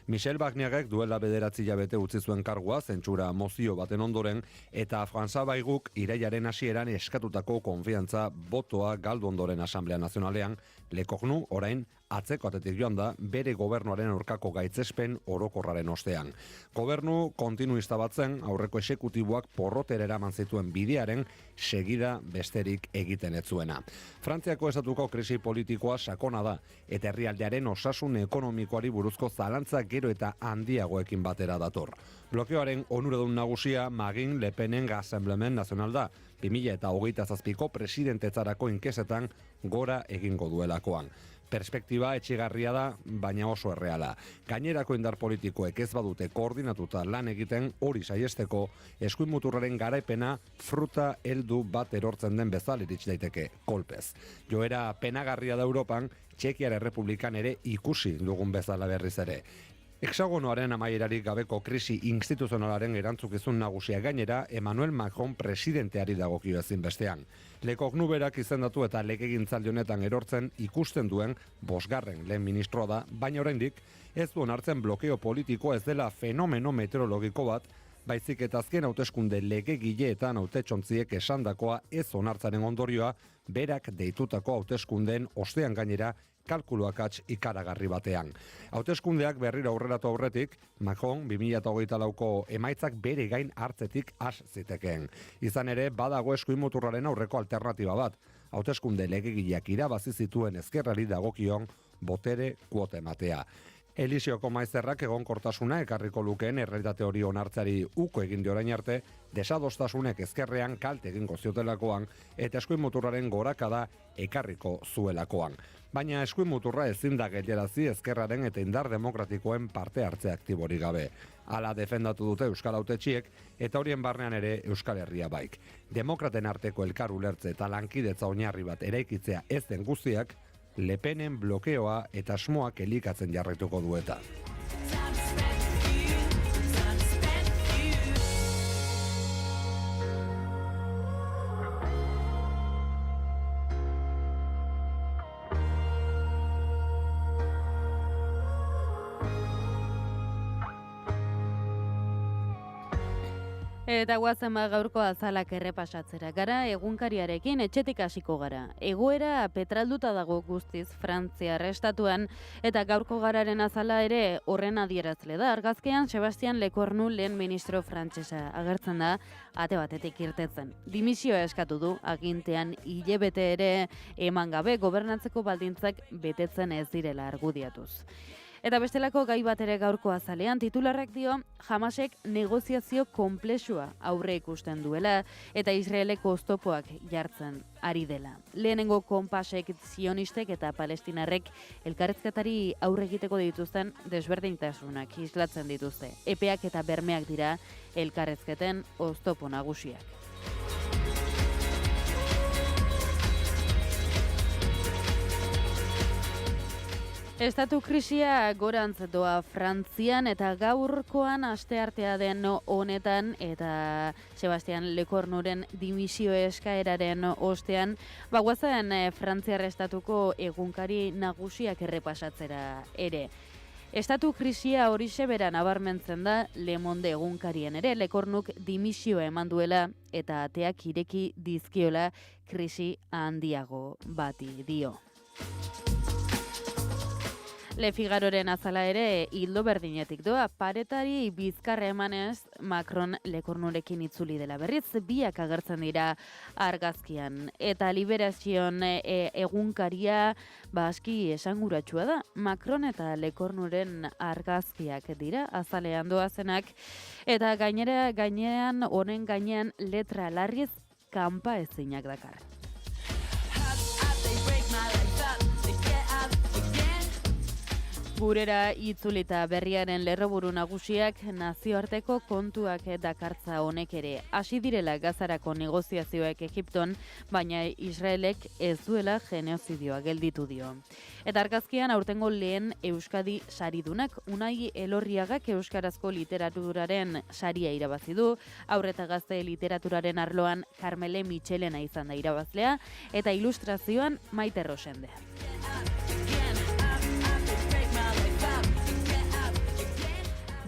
Michel Barnierek duela 9 hilabete utzi zuen kargua zentsura mozio baten ondoren eta França Bayruk irailaren hasieran eskatutako konfiantza botoa galdu ondoren Asamblea Nazionalean Le Cornu orain atzeko atetik joan da bere gobernuaren aurkako gaitzespen orokorraren ostean. Gobernu kontinuista batzen aurreko exekutiboak porrotera eraman zituen bidearen segida besterik egiten ez zuena. Frantziako estatuko krisi politikoa sakona da eta herrialdearen osasun ekonomikoari buruzko zalantza gero eta handiagoekin batera dator. Blokeoaren onuradun nagusia Marine Le Penen Rassemblement National da, 2027ko presidentetzarako inkesetan gora egingo duelakoan. Perspektiba etxigarria da, baina oso erreala. Gainerako indar politikoek ez badute koordinatuta lan egiten hori saiesteko, eskuin muturraren garaipena fruta heldu bat erortzen den bezala iritsi daiteke kolpez. Joera penagarria da Europan, Txekiar Errepublikan ere ikusi dugun bezala berriz ere. Hexagonoaren amaierarik gabeko krisi instituzionalaren erantzukizun nagusia gainera Emmanuel Macron presidenteari dagokio ezinbestean. Le Cornu berak izendatu eta legegintzaldi honetan erortzen ikusten duen 5. lehen ministroa da, baina oraindik ez du onartzen blokeo politikoa ez dela fenomeno meteorologiko bat, baizik eta azken hauteskunde legegileetan hautetsontziek esandakoa ez onartzaren ondorioa berak deitutako hauteskundeen ostean gainera kalkuluak ikaragarri batean. Hauteskundeak berriro aurreratu aurretik, Macron 2024ko emaitzak bere gain hartzetik has zitekeen. Izan ere, badago eskuin muturraren aurreko alternatiba bat. Hauteskunde legegileak irabazi zituen ezkerrari dagokion botere kuota ematea. Elisioko maizterrak egonkortasuna ekarriko lukeen errealitate hori onartzeari uko egin dio orain arte, desadostasunek ezkerrean kalte egingo ziotelakoan eta eskuin muturraren gorakada ekarriko zuelakoan. Baina eskuin muturra ezin da geldiarazi ezkerraren eta indar demokratikoen parte hartze aktiborik gabe. Hala defendatu dute Euskal Hautetsiek eta horien barnean ere Euskal Herria baik. Demokraten arteko elkar ulertze eta lankidetza oinarri bat eraikitzea ez den guztiak, Le Penen blokeoa eta asmoak elikatzen jarraituko dueta. Eta guazen gaurko azalak errepasatzera gara, egunkariarekin etxetik hasiko gara. Egoera petralduta dago guztiz Frantziar estatuan, eta gaurko gararen azala ere horren adierazle da. Argazkean Sebastian Lecornu lehen ministro frantsesa agertzen da, ate batetik irtetzen. Dimisioa eskatu du, agintean hilabete ere eman gabe gobernatzeko baldintzak betetzen ez direla argudiatuz. Eta bestelako gai bat ere gaurko azalean, titularrak dio, Hamasek negoziazio konplexua aurre ikusten duela eta Israeleko oztopoak jartzen ari dela. Lehenengo konpasek zionistek eta palestinarrek elkarrizketari aurre egiteko dituzten desberdintasunak islatzen dituzte. Epeak eta bermeak dira elkarrizketen oztopo nagusiak. Estatu krisia gorantz doa Frantzian eta gaurkoan asteartea den honetan eta Sebastian Lecornuren dimisio eskaeraren ostean, guazen Frantziar estatuko egunkari nagusiak errepasatzera ere. Estatu krisia horixe bera nabarmentzen da Le Monde egunkarien ere, Lecornuk dimisioa eman duela eta ateak ireki dizkiola krisi handiago bati dio. Le Figaroren azala ere hildo berdinetik doa, paretari bizkarra emanez Macron Lecornurekin itzuli dela berriz, biak agertzen dira argazkian. Eta Liberazion egunkaria aski esanguratsua da, Macron eta Lecornuren argazkiak dira, azalean doazenak, eta gainean honen gainean letra larriz kanpa ezinak dakar. Gurera itzulita berriaren lerroburu nagusiak nazioarteko kontuak dakartza honek ere. Hasi direla Gazarako negoziazioek Egipton, baina Israelek ez duela genozidioa gelditu dio. Eta argazkian aurtengo lehen Euskadi saridunak, Unai Elorriagak euskarazko literaturaren saria irabazi du, Haur eta Gazte literaturaren arloan Carmele Michelena izan da irabazlea, eta ilustrazioan Maite Rosende.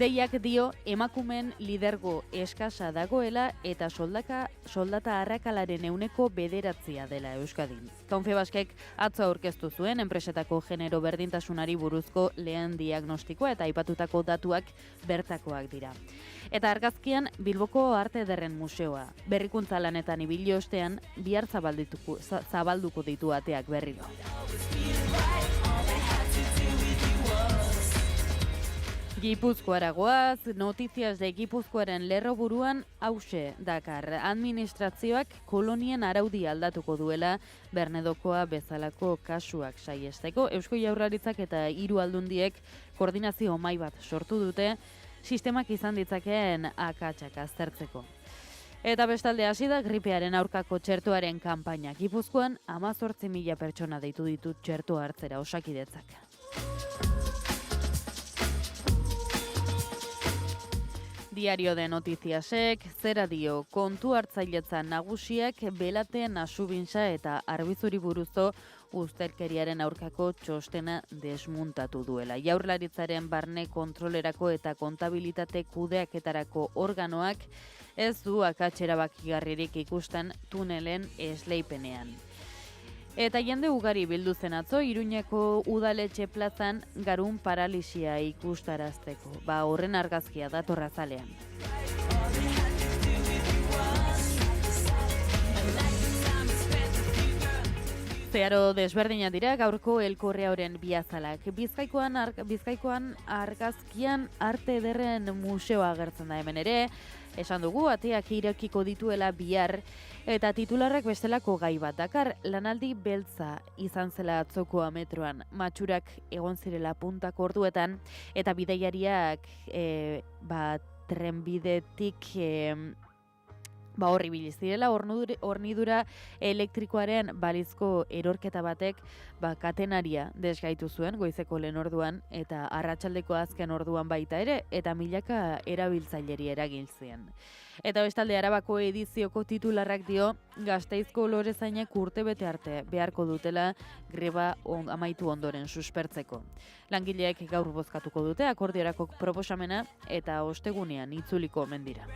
Deiak dio emakumen lidergo eskasa dagoela eta soldata arrakalaren 9% dela Euskadin. Confebaskek atzo aurkeztu zuen enpresetako genero berdintasunari buruzko lehen diagnostikoa eta aipatutako datuak bertakoak dira. Eta argazkian Bilboko Arte Ederren Museoa. Berrikuntza lanetan ibili ostean bihar zabalduko ditu ateak berriro. Gipuzkoara goaz, Notizias de Gipuzkoaren lerroburuan hause dakar. Administrazioak kolonien araudi aldatuko duela Bernedokoa bezalako kasuak saiesteko. Eusko Jaurlaritzak eta 3 aldundiek koordinazio mahai bat sortu dute sistemak izan ditzakeen akatsak aztertzeko. Eta bestalde hasi da gripearen aurkako txertoaren kanpaina. Gipuzkoan 18.000 pertsona deitu ditu txertoa hartzera Osakidetzak. Diario de Notiziasek, zera dio, kontu hartzailetza nagusiak belateen asubintza eta arbizuri buruzko ustelkeriaren aurkako txostena desmuntatu duela. Jaurlaritzaren barne kontrolerako eta kontabilitate kudeaketarako organoak ez du akats erabakigarririk ikusten tunelen esleipenean. Eta jende ugari bildu zen atzo, Iruñeko udaletxe plazan garun paralisia ikustarazteko. Horren argazkia datorra zalean. Zeharo desberdina dira gaurko elkorrearen biazalak. Bizkaikoan argazkian Arte Ederren Museoa agertzen da hemen ere. Esan dugu, ateak irekiko dituela bihar, eta titularrak bestelako gai bat dakar, lanaldi beltza izan zela atzokoa metroan, matxurak egon zirela puntako orduetan, eta bidaiariak trenbidetik horri bilizirela, hornidura elektrikoaren balizko erorketa batek katenaria desgaitu zuen goizeko lehen orduan eta arratsaldeko azken orduan baita ere, eta milaka erabiltzaileri eragin zien. Eta bestalde Arabako edizioko titularrak dio, Gasteizko lorezainek urtebete arte beharko dutela greba amaitu ondoren suspertzeko. Langileek gaur bozkatuko dute akordiorako proposamena eta ostegunean itzuliko omen dira.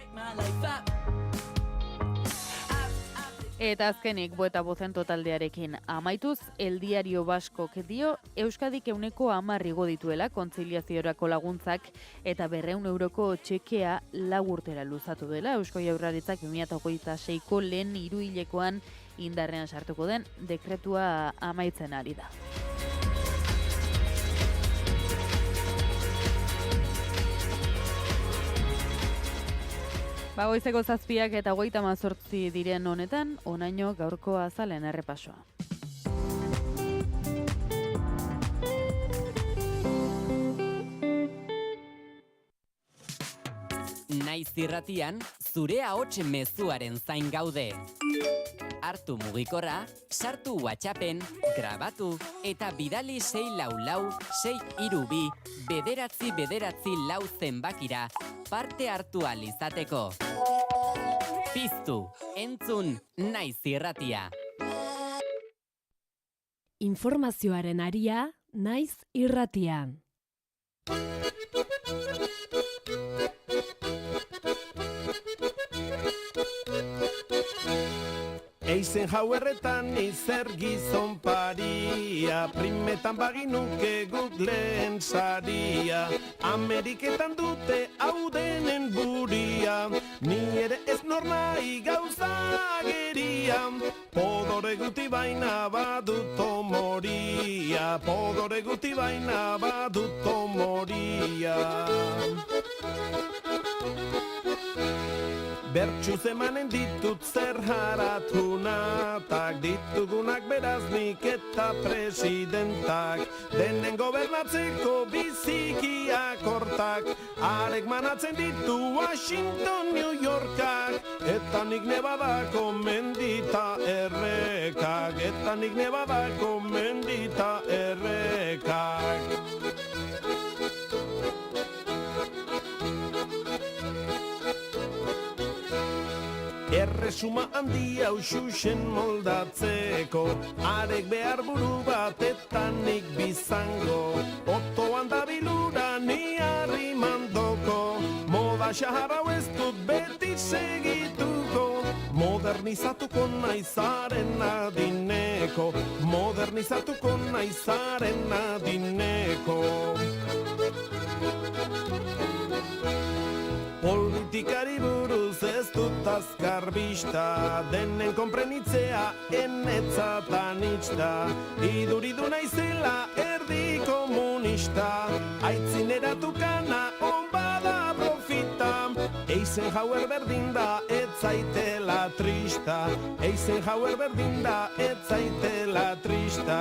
Eta azkenik Bueta Bozento taldearekin amaituz, El Diario Baskok dio Euskadik 10% igo dituela kontziliaziorako laguntzak eta 200 euroko txekea 4 urtera luzatu dela. Eusko Jaurlaritzak 2026ko lehen hiruhilekoan indarrean sartuko den dekretua amaitzen ari da. Goizeko 7 eta 38 diren honetan, honaino gaurko azalen errepasoa. Naiz irratian, zure ahots mezuaren zain gaude. Hartu mugikorra, sartu WhatsAppen, grabatu eta bidali 644-632-999 zenbakira parte hartu ahal izateko. Piztu, entzun, Naiz irratia. Informazioaren aria, Naiz irratia. Eisenhowerretan izer gizon paria, primetan baginuke guk lehen saria. Ameriketan dute hau denen buria, ni ere ez nornai gauza geria. Podore guti baina baduto moria, podore guti baina baduto moria. Bertxuz emanen ditut zer haratunatak, ditugunak beraz nik eta presidentak. Denen gobernatzeko bizikiak hortak, arek manatzen ditu Washington, New Yorkak. Eta nik nebadako mendita errekak, eta nik nebadako mendita errekak. Erresuma handia ususen moldatzeko, arek behar buru bat eta nik bizango. Otoan da bilura ni harri mandoko, moda xahar hau ez dut beti segituko, modernizatuko naizaren adineko, modernizatuko naizaren adineko. Politikari buruz ez dut azkar bista, denen konprenitzea enetzatan itxta, iduridu naizela erdi komunista, aitzineratu kana on bada profita, Eisenhower berdin da ez zaitela trista, Eisenhower berdin da ez zaitela trista.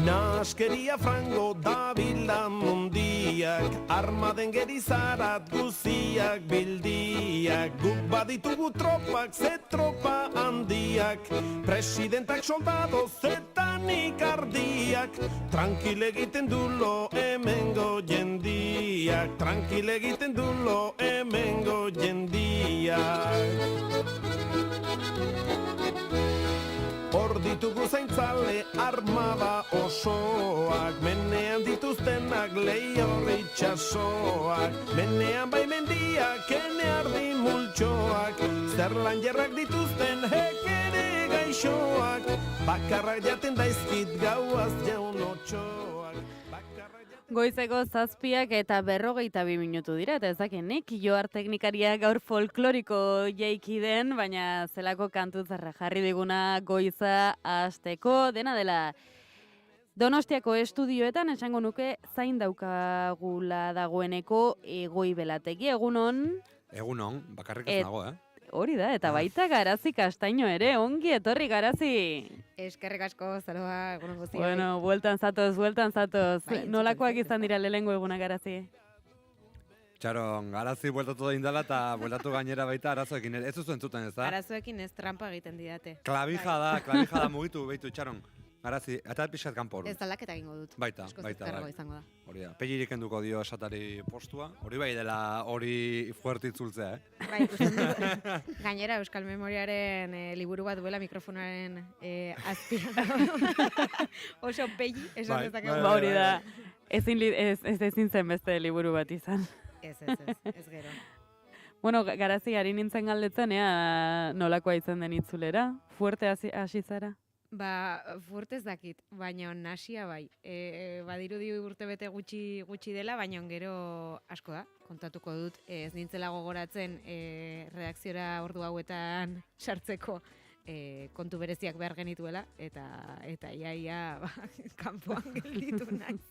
Naskeria frango dabila mundiak, armaden gerizarat guziak bildiak, guk baditugu tropak, ze tropa handiak, presidentak soldado zetanik ardiak, tranquil egiten dulo hemengo jendiak, tranquil egiten dulo hemengo jendiak. Hor ditugu zaintzale armada osoak, menean dituztenak leior itxasoak, menean bai mendiak, ene ardi multxoak, zerlan jerrak dituzten hekere gaixoak, bakarrak jaten daizkit gauaz jaun otxoak, bakarrak jaten... Goizeko 7 eta 52 minutu dira, eta ezakenik, Joar teknikaria gaur folkloriko jaiki den, baina zelako kantu zarra jarri diguna goiza hasteko, dena dela Donostiako estudioetan esango nuke zain daukagula dagoeneko Egoi Belategi, egunon? Egunon, bakarrik ez nago, Hori da, eta baita Garazi Kastaino ere, ongi etorri Garazi. Eskerrik asko, zaloa, egunon guztioi. Bueno, bueltan zatoz. Bai, Nolakoak izan dira lehengo eguna Garazi? Txaron, Garazi bueltatu da indala eta bueltatu gainera baita arazoekin. Ez duzu entzuten ez da? Arazoekin ez trampa egiten didate. Klabija da mugitu, behitu, Txaron. Garazi, eta pixat kanpo hori. Ez aldaketa egingo dut. Baita. Izango da. Hori da, pegirik enduko dio esatari postua. Hori bai dela hori fuertitzultzea, Bai, ikusten dut. Gainera, Euskal Memoriaren liburu bat duela mikrofonaren azpian. Oso pegi, esan dezakegu. Hori da, ezin zen beste liburu bat izan. Ez gero. Bueno, Garazi, ari nintzen galdetzen, nolakoa izan den itzulera? Fuerte hasi zara? Fuerte ez dakit, baina nasia bai. Badirudi urtebete gutxi dela, baina gero asko da. Kontatuko dut, ez nintzela gogoratzen redakziora ordu hauetan sartzeko kontu bereziak behar genituela, eta iaia kanpoan gelditu naiz.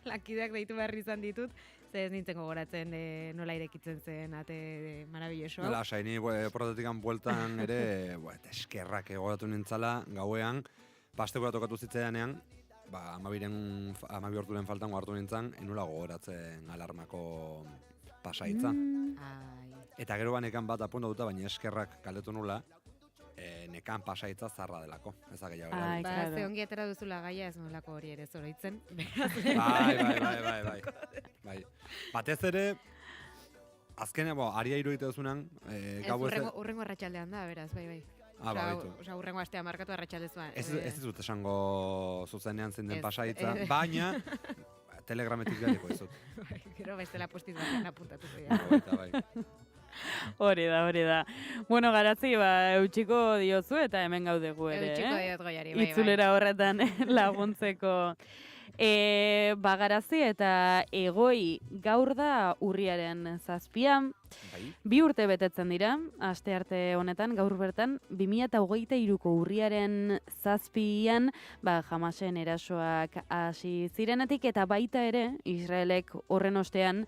Lakideak deitu behar izan ditut, ez nintzen gogoratzen nola irekitzen zen ate marabilloso hau. Nola, saini protetikan bueltan ere, eskerrak egoratu nintzala gauean, pastekura tokatu zitzaidanean, 12 orduren faltan hartu nintzen, enula gogoratzen alarmako pasaitza. Eta gero banekan bat apunta duta, baina eskerrak kaldetu nula, nekan pasaitza zarra delako. Ez da gehiago. Ze ongi atera duzula gaia ez nolako hori ere zoroitzen. Bai. Batez ere, azkenean, aria iruditu duzunan, gau ez... Urrengo arratsaldean da, beraz, bai. Osa, urrengo astea markatu arratsaldezuan. Ez dut esango zuzenean zen den pasaitza, baina telegrametik galiko ez dut. Gero bestela postiz batean apuntatuko dira. Bai. Hori da. Bueno, Garazi, eutxiko diozu eta hemen gaudegu ere. Eutxiko diot goiari, bai. Itzulera horretan laguntzeko. Garazi eta Egoi gaur da urriaren 7. Bai. 2 urte betetzen dira, aste arte honetan, gaur bertan, 2023ko urriaren 7an, Hamasen erasoak hasi zirenetik, eta baita ere, Israelek horren ostean,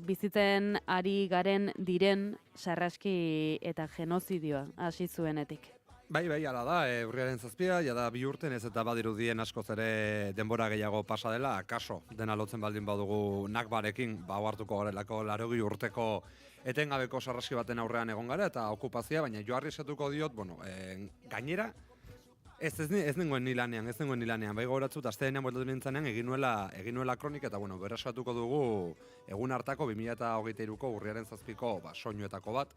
bizitzen ari garen diren sarraski eta genozidioa hasi zuenetik. Bai, ala da, urriaren 7, jada 2 urten ez eta badirudien askoz ere denbora gehiago pasa dela, akaso dena lotzen baldin badugu nakbarekin, hartuko garelako 80 urteko etengabeko sarraski baten aurrean egon gara eta okupazioa, baina joarri esatuko diot, gainera, ez nengoen nilanean, bai gogoratzut, astedenean bueltatu nintzenean egin nuela kronik, eta berreskatuko dugu egun hartako 2023ko urriaren 7ko soinuetako bat.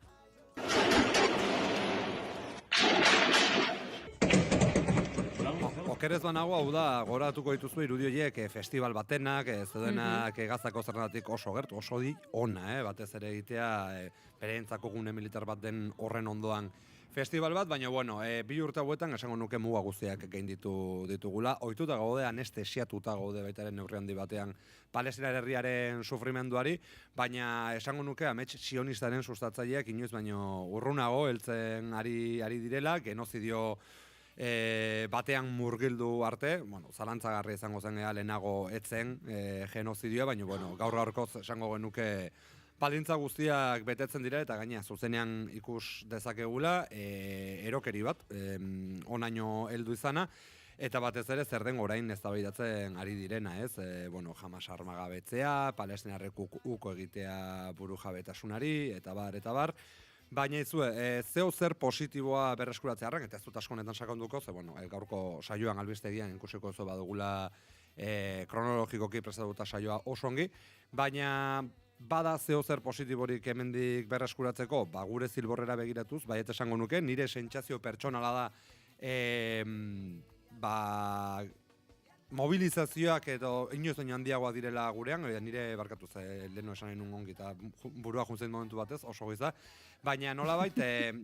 okerez banago, hau da, goratuko dituzu irudi horiek festival batenak, zeudenak Gazako zerrendatik oso gertu, oso ona, batez ere egitea, bereentzako gune militar bat den horren ondoan festival bat, baina bueno, 2 urte hauetan esango nuke muga guztiak gainditu ditugula. Ohituta gaude, anestesiatuta gaude baitaren neurri handi batean Palestinar herriaren sufrimenduari, baina esango nuke amets sionistaren sustatzaileak inoiz baino urrunago heltzen ari direla, genozidio batean murgildu arte, bueno, zalantzagarria izango zen lehenago etzen genozidioa, baina bueno, gaur-gaurkoz esango genuke baldintza guztiak betetzen dira eta gaina zuzenean ikus dezakegula erokeri bat, onaino heldu izana, eta batez ere zer den orain eztabaidatzen ari direna, ez? Bueno, Hamas armagabetzea, Palestinarrek uko egitea burujabetasunari, eta bar. Baina zeo zer positiboa berreskuratzearren, eta ez dut asko honetan sakonduko, ze bueno, gaurko saioan albistegian ikusiko oso badugula kronologikoki prestatuta saioa oso ongi, baina bada zeo zer positiborik hemendik berreskuratzeko, gure zilborrera begiratuz, baiet esango nuke, nire sentsazio pertsonala da, mobilizazioak edo inoiz baino handiagoa direla gurean, nire barkatuz, leheno esan nahi nun ongi, eta burua juntzen momentu batez, oso goiza, baina nolabait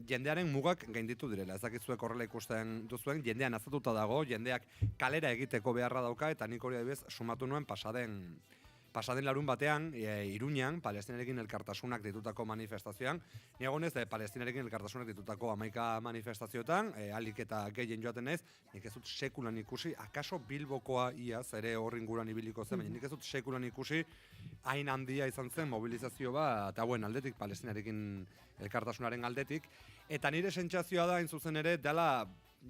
jendearen mugak gainditu direla. Ez dakitzuek horrela ikusten duzuen, jendean azatuta dago, jendeak kalera egiteko beharra dauka, eta nik hori adibidez sumatu nuen pasaden larun batean, Iruñan, Palestinarekin elkartasunak ditutako manifestazioan, niagonez, Palestinarekin elkartasunak ditutako 11 manifestazioetan, alik eta gehien joaten naiz, nik ez dut sekulan ikusi, akaso Bilbokoa iaz, ere horrin guran ibiliko zen, baina nik ez dut sekulan ikusi, hain handia izan zen mobilizazio bat, eta hauen aldetik, Palestinarekin elkartasunaren aldetik, eta nire sentsazioa da, hain zuzen ere, dela,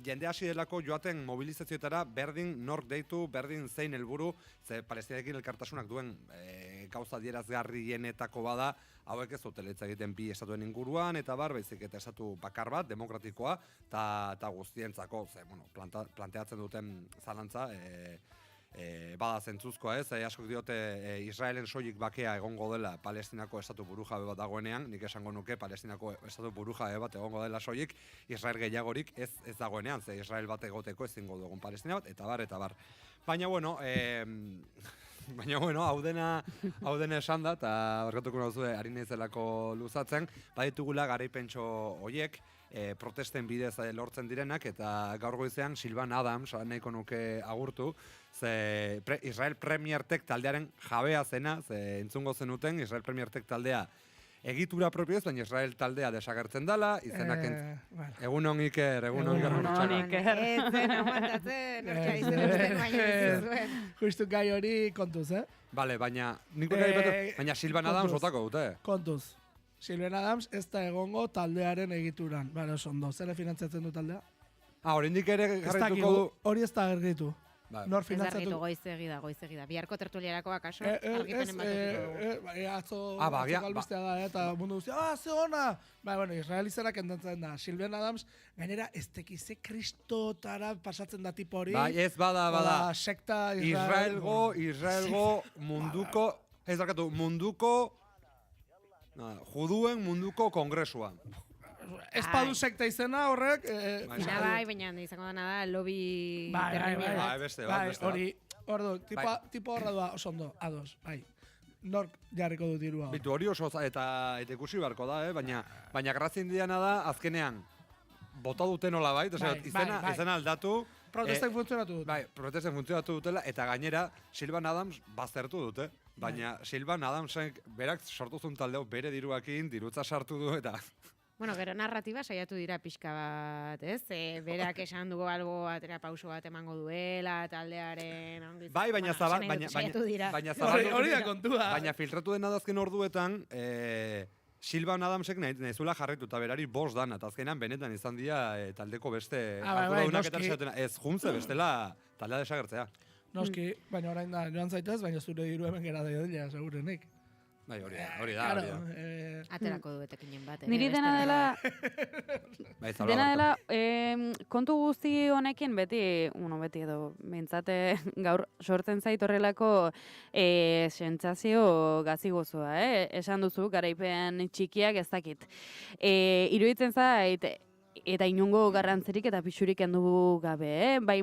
jende hasi delako joaten mobilizazioetara berdin nork deitu, berdin zein helburu, ze Palestinarekin elkartasunak duen gauza adierazgarrienetako bada, hauek ez dutela hitz egiten bi estatuen inguruan, eta baizik eta estatu bakar bat, demokratikoa, eta guztientzako, ze, bueno, planteatzen duten zalantza, bada zentzuzkoa ez, askok diote Israelen soilik bakea egongo dela Palestinako estatu burujabe bat dagoenean, nik esango nuke Palestinako estatu burujabe bat egongo dela soilik, Israel gehiagorik ez dagoenean, ze Israel bat egoteko ezingo dugun Palestina bat, eta bar. Baina bueno, hau dena esan da, eta barkatuko nauzue ari naizelako luzatzen, baditugula garaipentxo horiek, protesten bidez lortzen direnak, eta gaur goizean Silvan Adams nahiko nuke agurtu, ze Israel Premier Tech taldearen jabea zena, ze entzungo zenuten Israel Premier Tech taldea egitura propioz, baina Israel taldea desagertzen dala, izenak egunon Iker, egunon Iker. Ez zen, aguantatzen, orkia izen usten baina ez zuen. Justu gai hori kontuz, Bale, baina Silvan Adams otako dute. Kontuz. Silvan Adams ez da egongo taldearen egituran. Bale, oso ondo. Zer finantzatzen du taldea? Horindik ere jarrituko du. Hori ez da argitu. Nor finantzatu? Goizegi da. Biharko tertuliarako akaso, argipenen bat atzo albistea da, eta mundu guztia, ze ona! Bueno, Israel izanak endantzen da. Silvan Adams, gainera, ez tekize kristotara pasatzen da tipo hori. Bai, ez bada. Sekta Israelgo munduko, ez dakatu, juduen munduko kongresua. Ez padu sekta izena horrek. Baina izango dena da, lobby terrible. Beste. Hori, tipo horra doa, oso ondo, ados, bai. Nork jarriko du dirua. Bitu hori oso eta ikusi barko da, baina grazien diana da, azkenean, bota duten hola bait, izena aldatu. Protesten funtzionatu dute. Bai, protesten funtzionatu dutela, eta gainera, Silvan Adams baztertu dute. Baina Silvan Adamsek berak sortu zuen taldeo bere diruakin, dirutza sartu du, eta... Bueno, gero narratiba saiatu dira pixka bat, ez? Berak esan dugu algo atera pauso bat emango duela, taldearen... Bai, baina hori da kontua. Baina filtratu den adazken orduetan, Silvan Adamsek nahizuela jarretu eta berari 5 dan, eta azkenan benetan izan dira taldeko beste... Ez juntze bestela taldea desagertzea. Noski, baina orain da, joan zaitez, baina zure diru hemen gera dela, segurenik. Bai, hori da. Aterako du etekinen bat. Niri dena dela, kontu guzti honekin beti edo, bintzate gaur sortzen zait horrelako sentsazio gazigozoa, esan duzu, garaipen txikiak ez dakit. Iruditzen zait, eta inongo garrantzirik eta pixurik kendu gabe, Bai,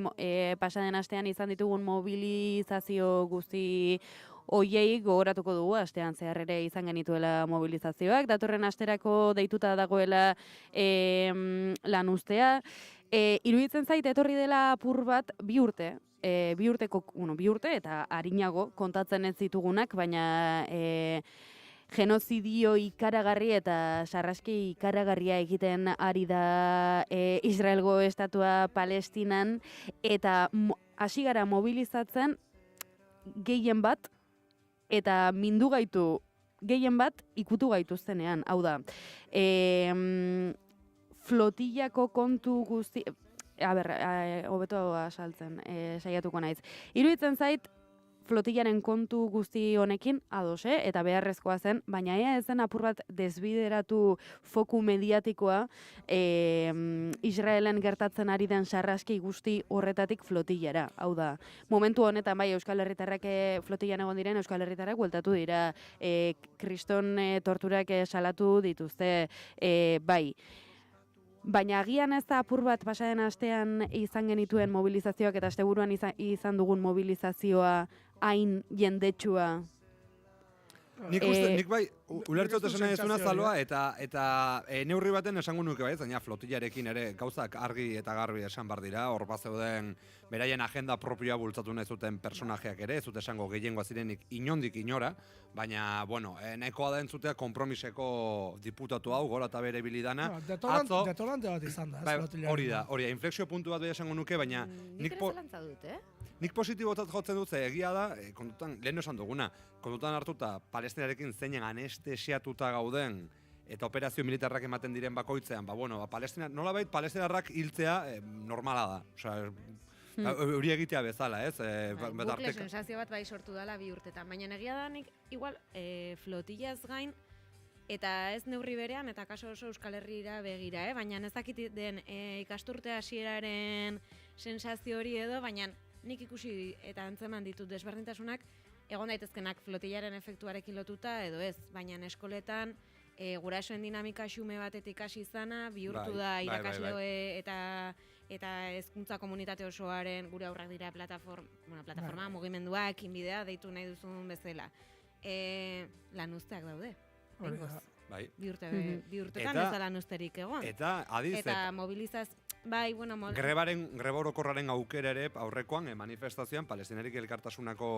pasaden astean izan ditugun mobilizazio guzti hoiei gogoratuko dugu, astean zehar ere izan genituela mobilizazioak, datorren asterako deituta dagoela lanuztea. Iruditzen zait etorri dela apur bat bi urte eta arinago kontatzen ez ditugunak, baina genozidio ikaragarri eta sarraski ikaragarria egiten ari da Israelgo estatua Palestinan, eta hasi gara mobilizatzen gehien bat, eta mindu gaitu gehien bat ikutu gaituztenean, hau da. Flotillako kontu guzti... hobeto asaltzen, saiatuko naiz. Iruditzen zait, flotillaren kontu guzti honekin ados, eta beharrezkoa zen, baina ea ez zen apur bat desbideratu foku mediatikoa Israelen gertatzen ari den sarraski guzti horretatik flotillara. Hau da, momentu honetan bai Euskal Herritarrak flotillan egon diren, Euskal Herritarrak bueltatu dira, kriston torturak salatu dituzte, bai. Baina agian ez da apur bat pasaden astean izan genituen mobilizazioak eta asteburuan izan dugun mobilizazioa hain jendetsua. Nik bai, ulertzot esan nahi ezuna zaloa, eta neurri baten esango nuke bai, zaina flotillarekin ere gauzak argi eta garbi esan bar dira, hor bazeuden beraien agenda propioa bultzatu nahi zuten personajeak ere, ez zute esango gehiengoa zirenik inondik inora, baina, bueno, nahikoa da entzutea konpromiseko diputatu hau, gora eta bere bilidana. Detonante bat izan da. Hori da, inflexio puntu bat bai esango nuke, baina nik positibotat jotzen dut, egia da, kontutan, lehen esan duguna, kontutan hartuta Palestinarekin zeinen anestesiatuta gauden eta operazio militarrak ematen diren bakoitzean, nolabait palestinarrak hiltzea normala da. Osea, hori egitea bezala, ez? Bukle sensazio bat bai sortu dela bi urtetan, baina egia da nik igual flotillaz gain, eta ez neurri berean, eta kaso oso Euskal Herrira begira, baina ez dakit den ikasturte hasieraren sensazio hori edo, baina nik ikusi eta antzeman ditut desberdintasunak, egon daitezkenak flotillaren efektuarekin lotuta edo ez, baina eskoletan gurasoen dinamika xume batetik hasi izana, bihurtu da irakasle eta hezkuntza komunitate osoaren gure aurrak dira plataforma, mugimenduak, inbidea, deitu nahi duzun bezala. Lanuzteak daude. Bai. Bi urtetan ez da lanuzterik egon. Eta mobilizaz... Bai, greba orokorraren aukera ere aurrekoan manifestazioan Palestinarik elkartasunako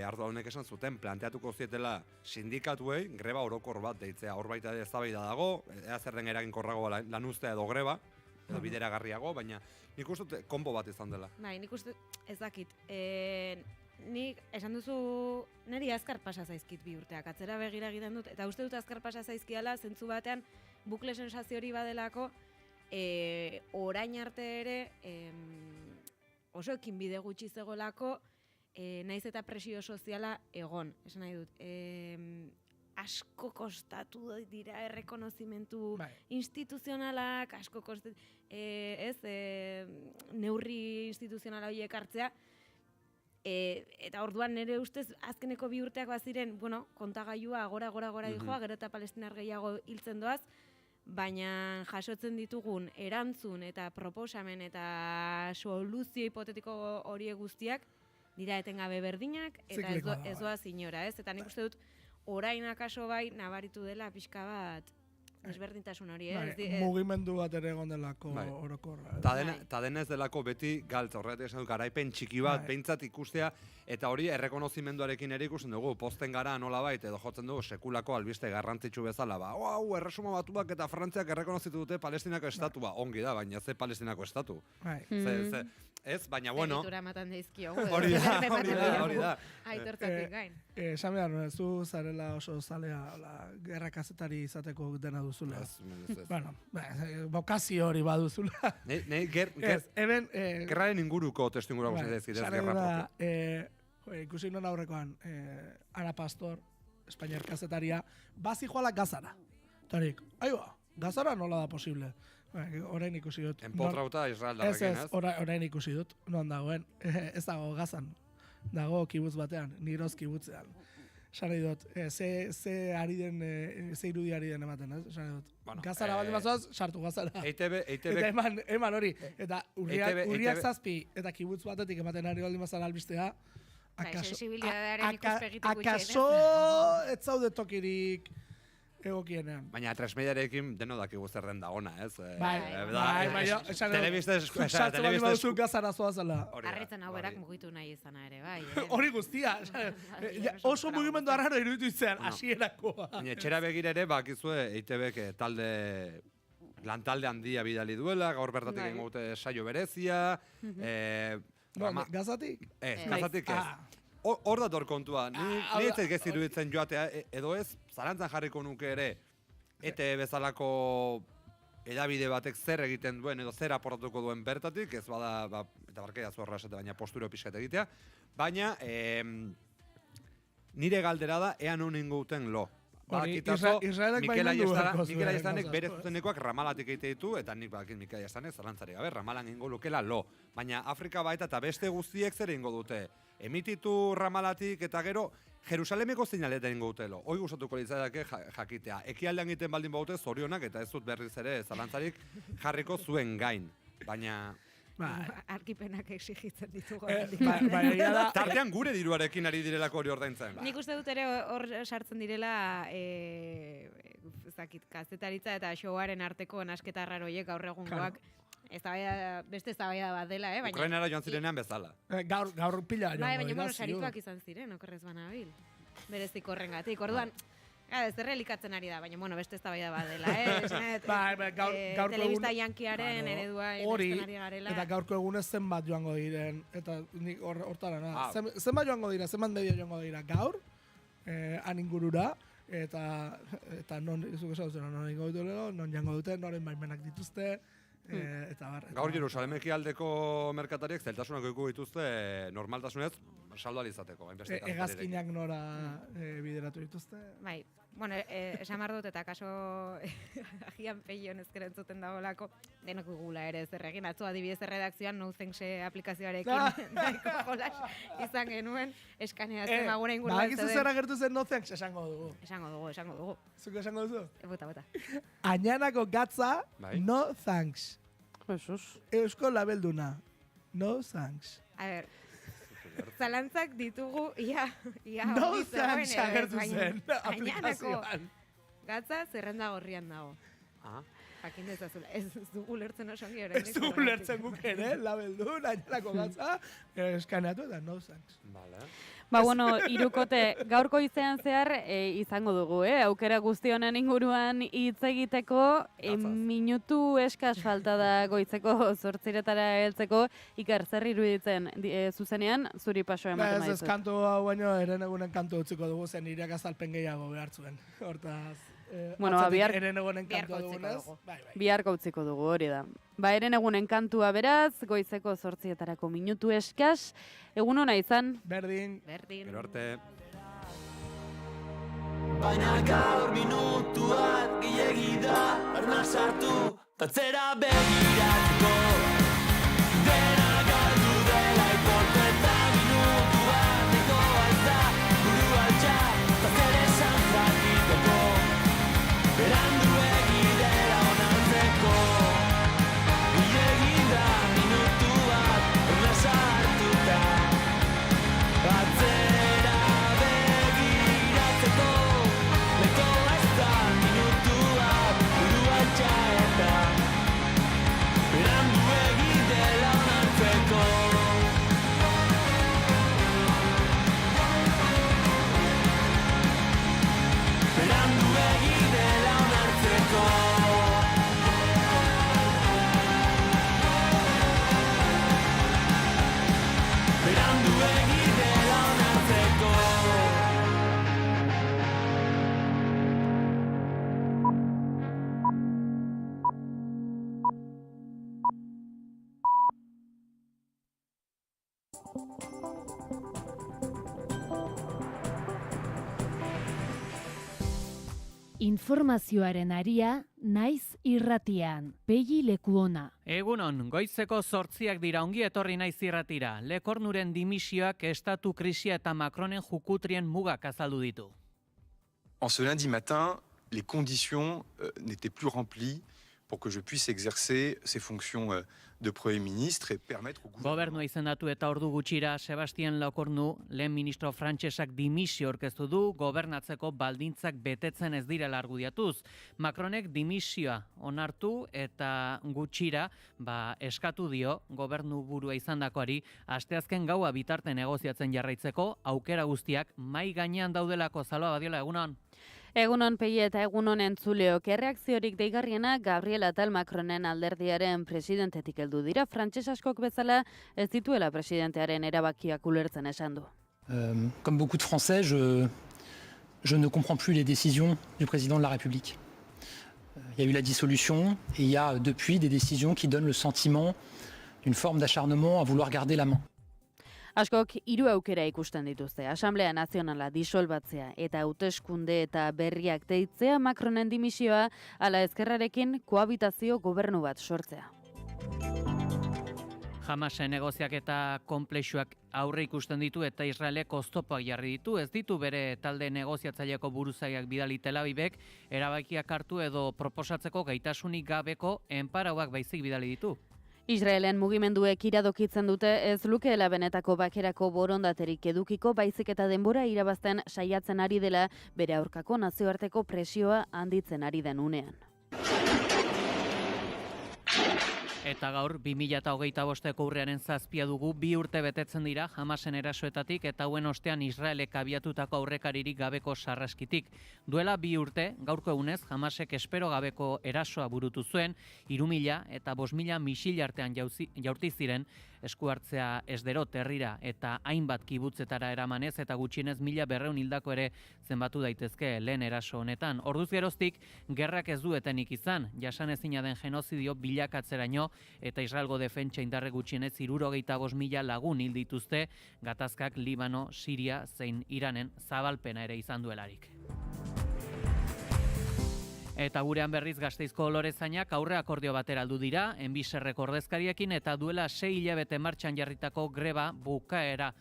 arduradunek esan zuten, planteatuko zietela sindikatuei greba orokor bat deitzea. Hor baita eztabaida dago, ea zer den eraginkorrago lanuztea edo greba, edo bideragarriago, baina nik uste konbo bat izan dela. Bai, nik uste ez dakit. Nik esan duzu niri azkar pasa zaizkit bi urteak, atzera begira egiten dut, eta uste dut azkar pasa zaizkiala, zentzu batean bukle sensazio hori badelako, orain arte ere oso ekin bide gutxi zegolako, naiz eta presio soziala egon, esan nahi dut. Asko kostatu dira errekonozimentu instituzionalak, asko kostatu, neurri instituzionala horiek hartzea, eta orduan nire ustez azkeneko bi urteak baziren, kontagailua gora dijoa, gero eta palestinar gehiago hiltzen doaz, baina jasotzen ditugun erantzun eta proposamen eta soluzio hipotetiko horiek guztiak dira etengabe berdinak eta ez doaz inora, ez? Eta nik uste dut orain akaso bai nabaritu dela pixka bat desberdintasun hori, mugimendu bat ere egon delako orokorra. Ta denez delako beti galtza, horretik esan dut garaipen txiki bat, behintzat ikustea, eta hori errekonozimenduarekin ere ikusten dugu, posten gara nolabait, edo jotzen dugu sekulako albiste garrantzitsu bezala, erresuma batuak eta Frantziak errekonozitu dute Palestinako estatua, ongi da, baina ze Palestinako estatu. Ez, baina bueno... Beritura matan deizkio. Hori da. Aitortzatik gain. Esan behar, zu zarela oso zalea gerra kazetari izateko dena duzula. Bueno, bokazio hori baduzula. Gerraren inguruko testu ingurua guzen dezkit, ez gerra propio. Ikusi non aurrekoan, Ana Pastor, Espainiar kazetaria, bazi joala Gazara. Tarik, Gazara nola da posible? Orain ikusi dut. Enpotrauta Israel darrekin, ez? Orain ikusi dut, non dagoen. Ez dago Gazan. Dago kibutz batean, Niroz kibutzean. Esan nahi dut, ze ari den, ze irudi ari den ematen, ez? Esan nahi dut. Bueno, Gazara baldin bazoaz, sartu gazara. EITB Eta eman hori. Eta urriak EITB zazpi eta kibutz batetik ematen ari baldin bazara albistea, sensibilidadearen ikuspegitik akaso ez zaude tokirik egokienean. Baina transmediarekin deno dakigu zer den da ona, ez? Baina, telebistez... sartzen baldin baduzu gazara zoazela. Harritzen hau berak mugitu nahi izana ere, bai. Hori guztia. Oso mugimendu arraro iruditu izan, hasierakoa. Baina, etxera begira ere, bakizue, EITBek talde lantalde handia bidali duela, gaur bertatik egingo dute saio berezia, Gazatik? Gazatik ez. Hor dator kontua, ni ez ez iruditzen joatea, edo ez, zalantzan jarriko nuke ere, ETE bezalako edabide batek zer egiten duen, edo zer aportatuko duen bertatik, ez bada, eta barkea zorra esate, baina posturo pixkat egitea, baina nire galdera da, ea non ingo duten lo. Israelek Mikel Aiestanek bere zuzenekoak Ramalatik egite ditu, eta nik bakit Mikel Aiestanek zalantzari gabe, Ramalan ingo lukela lo. Baina Afrika baita eta beste guztiek zer ingo dute. Emititu Ramalatik eta gero Jerusalemeko zeinaleta ingo dutelo. Hoi gustatuko litzateke jakitea. Ekialdean egiten baldin baute zorionak eta ez dut berriz ere zalantzarik jarriko zuen gain. Baina... Arkipenak exigitzen ditugu. Tartean gure diruarekin ari direlako hori ordaintzen. Nik uste dut ere hor sartzen direla kazetaritza eta showaren arteko nasketa arraroiek gaur egungoak. Beste eztabaida bat dela, baina... Ukrainara joan zirenean bezala. Gaur pila joan baina, bueno, sarituak izan ziren, okerrez banabil. Berezik horrengatik. Orduan, ez errelikatzen ari da, baina, bueno, beste eztabaida bat dela, telebista yankiaren eredua inbestan ari garela. Eta gaurko egunez zenbat joango diren, eta nik hortara, zenbat joango dira, zenbat medio joango dira gaur, han ingurura, eta non, izuk esan duten, non ingo dutelo, non jango duten, noren baimenak dituzte, Gaur Jerusalem ekialdeko merkatariek zailtasunak ikuko dituzte normaltasunez saldo izateko. Hegazkinak nora bideratu dituzte? Bai, bueno, esan behar dut eta kaso agian peion ezkera entzuten dagoelako denok gugula ere zer egin. Atzo adibidez erredakzioan NoThanks aplikazioarekin daiko jolas izan genuen eskaneatzen magura ingurua. Bakizu zer agertu zen NoThanks esango dugu. Esango dugu. Zuko esango duzu? Bota. Añanako gatza, NoThanks. Jesus. Eusko labelduna. NoThanks. A ver, zalantzak ditugu, NoThanks agertu zen aplikazioan. Gatza zerrenda gorrian dago. Jakin dezazula, ez dugu lertzen osongi ere. Ez dugu lertzen guk ere, labeldun, añanako gatza, eskaneatu eta NoThanks. Vale. Bueno, irukote, gaurko izean zehar izango dugu, aukera guzti honen inguruan hitz egiteko, minutu eskas falta da goitzeko 8:00 heltzeko, Iker, zer iruditzen zuzenean, zuri pasoa ematen Ez kantu hau baino, eren egunen kantu utziko dugu, zen ireak azalpen gehiago behar zuen. Hortaz, eren egunen kantu dugunez. Biharko utziko dugu, hori da. Eren egunen kantua beraz, goizeko 8:00 minutu eskas, egun hona izan. Berdin. Gero arte. Baina gaur minutuak gehiagi da, arna sartu, tatzera begiratuko. Dena galdu dela iportu eta minutuak nekoa ez da, buru altxa, tatzera esan zakiteko. Berandu egidera onantzeko, gehiagi da minutu bat, arna sartuta. Atzera begiratzeko, lekoa ez da minutua, buru altxa eta berandu egidela onartzeko. Berandu egidela onartzeko. Berandu egidela onartzeko. Informazioaren aria, naiz irratian. Pegi Lekuona. Egunon, goizeko 8 dira, ongi etorri naiz irratira. Lekornuren dimisioak estatu krisia eta Macronen jukutrien mugak azaldu ditu. En ce lundi matin, les conditions n'étaient plus remplies pour que je puisse exercer ces fonctions de Premier ministre et permettre au gouvernement... Gobernua izendatu eta ordu gutxira Sebastien Lekornu, lehen ministro frantsesak dimisio aurkeztu du, gobernatzeko baldintzak betetzen ez direla argudiatuz. Macronek dimisioa onartu eta gutxira eskatu dio gobernu burua izandakoari asteazken gaua bitarte negoziatzen jarraitzeko aukera guztiak mai gainean daudelako. Zaloa Badiola, egunon. Egunon Pegi eta egunon entzuleok, erreakziorik deigarriena Gabriel Attal Macronen alderdiaren presidentetik heldu dira. Frantses askok bezala ez dituela presidentearen erabakiak ulertzen esan du. Comme beaucoup de Français, je ne comprends plus les décisions du président de la République. Il y a eu la dissolution et il y a depuis des décisions qui donnent le sentiment d'une forme d'acharnement à vouloir garder la main. Askok 3 aukera ikusten dituzte. Asamblea Nazionala disolbatzea eta hauteskunde eta berriak deitzea, Macronen dimisioa, ala ezkerrarekin kohabitazio gobernu bat sortzea. Hamasen negoziak eta konplexuak aurre ikusten ditu eta Israelek oztopoak jarri ditu. Ez ditu bere talde negoziatzaileko buruzaiak bidali Tel Avivek erabakiak hartu edo proposatzeko gaitasunik gabeko enparauak baizik bidali ditu. Israelen mugimenduek iradokitzen dute ez lukeela benetako bakerako borondaterik edukiko, baizik eta denbora irabazten saiatzen ari dela bere aurkako nazioarteko presioa handitzen ari den unean. Eta gaur 2025ko urriaren 7 dugu, 2 urte betetzen dira Hamasen erasoetatik eta hauen ostean Israelek abiatutako aurrekaririk gabeko sarraskitik. Duela 2 urte, gaurko egunez, Hamasek espero gabeko erasoa burutu zuen, 3.000 eta 5.000 misil artean jaurti ziren, esku hartzea esdero terrira eta hainbat kibutzetara eramanez eta gutxienez 1.200 hildako ere zenbatu daitezke lehen eraso honetan. Orduz geroztik, gerrak ez du etenik izan, jasanezina den genozidio bilakatzeraino eta Israelgo defentsa indarre gutxienez 75.000 lagun hil dituzte, gatazkak Libano, Siria zein Iranen zabalpena ere izan duelarik. Eta gurean berriz Gasteizko Lorezainak aurre akordio batera aldu dira, Enbiserrek ordezkariekin eta duela 6 hilabete martxan jarritako greba bukaera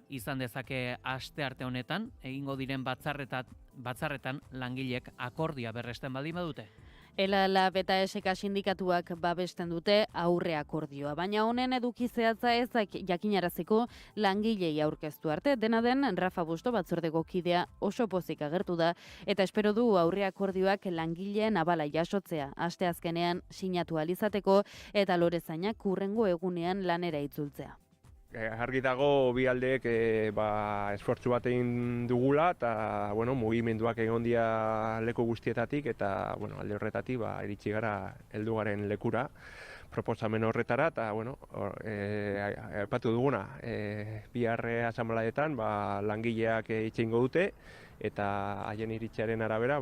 izan dezake astearte honetan, egingo diren batzarretan langilek akordioa berresten baldin badute. Lab eta SK sindikatuak babesten dute aurre akordioa, baina honen eduki zehatza ezak jakinaraziko langilei aurkeztu arte. Dena den, Rafa Busto batzordeko kidea oso pozik agertu da eta espero du aurre akordioak langileen abala jasotzea, asteazkenean sinatu alizateko eta Lorezainak hurrengo egunean lanera itzultzea. Argi dago bi aldeek esfortzu bat egin dugula eta mugimenduak egon dira leku guztietatik eta alde horretatik iritsi gara heldu garen lekura proposamen horretara eta aipatu duguna bihar asanbladetan langileak hitz egingo dute eta haien iritziaren arabera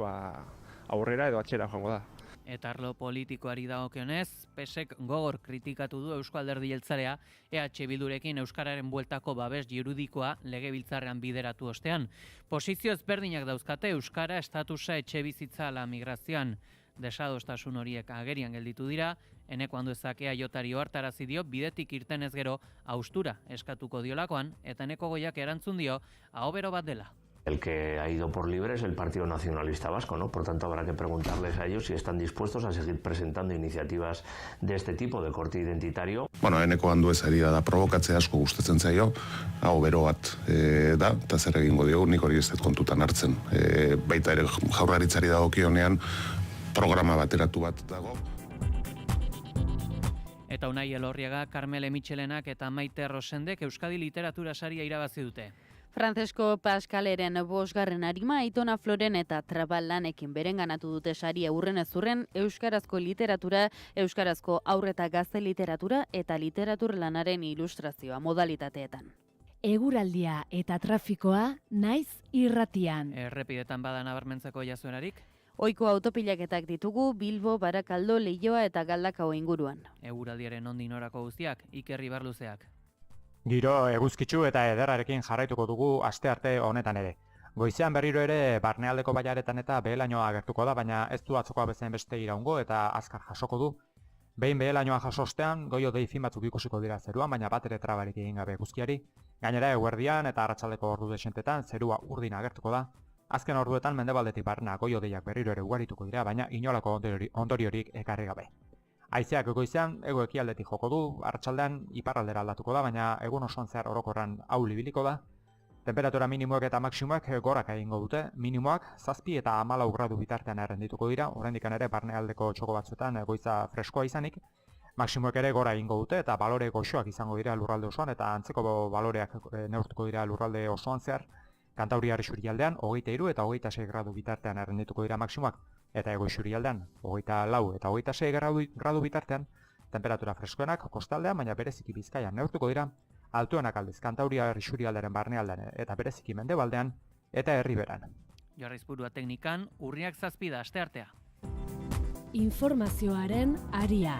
aurrera edo atzera joango da. Eta arlo politikoari dagokionez, PSek gogor kritikatu du Eusko Alderdi Jeltzalea EH Bildurekin euskararen bueltako babes juridikoa legebiltzarrean bideratu ostean. Posizio ezberdinak dauzkate euskara estatusa etxebizitza ala migrazioan. Desadostasun horiek agerian gelditu dira, Eneko Anduezak EAJari ohartarazi dio bidetik irtenez gero haustura eskatuko diolakoan eta Eneko Goiak erantzun dio ahobero bat dela. El que ha ido por libre es el Partido Nacionalista Vasco, ¿no? Por tanto, habrá que preguntarles a ellos si están dispuestos a seguir presentando iniciativas de este tipo, de corte identitario. Eneko Anduezari da probokatzea asko gustatzen zaio, hau bero bat da, eta zer egingo diogu, nik hori ez dut kontutan hartzen. Baita ere Jaurlaritzari dagokionean programa bateratu bat dago. Eta Unai Elorriaga, Karmele Mitxelenak eta Maite Rosendek Euskadi Literatura Saria irabazi dute. Francesco Pascaleren 5. arima, Aitona Floren eta Trabal lanekin berenganatu dute saria urrenez urren euskarazko literatura, euskarazko haur eta gazte literatura eta literatur lanaren ilustrazioa modalitateetan. Eguraldia eta trafikoa naiz irratian. Errepidetan bada nabarmentzeko jazuerarik? Ohiko autopilaketak ditugu Bilbo, Barakaldo, Leioa eta Galdakao inguruan. Eguraldiaren nondik norako guztiak, Iker Ibarluzeak. Giro eguzkitsu eta ederrarekin jarraituko dugu astearte honetan ere. Goizean berriro ere barnealdeko bailaretan eta behelainoa agertuko da, baina ez du atzokoa bezain beste iraungo eta azkar jasoko du. Behin behelainoa jaso ostean, goio-dei fin batzuk ikusiko dira zeruan, baina bat ere trabarik egin gabe eguzkiari. Gainera eguerdian eta arratsaldeko ordu desentetan zerua urdin agertuko da. Azken orduetan mendebaldetik barna goio-deiak berriro ere ugarituko dira, baina inolako ondoriorik ekarri gabe. Haizeak goizean hego-ekialdetik joko du, arratsaldean iparraldera aldatuko da, baina egun osoan zehar orokorran ahul ibiliko da. Temperatura minimoak eta maksimoak goraka egingo dute, minimoak 7 eta 14 gradu bitartean errendituko dira, oraindik ere barnealdeko txoko batzuetan goiza freskoa izanik, maksimoak ere gora egingo dute eta balore goxoak izango dira lurralde osoan eta antzeko baloreak neurtuko dira lurralde osoan zehar, Kantauriar isurialdean 23 eta 26 gradu bitartean errendituko dira maksimoak, eta hego isurialdean 24 eta 26 gradu bitartean, temperatura freskoenak kostaldean, baina bereziki Bizkaian neurtuko dira, altuenak aldiz Kantauriar isurialdearen barnealdean eta bereziki mendebaldean eta herriberan. Jarraizburua teknikan, urriak 7 da asteartea. Informazioaren aria.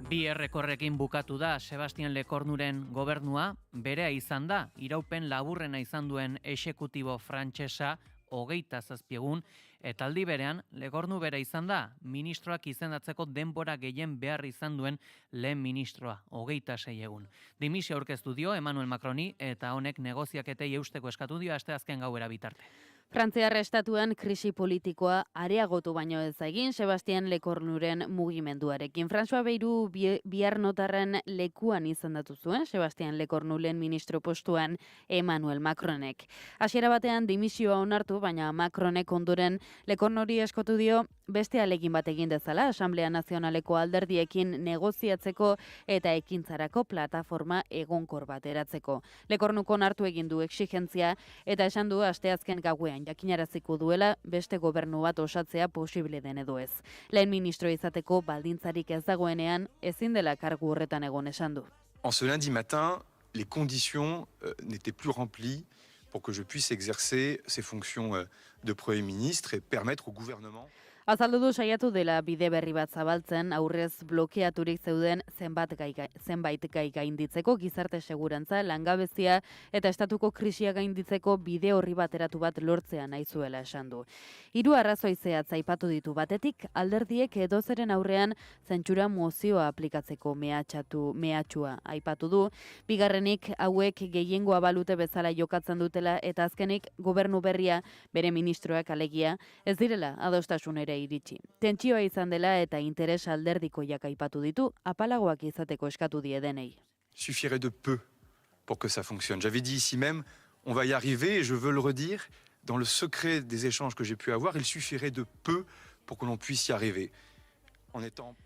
Bi errekorrekin bukatu da Sebastian Lecornuren gobernua, berea izan da, iraupen laburrena izan duen exekutibo frantsesa 27 egun, eta aldi berean, Lecornu bera izan da, ministroak izendatzeko denbora gehien behar izan duen lehen ministroa, 26 egun. Dimisio aurkeztu dio Emmanuel Macroni eta honek negoziaketei eusteko eskatu dio asteazken gauera bitarte. Frantziar estatuan krisi politikoa areagotu baino ez egin Sebastian Lecornuren mugimenduarekin. François Bayrou bihar notarren lekuan izendatu zuen Sebastian Lecornuren ministro postuan Emmanuel Macronek. Hasiera batean dimisioa onartu, baina Macronek ondoren Lecornuri eskatu dio beste alegin bat egin dezala Asamblea Nazionaleko alderdiekin negoziatzeko eta ekintzarako plataforma egonkor bat eratzeko. Lecornuk onartu egin du exigentzia eta esan du asteazken gauean jakinaraziko duela beste gobernu bat osatzea posible den edo ez. Lehen ministro izateko baldintzarik ez dagoenean ezin dela kargu horretan egon esan du. En ce lundi matin, les conditions n'étaient plus remplies pour que je puisse exercer ces fonctions de Premier ministre et permettre au gouvernement. Azaldu du saiatu dela bide berri bat zabaltzen aurrez blokeaturik zeuden zenbait gai gainditzeko, gizarte segurantza, langabezia eta estatuko krisia gainditzeko bide horri bateratu bat lortzea nahi zuela esan du. 3 arrazoi zehatz aipatu ditu, batetik alderdiek edozeren aurrean zentsura mozioa aplikatzeko mehatxua aipatu du, bigarrenik hauek gehiengoa balute bezala jokatzen dutela eta azkenik gobernu berria bere ministroak alegia ez direla adostasunera iritsi. Tentsioa izan dela eta interes alderdikoiak aipatu ditu, apalagoak izateko eskatu die denei. Suffirait de peu pour que ça fonctionne. J'avais dit ici même, on va y arriver et je veux le redire, dans le secret des échanges que j'ai pu avoir, il suffirait de peu pour que l'on puisse y arriver. En étant...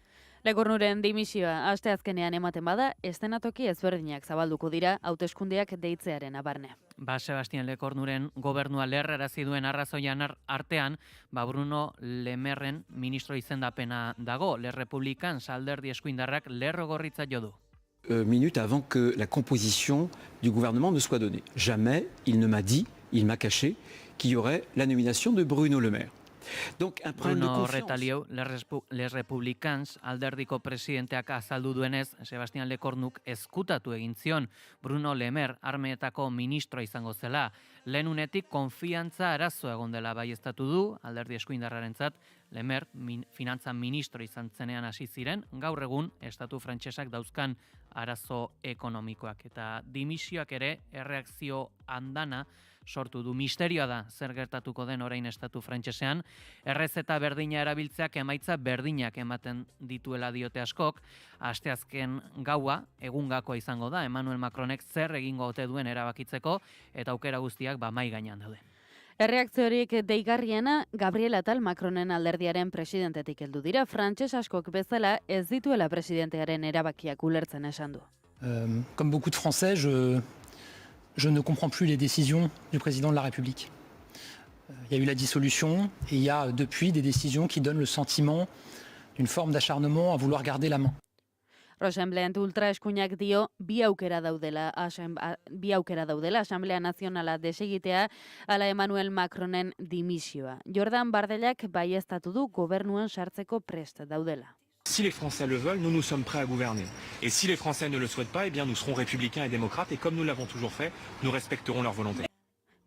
Lecornuren dimisioa asteazkenean ematen bada, eszenatoki ezberdinak zabalduko dira hauteskundeak deitzearen abarne. Sebastian Lecornuren gobernua lerrarazi duen arrazoian artean, Bruno Lemerren ministro izendapena dago, Les Républicains alderdi eskuindarrak lerro gorritza jo du. Minutes avant que la composition du gouvernement ne soit donnée. Jamais il ne m'a dit, il m'a caché, qu'il y aurait la nomination de Bruno Le Maire. Donc, un problème de confiance. Retalieu, Les Républicains alderdiko presidenteak azaldu duenez, Sebastian Lecornuk ezkutatu egin zion Bruno Le Maire armeetako ministro izango zela. Lehen unetik konfiantza arazo egon dela baieztatu du, alderdi eskuindarrarentzat, Le Maire finantza ministro izan zenean hasi ziren, gaur egun estatu frantsesak dauzkan arazo ekonomikoak eta dimisioak ere erreakzio andana sortu du. Misterioa da zer gertatuko den orain estatu frantsesean, errezeta berdina erabiltzeak emaitza berdinak ematen dituela diote askok. Asteazken gaua egungakoa izango da Emmanuel Macronek zer egingo ote duen erabakitzeko eta aukera guztiak mahai gainean daude. Erreakziorik deigarriena Gabriel Attal Macronen alderdiaren presidentetik heldu dira. Frantses askok bezala ez dituela presidentearen erabakiak ulertzen esan du. Comme beaucoup de Français, je ne comprends plus les décisions du président de la République. Il y a eu la dissolution et il y a depuis des décisions qui donnent le sentiment d'une forme d'acharnement à vouloir garder la main. Rosenblatt ultraeskuinak dio bi aukera daudela Asamblea Nazionala desegitea ala Emmanuel Macronen dimisioa. Jordan Bardelak baieztatu du gobernuan sartzeko prest daudela. Si les Français le veulent, nous sommes prêts à gouverner. Et si les Français ne le souhaitent pas, eh bien nous serons républicains et démocrates. Et comme nous l'avons toujours fait, nous respecterons leur volonté.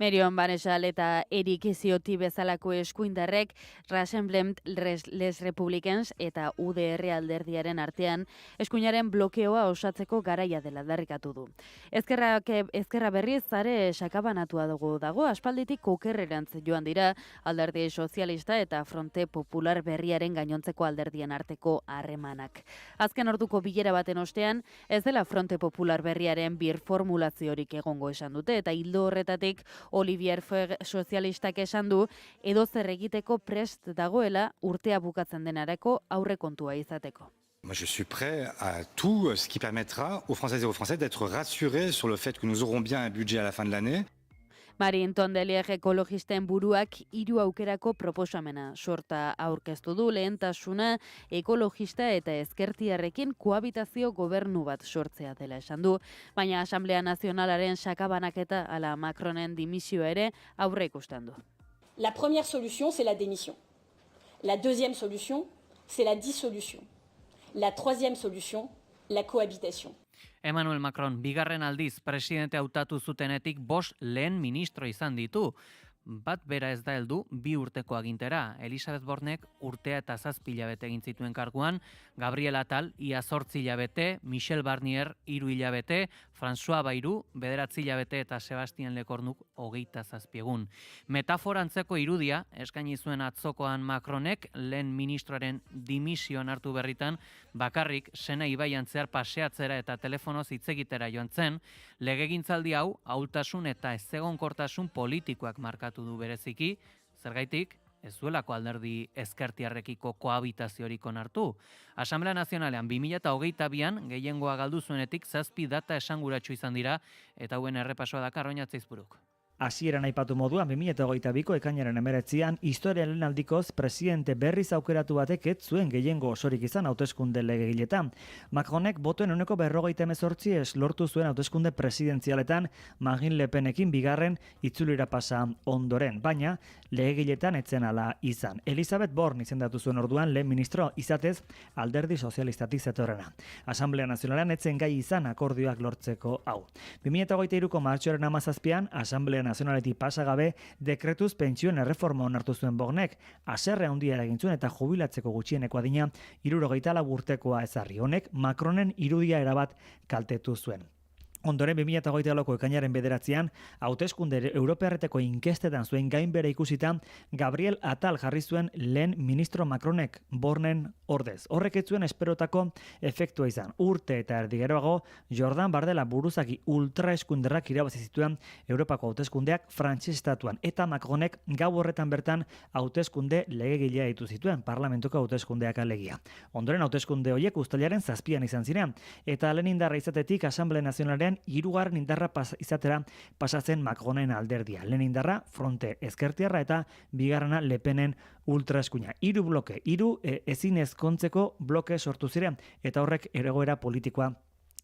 Merion Banesal eta Erik Zioti bezalako eskuindarrek Rassemblement les Republicans eta UDR alderdiaren artean eskuinaren blokeoa osatzeko garaia dela darrikatu du. Ezkerra berriz zare sakabanatua dago aspalditik okerrerantz joan dira alderdi sozialista eta Fronte Popular berriaren gainontzeko alderdien arteko harremanak. Azken orduko bilera baten ostean ez dela Fronte Popular berriaren birformulaziorik egongo esan dute eta hildo horretatik Olivier Faure sozialistak esan du edozer egiteko prest dagoela urtea bukatzen denarako aurrekontua izateko. Moi, je suis prêt à tout ce qui permettra aux Françaises et aux Français d'être rassurés sur le fait que nous aurons bien un budget à la fin de l'année. Marin Tondelier ekologisten buruak 3 aukerako proposamena sorta aurkeztu du lehentasuna ekologista eta ezkertiarrekin kohabitazio gobernu bat sortzea dela esan du, baina Asamblea Nazionalaren sakabanaketa ala Macronen dimisioa ere aurre ikusten du. La première solution, c'est la démission. La deuxième solution, c'est la dissolution. La troisième solution, la cohabitation. Emmanuel Macron bigarren aldiz presidente hautatu zutenetik 5 lehen ministro izan ditu. Bat bera ez da heldu 2 urteko agintera. Elisabeth Bornek urtea eta 7 hilabete egin zituen karguan, Gabriel Attal ia 8 hilabete, Michel Barnier 3 hilabete, François Bayrou 9 hilabete eta Sebastian Lecornuc 27 egun. Metaforantzeko irudia eskaini zuen atzokoan Macronek lehen ministroaren dimisioan hartu berritan, bakarrik Sena ibaian zehar paseatzera eta telefonoz hitz egitera joan zen, legegintzaldi hau ahultasun eta ezegonkortasun politikoak markatu du bereziki, zergaitik ez duelako alderdi ezkertiarrekiko kohabitaziorik onartu. Asamblea Nazionalean 2022an gehiengoa galdu zuenetik 7 data esanguratsu izan dira eta hauen errepasoa dakar Oñat Zeizburuk. Hasieran aipatu moduan 2022ko ekainaren 19an historiaren aldikoz presidente berriz aukeratu batek ez zuen gehiengo osorik izan hauteskunde legegiletan. Macronek botoen 48% lortu zuen hauteskunde presidentzialetan Marine Le Penekin bigarren itzulira pasa ondoren, baina legegiletan etzen ala izan. Elisabeth Borne izendatu zuen orduan lehen ministro izatez alderdi sozialistatik zetorrena. Asamblea Nazionalean etzen gai izan akordioak lortzeko hau. 2023ko martxoaren 17an Asamblea Nazionaletik pasagabe dekretuz pentsioen erreforma onartu zuen Bornek, haserre handia eragin zuen eta jubilatzeko gutxieneko adina 74 urtekoa ezarri. Honek Macronen irudia erabat kaltetu zuen. Ondoren 2024ko ekainaren 9an, hauteskunde europearreteko inkestetan zuen gainbera ikusita, Gabriel Attal jarri zuen lehen ministro Macronek Bornen ordez. Horrek ez zuen esperotako efektua izan. Urte eta erdi geroago, Jordan Bardella buruzaki ultraeskunderrak irabazi zituen Europako hauteskundeak frantses estatuan, eta Macronek gau horretan bertan hauteskunde legegilea ditu zituen, parlamentuko hauteskundeak alegia. Ondoren hauteskunde horiek uztailaren 7an izan ziren, eta lehen indarra izatetik Asamblea Nazionalaren 3. indarra izatera pasatzen Macronen alderdia. Lehen indarra Fronte Ezkertiarra eta bigarrena Le Penen ultraeskuina. 3 bloke, 3 ezin ezkontzeko bloke sortu ziren eta horrek egoera politikoa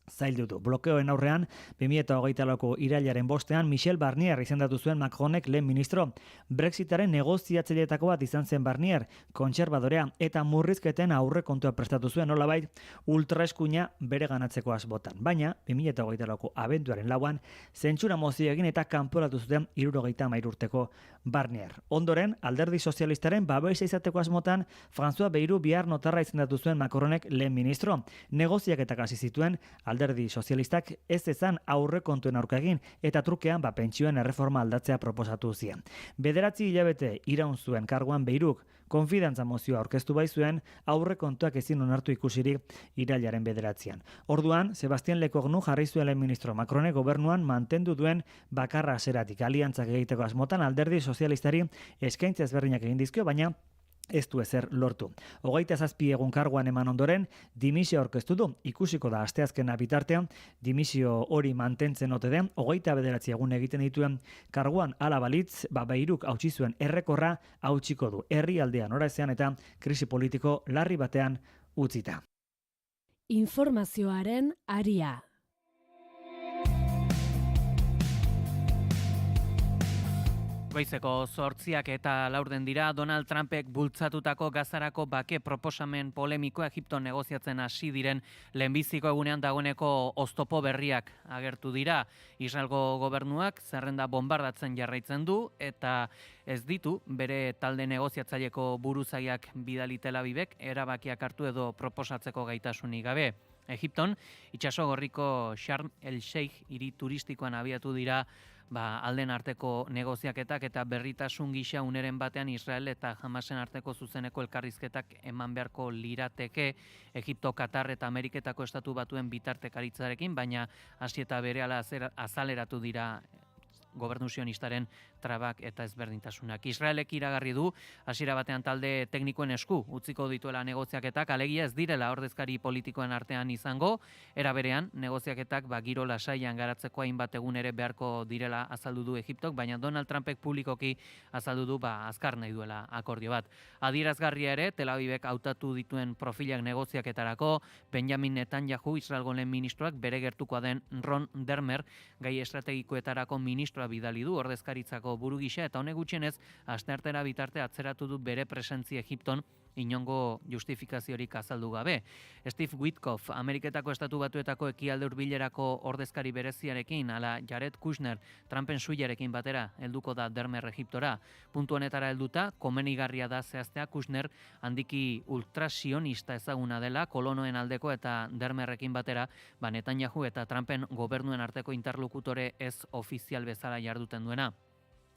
zaildu du. Blokeoen aurrean, 2024ko irailaren 5ean Michel Barnier izendatu zuen Macronek lehen ministro. Brexitaren negoziatzaileetako bat izan zen Barnier, kontserbadorea eta murrizketen aurrekontua prestatu zuen nolabait ultraeskuina bere ganatzeko asbotan. Baina, 2024ko abenduaren 4an, zentsura mozio egin eta kanporatu zuten 73 urteko Barnier. Ondoren, alderdi sozialistaren babesa izateko asmotan, François Bayrou bihar notarra izendatu zuen Macronek lehen ministro. Negoziaketak hasi zituen alderdi sozialistak ez ezan aurrekontuen aurka egin eta trukean pentsioen erreforma aldatzea proposatu zien. 9 hilabete iraun zuen karguan Bayruk konfidantza mozioa aurkeztu baizuen aurrekontuak ezin onartu ikusirik irailaren 9an. Orduan, Sebastian Lecornu jarri zuen ministro Macronek gobernuan mantendu duen bakarra haseratik aliantzak egiteko asmotan alderdi sozialistari eskaintza ezberdinak egin dizkio, baina ez du ezer lortu. 27 egun karguan eman ondoren, dimisio aurkeztu du. Ikusiko da asteazkena bitartean, dimisio hori mantentzen ote den, 29 egun egiten dituen karguan hala balitz, Bayruk hautsi zuen errekorra hautsiko du. Herrialdean oraezean eta krisi politiko larri batean utzita. informazioaren aria. Goizeko 8 eta 4 dira, Donald Trumpek bultzatutako Gazarako bake proposamen polemiko Egipton negoziatzen hasi diren lehenbiziko egunean dagoeneko oztopo berriak agertu dira. Israelgo gobernuak zerrenda bombardatzen jarraitzen du eta ez ditu bere talde negoziatzaileko buruzagiak bidali Tel Avivek erabakiak hartu edo proposatzeko gaitasunik gabe. Egipton, itsaso gorriko Sharm el Sheikh hiri turistikoan abiatu dira alden arteko negoziaketak eta berritasun gisa uneren batean Israel eta Hamasen arteko zuzeneko elkarrizketak eman beharko lirateke Egipto, Katar eta Ameriketako estatu batuen bitartekaritzarekin, baina hasi eta berehala azaleratu dira gobernu sionistaren trabak eta ezberdintasunak. Israelek iragarri du hasiera batean talde teknikoen esku utziko dituela negoziaketak, alegia ez direla ordezkari politikoen artean izango, era berean negoziaketak giro lasaian garatzeko hainbat egun ere beharko direla azaldu du Egiptok, baina Donald Trumpek publikoki azaldu du azkar nahi duela akordio bat. Adierazgarria ere, Tel Avivek hautatu dituen profilak negoziaketarako, Benjamin Netanyahu, Israelgo lehen ministroak bere gertukoa den Ron Dermer, gai estrategikoetarako ministroa bidali du ordezkaritzako buru gisa, eta honek gutxienez asteartera bitarte atzeratu du bere presentzia Egipton inongo justifikaziorik azaldu gabe. Steve Witkoff, Ameriketako Estatu Batuetako ekialde hurbilerako ordezkari bereziarekin, ala Jared Kushner, Trumpen suiarekin batera helduko da Dermer Egiptora. Puntu honetara helduta, komenigarria da zehaztea Kushner handiki ultrasionista ezaguna dela, kolonoen aldeko eta Dermerrekin batera, Netanyahu eta Trumpen gobernuen arteko interlokutore ez ofizial bezala jarduten duena.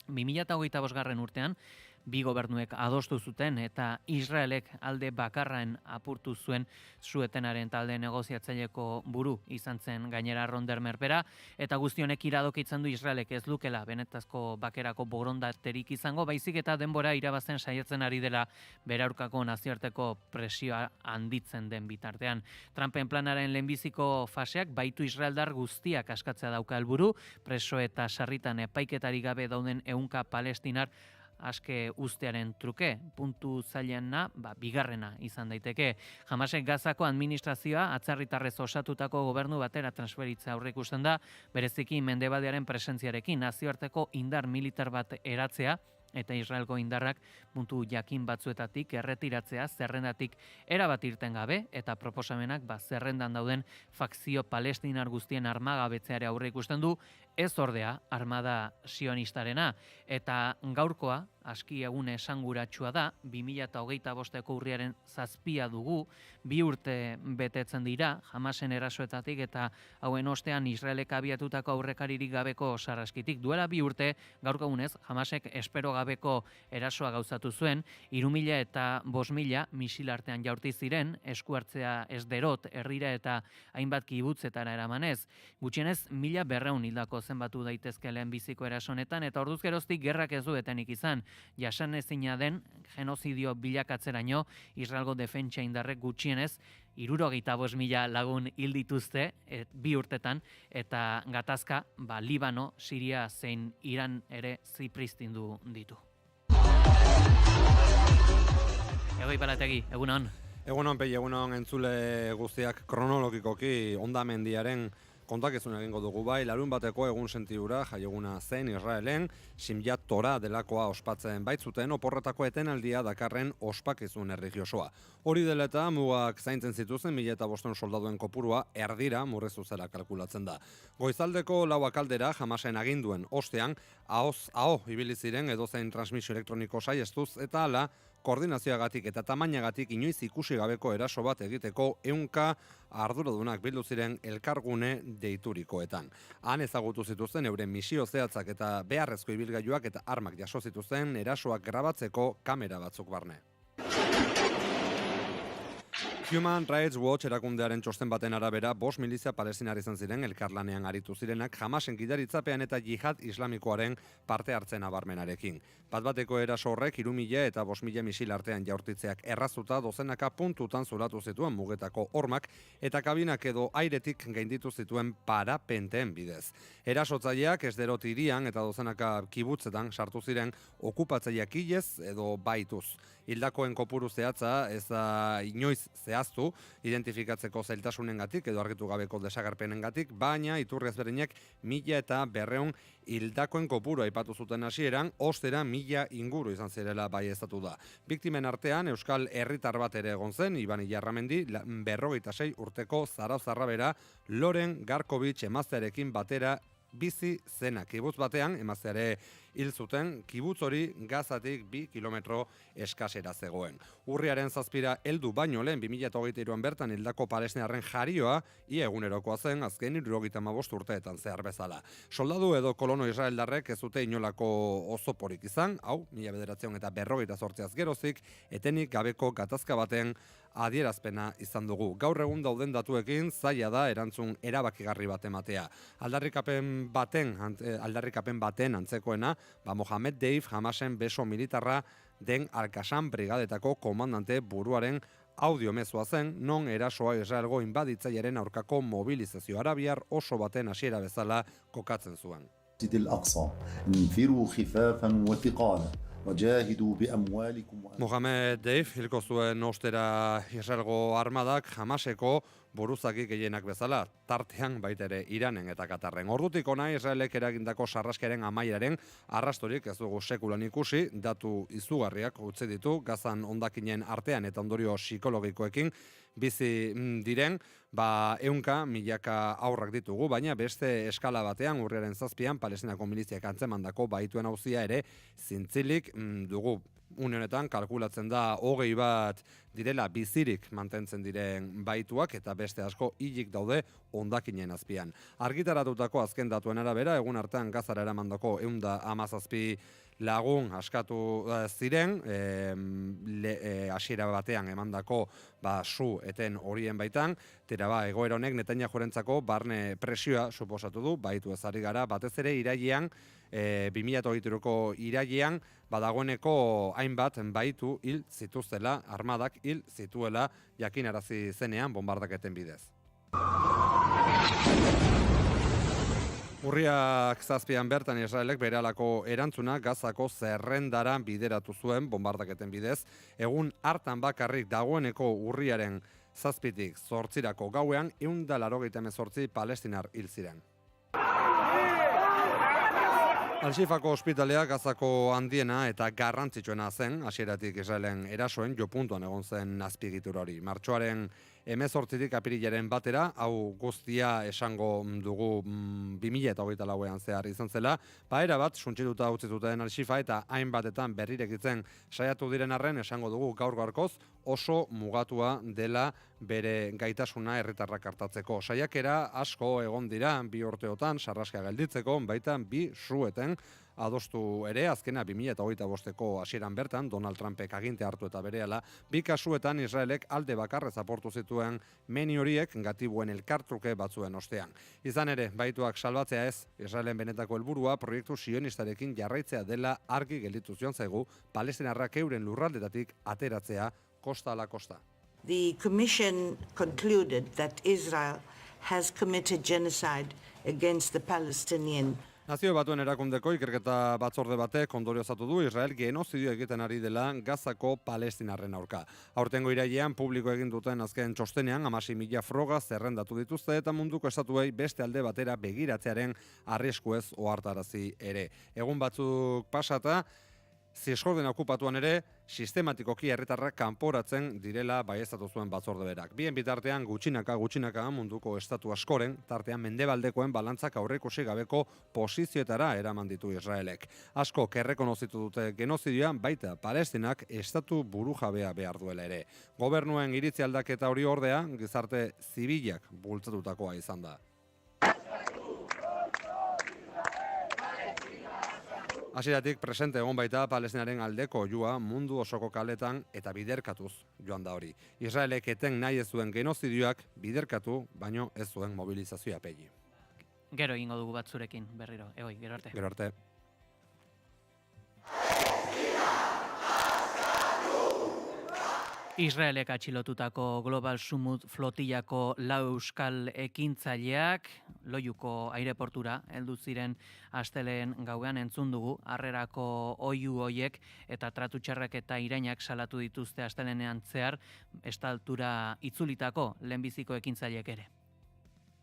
2025. urtean, bi gobernuek adostu zuten eta Israelek alde bakarraen apurtu zuen Suetenaren talde negoziatzaileko buru izan zen gainera Ron Dermer bera, eta guzti honek iradokitzen du Israelek ez lukela benetazko bakerako borondaterik izango, baizik eta denbora irabazen saiatzen ari dela beraurkako nazioarteko presioa handitzen den bitartean. Trumpen planaren lehenbiziko faseak baitu israeldar guztiak askatzea dauka helburu, preso eta sarritan epaiketari gabe dauden ehunka palestinar aske ustearen truke, puntu zailena, bigarrena izan daiteke. Hamasek Gazako administrazioa atzerritarrez osatutako gobernu batera transferitza aurreikusten da, bereziki mendebaldearen presentziarekin nazioarteko indar militar bat eratzea, eta Israelgo indarrak puntu jakin batzuetatik erretiratzea zerrendatik erabat irten gabe, eta proposamenak zerrendan dauden fakzio palestinar guztien armagabetzeare aurre ikusten du, ez ordea armada sionistarena, eta gaurkoa aski egune esanguratsua da, 2025ko urriaren 7 dugu, 2 urte betetzen dira, Hamasen erasoetatik eta hauen ostean Israelek abiatutako aurrekaririk gabeko sarraskitik. Duela 2 urte, gaurko egunez, Hamasek espero gabeko erasoa gauzatu zuen, 3.000 eta 5.000 misil artean jaurti ziren, esku hartzea ez derot, herrira eta hainbat kibutzetara eramanez. Gutxienez, 1.200 hildako zenbatu daitezke lehenbiziko erasonetan, eta orduz geroztik gerrak ez du etenik izan. Jasanezina den genozidio bilakatzeraino Israelgo defentsa indarrek gutxienez 75.000 lagun hil dituzte 2 urtetan, eta gatazka Libano, Siria zein Iran ere zipristindu ditu. Egoi Palategi, egunon. Egunon, Pei, egunon entzule guztiak kronologikoki hondamendiaren kontakizun egingo dugu bai, larun bateko egun sentiura jaieguna zen Israelen, Simjat Tora delakoa ospatzen baitzuten, oporretako etenaldia dakarren ospakizun erligiosoa. Hori dela eta mugak zaintzen zituzen 1.500 soldaduen kopurua erdira murrezu zela kalkulatzen da. Goizaldeko 4 aldera Hamasen aginduen ostean, aho ibili ziren edozein transmisio elektroniko saiestuz eta hala, koordinazioagatik eta tamainagatik inoiz ikusi gabeko eraso bat egiteko 100 arduradunak bildu ziren elkargune deiturikoetan. Han ezagutu zituzten euren misio zehatzak eta beharrezko ibilgailuak eta armak jaso zituzten erasoak grabatzeko kamera batzuk barne. Human Rights Watch erakundearen txosten baten arabera 5 milizia palestinar izan ziren elkarlanean aritu zirenak Hamasen gidaritzapean eta jihad islamikoaren parte hartzen abarmenarekin. Bat-bateko eraso horrek 3.000 eta 5.000 misil artean jaurtitzeak errazuta dozenaka puntutan zulatu zituen mugetako hormak eta kabinak edo airetik gainditu zituen parapenteen bidez. Erasotzaileak Esderot hirian eta dozenaka kibutzetan sartu ziren okupatzaileak hilez edo baituz. Hildakoen kopuru zehatza ez da inoiz zehatza zehaztu identifikatzeko zailtasunengatik edo argitu gabeko desagerpenengatik, baina iturri ezberdinek 1.200 hildakoen kopuru aipatu zuten hasieran, ostera 1.000 inguru izan zirela baieztatu da. Biktimen artean euskal herritar bat ere egon zen, Iban Ilarramendi, 56 urteko zarauzarra bera, Loren Garkovitz emaztearekin batera bizi zena. Kibutz batean, emazteare hil zuten, kibutz hori Gazatik 2 kilometro eskasera zegoen. Urriaren 7 heldu baino lehen 2023an bertan hildako palestinarren jarioa ia egunerokoa zen azken 75 urteetan zehar bezala. Soldadu edo kolono israeldarrek ez dute inolako ozoporik izan, hau 1948 gerozik, etenik gabeko gatazka baten adierazpena izan dugu. Gaur egun dauden datuekin zaila da erantzun erabakigarri bat ematea. Aldarrikapen baten antzekoena, Mohamed Deif Hamasen beso militarra den Al-Qassam brigadetako komandante buruaren audiomezua zen, non erasoa Israelgo inbaditzailearen aurkako mobilizazio arabiar oso baten hasiera bezala kokatzen zuen. Mohamed Deif hilko zuen ostera Israelgo armadak Hamaseko buruzagi gehienak bezala, tartean baita ere Iranen eta Katarren. Ordutik ona Israelek eragindako sarraskiaren amaieraren arrastorik ez dugu sekulan ikusi, datu izugarriak utzi ditu, Gazan hondakinen artean eta ondorio psikologikoekin bizi diren, ehunka, milaka aurrak ditugu, baina beste eskala batean urriaren 7an Palestinako miliziak antzemandako baituen auzia ere zintzilik dugu. Une honetan kalkulatzen da 20 bat direla bizirik mantentzen diren baituak eta beste asko hilik daude hondakinen azpian. Argitaratutako azken datuen arabera, egun hartan Gazara eramandako 117 lagun askatu ziren, hasiera batean emandako su eten horien baitan, egoera honek Netanyahurentzako barne presioa suposatu du, baitu ezari gara, batez ere irailean, 2023ko irailean, badagoeneko hainbat baitu hil zituztela, armadak hil zituela jakinarazi zenean bombardaketen bidez. Urriak 7an bertan Israelek berehalako erantzuna Gazako zerrendara bideratu zuen bombardaketen bidez. Egun hartan bakarrik dagoeneko urriaren 7tik 8irako gauean 188 palestinar hil ziren. Al-Shifako ospitalea Gazako handiena eta garrantzitsuena zen, hasieratik Israelen erasoen jopuntuan egon zen azpiegitura hori. Martxoaren 18tik apirilaren batera, hau guztia esango dugu 2024an zehar izan zela, erabat suntsituta utzi zuten Al-Shifa eta hainbatetan berrirekitzen saiatu diren arren esango dugu gaur-gaurkoz oso mugatua dela bere gaitasuna herritarrak hartatzeko. Saiakera asko egon dira 2 urteotan sarraskia gelditzeko, baita 2 sueten adostu ere, azkena 2025ko hasieran bertan, Donald Trumpek aginte hartu eta berehala, 2 kasuetan Israelek alde bakarrez aportu zituen meni horiek gatibuen elkartruke batzuen ostean. Izan ere, baituak salbatzea ez, Israelen benetako helburua proiektu sionistarekin jarraitzea dela argi gelditu zion zaigu, palestinarrak euren lurraldetatik ateratzea kosta ala kosta. The Commission concluded that Israel has committed genocide against the Palestinian. Nazio Batuen erakundeko ikerketa batzorde batek ondoriozatu du Israel genozidio egiten ari dela Gazako palestinarren aurka. Aurtengo irailean publiko egin duten azken txostenean 16.000 froga zerrendatu dituzte eta munduko estatuei beste alde batera begiratzearen arriskuez ohartarazi ere. Egun batzuk pasata, Zisjordena okupatuan ere, sistematikoki herritarrak kanporatzen direla baieztatu zuen batzorde berak. Bien bitartean gutxinaka munduko estatu askoren, tartean mendebaldekoen balantzak aurreikusi gabeko posizioetara eraman ditu Israelek. Asko errekonozitu dute genozidioan, baita Palestinak estatu burujabea behar duela ere. Gobernuen iritzi aldaketa hori ordea, gizarte zibilak bultzatutakoa izan da. Hasieratik presente egon baita Palestinaren aldeko joa mundu osoko kaletan eta biderkatuz joan da hori. Israelek eten nahi ez zuen genozidioak biderkatu, baino ez zuen mobilizazioa pegi. Gero egingo dugu batzurekin berriro, gero arte. Gero arte. Israelek atxilotutako Global Sumut flotillako lau euskal ekintzaileak Loiuko aireportura heldu ziren asteleen gauean entzun dugu harrerako oihu hoiek eta tratu txarrak eta irainak salatu dituzte astelenean zehar estaltura itzulitako lehenbiziko ekintzaileek ere.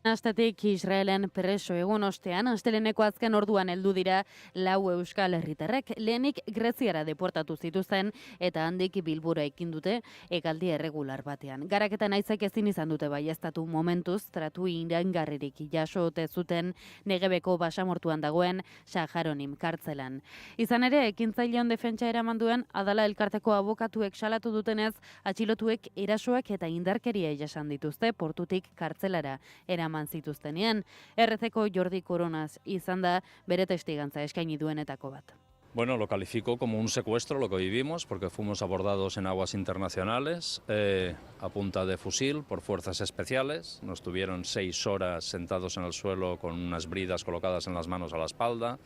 Astetik Israelen preso egun ostean, asteleneko azken orduan heldu dira lau euskal herritarrek lehenik Greziara deportatu zituzten eta handik Bilbora ekin dute hegaldi erregular batean. Garaketan aizek ezin izan dute baieztatu momentuz, tratu iraingarririk jaso ote zuten Negebeko basamortuan dagoen Saharonim kartzelan. Izan ere, ekintzaileon defentsa eraman duen Adala elkarteko abokatuek salatu dutenez, atxilotuek erasoak eta indarkeria jasan dituzte portutik kartzelara eraman zituztenean. RCko Jordi Koronaz izan da bere testigantza eskaini duenetako bat. Bueno, lo califico como un secuestro lo que vivimos, porque fuimos abordados en aguas internacionales a punta de fusil por fuerzas especiales. Nos tuvieron 6 horas sentados en el suelo con unas bridas colocadas en las manos a la espalda,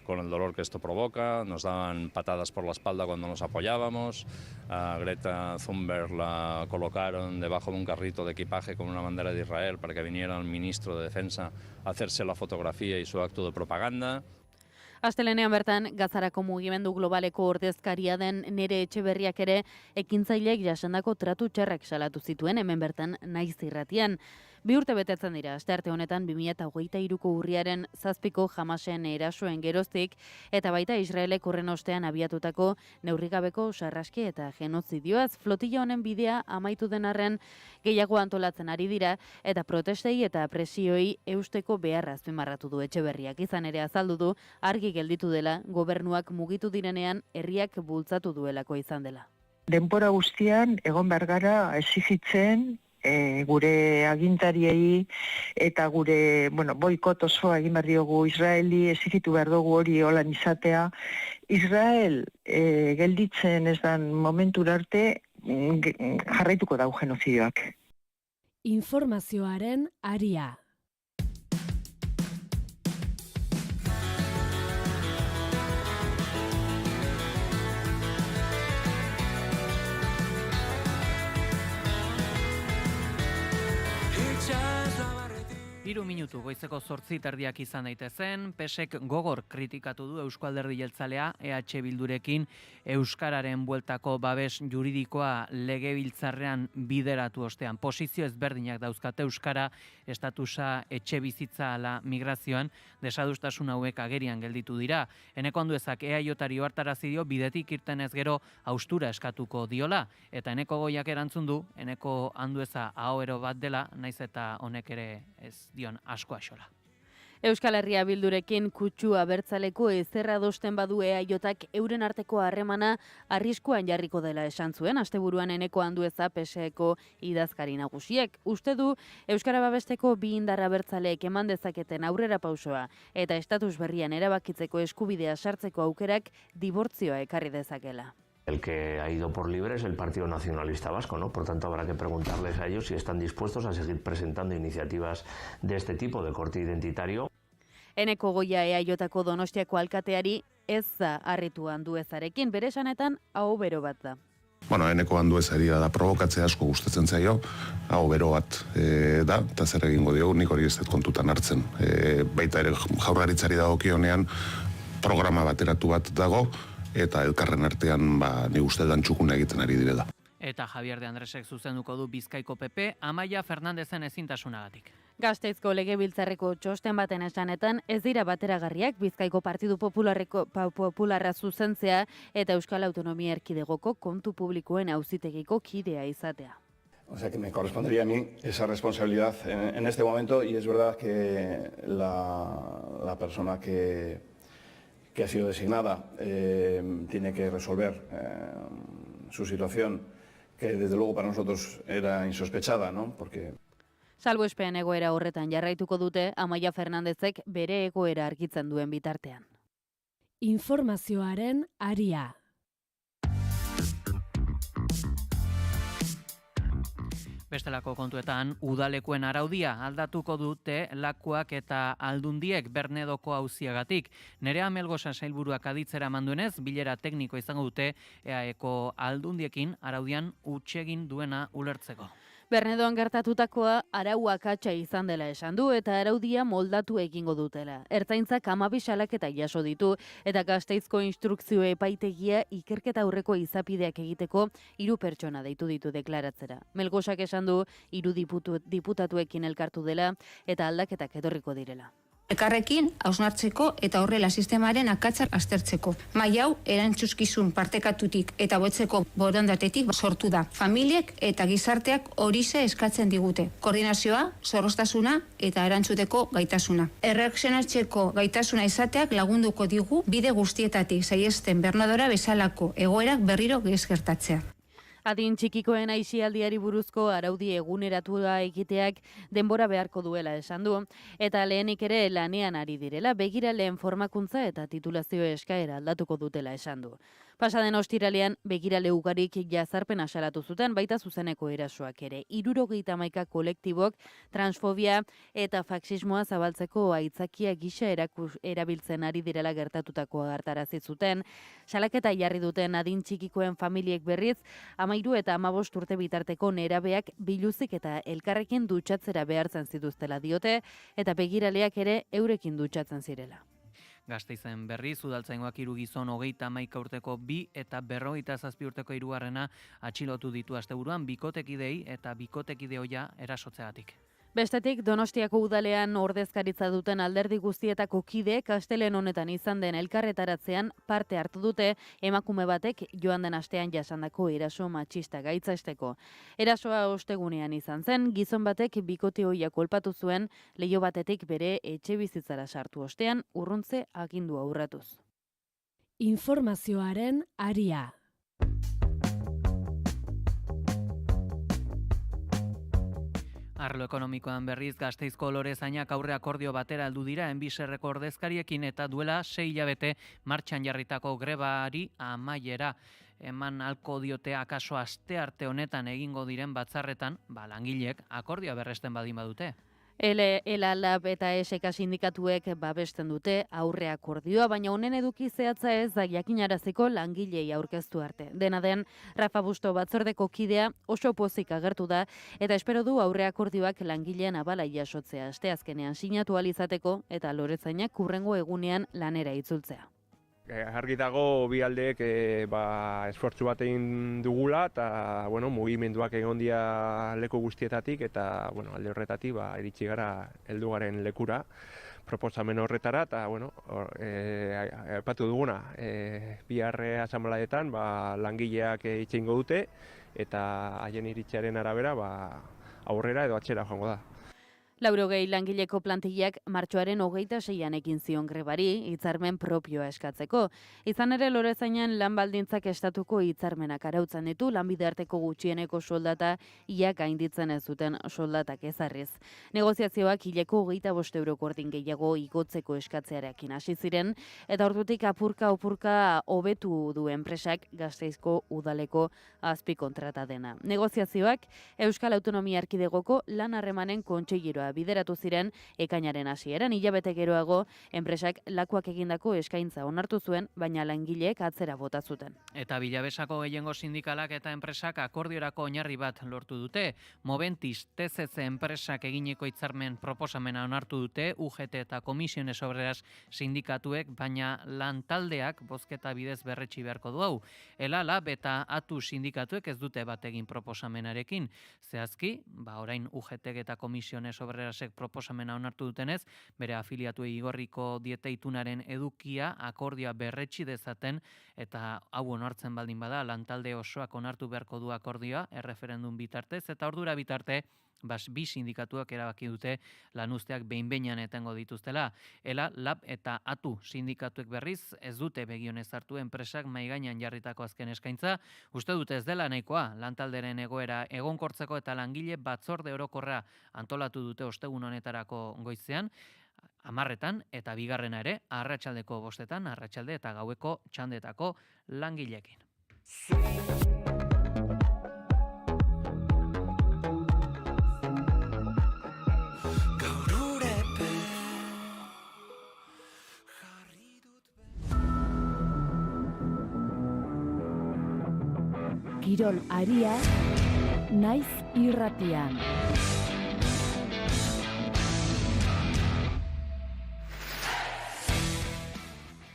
con el dolor que esto provoca, nos daban patadas por la espalda cuando nos apoyábamos. A Greta Thunberg la colocaron debajo de un carrito de equipaje con una bandera de Israel para que viniera el ministro de Defensa a hacerse la fotografía y su acto de propaganda. Astelenean bertan, Gazarako mugimendu globaleko ordezkaria den Nere Etxeberriak ere ekintzaileek jasandako tratu txarrak salatu zituen hemen bertan Naiz irratian. 2 urte betetzen dira, astearte honetan 2023ko urriaren 7ko Hamasen erasoen geroztik eta baita Israelek horren ostean abiatutako neurrigabeko sarraski eta genozidioaz. Flotilla honen bidea amaitu den arren gehiago antolatzen ari dira eta protestei eta presioi eusteko beharra azpimarratu du Etxeberriak. Izan ere azaldu du argi gelditu dela gobernuak mugitu direnean herriak bultzatu duelako izan dela. Denbora guztian egon behar gara exigitzen gure agintariei eta gure boikot osoa egin behar diogu Israeli, exigitu behar dugu hori holan izatea. Israel gelditzen ez dan momentura arte jarraituko dau genozidioak. Informazioaren aria. Hiru minutu goizeko 8:00 izan daitezen, PSek gogor kritikatu du Eusko Alderdi Jeltzalea EH Bildurekin euskararen bueltako babes juridikoa legebiltzarrean bideratu ostean. Posizio ezberdinak dauzkate euskara, estatusa, etxebizitza ala migrazioan, desadostasun hauek agerian gelditu dira. Eneko Anduezak EAJari ohartarazi dio bidetik irtenez gero haustura eskatuko diola, eta Eneko Goiak erantzun du, Eneko Andueza ahoero bat dela, naiz eta honek ere ez dion asko axola. Euskal Herria Bildurekin kutsu abertzaleko ezerra dosten badu EAJak euren arteko harremana arriskuan jarriko dela esan zuen, asteburuan Eneko Andueza PSeko idazkari nagusiek. Uste du euskara babesteko bi indar abertzaleek eman dezaketen aurrera pausoa eta estatus berrian erabakitzeko eskubidea sartzeko aukerak dibortzioa ekarri dezakela. El que ha ido por libre es el Partido Nacionalista Vasco, ¿no? Por tanto, habrá que preguntarles a ellos si están dispuestos a seguir presentando iniciativas de este tipo de corte identitario. Eneko Goia EAJko Donostiako alkateari ez da harritu Anduezarekin, bere esanetan aho bero bat da. Eneko Anduezari da probokatzea asko gustatzen zaio, aho bero bat da, eta zer egingo diogu, nik hori ez dut kontutan hartzen. Baita ere Jaurlaritzari dagokionean programa bateratu bat dago, eta elkarren artean ni uste dantxukuna egiten ari direla. Eta Javier de Andresek zuzenduko du Bizkaiko PP, Amaia Fernandezen ezintasunagatik. Gasteizko legebiltzarreko txosten baten esanetan ez dira bateragarriak Bizkaiko Partidu Popularra zuzentzea eta Euskal Autonomia Erkidegoko kontu publikoen auzitegiko kidea izatea. O sea que me correspondería a mí esa responsabilidad en este momento y es verdad que la persona que ha sido designada tiene que resolver su situación, que desde luego para nosotros era insospechada, ¿no? Porque Salbuespean egoera horretan jarraituko dute Amaia Fernandezek bere egoera argitzen duen bitartean. Informazioaren aria. Bestelako kontuetan, udalekuen araudia aldatuko dute Lakuak eta Aldundiek Bernedoko auziagatik. Nerea Melgosa sailburuak aditzera manduenez, bilera tekniko izango dute EAEko Aldundiekin araudian hutsegin duena ulertzeko. Bernedoan gertatutakoa arauak atxa izan dela esan du eta araudia moldatu egingo dutela. Ertzaintzak 12 salaketa jaso ditu eta Gasteizko instrukzio epaitegia ikerketa aurreko izapideak egiteko 3 pertsona deitu ditu deklaratzera. Melgosak esan du 3 diputatuekin elkartu dela eta aldaketak etorriko direla. Elkarrekin hausnartzeko eta horrela sistemaren akatsak aztertzeko. Mai hau erantzukizun partekatutik eta botzeko borondatetik sortu da. Familiek eta gizarteak horixe eskatzen digute. Koordinazioa, zorroztasuna eta erantzuteko gaitasuna. Erreakzionatzeko gaitasuna izateak lagunduko digu bide guztietatik saihesten Bernadora bezalako egoerak berriro gertatzea. Adin txikikoen aisialdiari buruzko araudi eguneratua egiteak denbora beharko duela esan du, eta lehenik ere lanean ari direla, begiraleen formakuntza eta titulazio eskaera aldatuko dutela esan du. Pasaden ostiralean begirale ugarik jazarpen asalatu zuten, baita zuzeneko erasoak ere. 71 kolektibok transfobia eta faxismoa zabaltzeko aitzakia gisa erabiltzen ari direla gertatutakoa hartarazi zuten. Salaketa jarri duten adin txikikoen familiek berriz, 13 eta 15 urte bitarteko nerabeak biluzik eta elkarrekin dutxatzera behartzen zituztela diote, eta begiraleak ere eurekin dutxatzen zirela. Gasteizen berriz, udaltzaingoak 3 gizon 31 urteko 2 eta 57 urteko 3 atxilotu ditu asteburuan bikotekidei eta bikotekide ohia erasotzeagatik. Bestetik, Donostiako udalean ordezkaritza duten alderdi guztietako kideek astelehen honetan izan den elkarretaratzean parte hartu dute emakume batek joan den astean jasandako eraso matxista gaitzesteko. Erasoa ostegunean izan zen, gizon batek bikote ohia kolpatu zuen leiho batetik bere etxebizitzara sartu ostean urruntze agindua urratuz. Informazioaren aria. Arlo ekonomikoan berriz Gasteizko lorezainak aurre akordio batera heldu dira Enbiserreko ordezkariekin eta duela 6 hilabete martxan jarritako grebari amaiera eman halko diote akaso astearte honetan egingo diren batzarretan, langileek akordioa berresten badin badute. ELALAB eta ESK sindikatuek babesten dute aurre akordioa, baina honen eduki zehatza ez da jakinaraziko langilei aurkeztu arte. Dena den, Rafa Busto batzordeko kidea oso pozik agertu da eta espero du aurre akordioak langileen abala jasotzea asteazkenean sinatu ahal izateko eta loretzainak hurrengo egunean lanera itzultzea. Argi dago bi aldeek esfortzu bat egin dugula eta mugimenduak egon dira leku guztietatik eta alde horretatik iritsi gara heldu garen lekura proposamen horretara eta aipatu duguna bihar asanbladetan langileak hitz egingo dute eta haien iritziaren arabera aurrera edo atzera joango da. 80 langileko plantillak martxoaren 26an ekin zion grebari hitzarmen propioa eskatzeko. Izan ere lorezainan lan baldintzak estatuko hitzarmenak arautzen ditu lanbide arteko gutxieneko soldata ia gainditzen ez zuten soldatak ezarriz. Negoziazioak hileko 25 euroko ordin gehiago igotzeko eskatzearekin hasi ziren eta ordutik apurka hobetu du enpresak Gasteizko udaleko azpikontrata dena. Negoziazioak Euskal Autonomia Erkidegoko lan harremanen kontseileroa bideratu ziren ekainaren hasieran, hilabete geroago enpresak Lakuak egindako eskaintza onartu zuen, baina langileek atzera bota zuten. Eta Bilabesako gehiengo sindikalak eta enpresak akordiorako oinarri bat lortu dute. Moventis TCC enpresak egineko hitzarmen proposamena onartu dute UGT eta Comisiones Obreras sindikatuek, baina lantaldeak bozketa bidez berretsi beharko du hau. ELALAB eta ATU sindikatuek ez dute bat egin proposamenarekin. Zehazki, orain UGT eta Comisiones Obreras proposamena onartu dutenez, bere afiliatuei igorriko diete itunaren edukia akordioa berretsi dezaten eta hau onartzen baldin bada lantalde osoak onartu beharko du akordioa erreferendum bitartez eta ordura bitarte bi sindikatuak erabaki dute lanuzteak behin-behinean etengo dituztela. ELALAB eta ATU sindikatuek berriz ez dute begionez hartu enpresak mahai gainean jarritako azken eskaintza. Uste dute ez dela nahikoa lantalderen egoera egonkortzeko eta langile batzorde orokorra antolatu dute ostegun honetarako goizean, 10 eta bigarrena ere arratsaldeko 5 arratsalde eta gaueko txandetako langileekin. kirol aria, naiz irratian.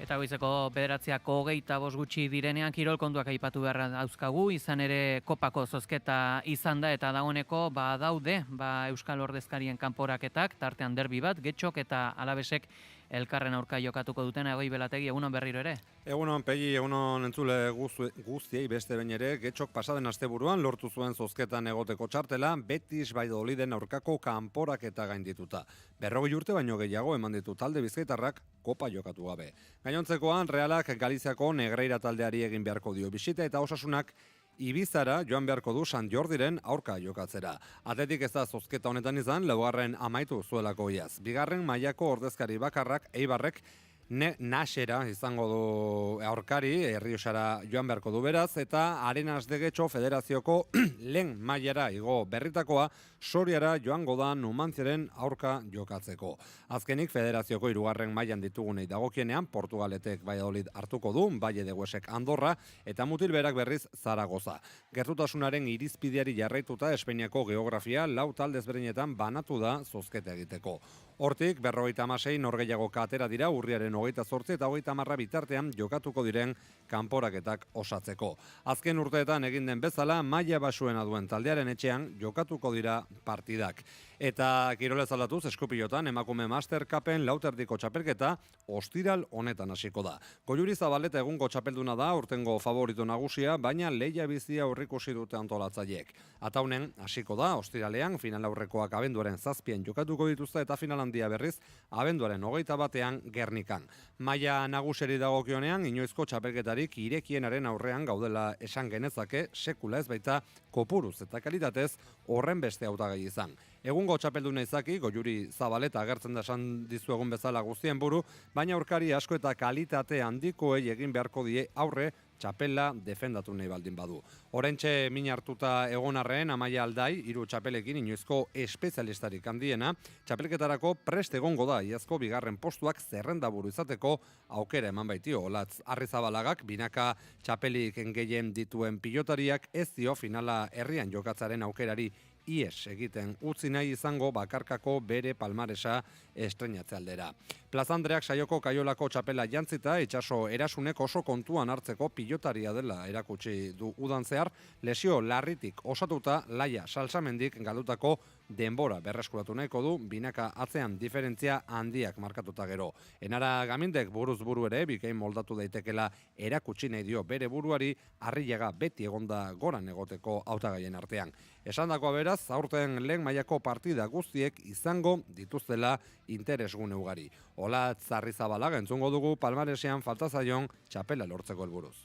Eta goizeko 9:25 gutxi direnean kirol kontuak aipatu beharra dauzkagu, izan ere kopako zozketa izan da eta dagoeneko daude Euskal Ordezkarien kanporaketak, tartean derbi bat, Getxok eta Alabesek elkarren aurka jokatuko dutena. Egoi Belategi, egunon berriro ere? Egunon, Pegi, egunon entzule guztiei beste behin ere, Getxok pasaden asteburuan lortu zuen zozketan egoteko txartela, Betis Valladoliden aurkako kanporaketa gaindituta. 40 urte baino gehiago eman ditu talde bizkaitarrak kopa jokatu gabe. Gainontzekoan, Realak Galiziako Negreira taldeari egin beharko dio bisita eta Osasunak Ibizara joan beharko du Sant Jordiren aurka jokatzera. Atletik ez da zozketa honetan izan, laugarren amaitu zuelako iaz. Bigarren mailako ordezkari bakarrak, Eibarrek, Nasera izango du aurkari, Errioxara joan beharko du beraz, eta Arenas de Getxo federazioko lehen mailara igo berritakoa, Soriara joango da Numantziaren aurka jokatzeko. Azkenik federazioko 3. mailan ditugunei dagokienean, Portugaletek Valladolid hartuko du, Valle de Huesek Andorra, eta Mutilberak berriz Zaragoza. Gertutasunaren irizpideari jarraituta Espainiako geografia 4 talde ezberdinetan banatu da zozketa egiteko. Hortik, 56 norgehiago katera dira urriaren 28 eta 30 bitartean jokatuko diren kanporaketak osatzeko. Azken urteetan egin den bezala, maila basuena duen taldearen etxean jokatuko dira partidak. Eta kirolez aldatuz, Eskupilotan emakume Master Cupen lauterdiko txapelketa ostiral honetan hasiko da. Goiuri Zabaleta egungo txapelduna da, urtengo favorito nagusia, baina lehia bizia aurreikusi dute antolatzaileek. Ataunen hasiko da, ostiralean, final aurrekoak abenduaren 7 jokatuko dituzte eta final handia berriz, abenduaren 21 Gernikan. Maila naguseri dagokionean, inoizko txapelketarik irekienaren aurrean gaudela esan genezake, sekula ez baita kopuruz eta kalitatez horren beste hautagai izan. Egungo txapelduna izaki, Goiuri Zabaleta agertzen da esan dizuegun bezala guztien buru, baina aurkari asko eta kalitate handikoei egin beharko die aurre txapela defendatu nahi baldin badu. Oraintxe min hartuta egon arren, Amaia Aldai, 3 txapelekin inoizko espezialistarik handiena, txapelketarako prest egongo da, iazko bigarren postuak zerrendaburu izateko aukera eman baitio. Olatz Arrizabalagak, binaka txapelik gehien dituen pilotariak ez dio finala herrian jokatzaren aukerari ies egiten utzi nahi izango bakarkako bere palmaresa estrenatze aldera. Plaza Andreak saioko kaiolako txapela jantzita, itxaso erasunek oso kontuan hartzeko pilotaria dela erakutsi du udan zehar, lesio larritik osatuta Laia Salsamendik galdutako denbora berreskuratu nahiko du, binaka atzean diferentzia handiak markatuta gero. Enara Gamindek buruz buru ere, bikain moldatu daitekela erakutsi nahi dio bere buruari, Arrillaga beti egonda goran egoteko hautagaien artean. Esandakoa beraz, aurten lehen mailako partida guztiek izango dituztela interesgune ugari. Olatz Arrizabalaga entzungo dugu palmaresean falta zaion txapela lortzeko helburuz.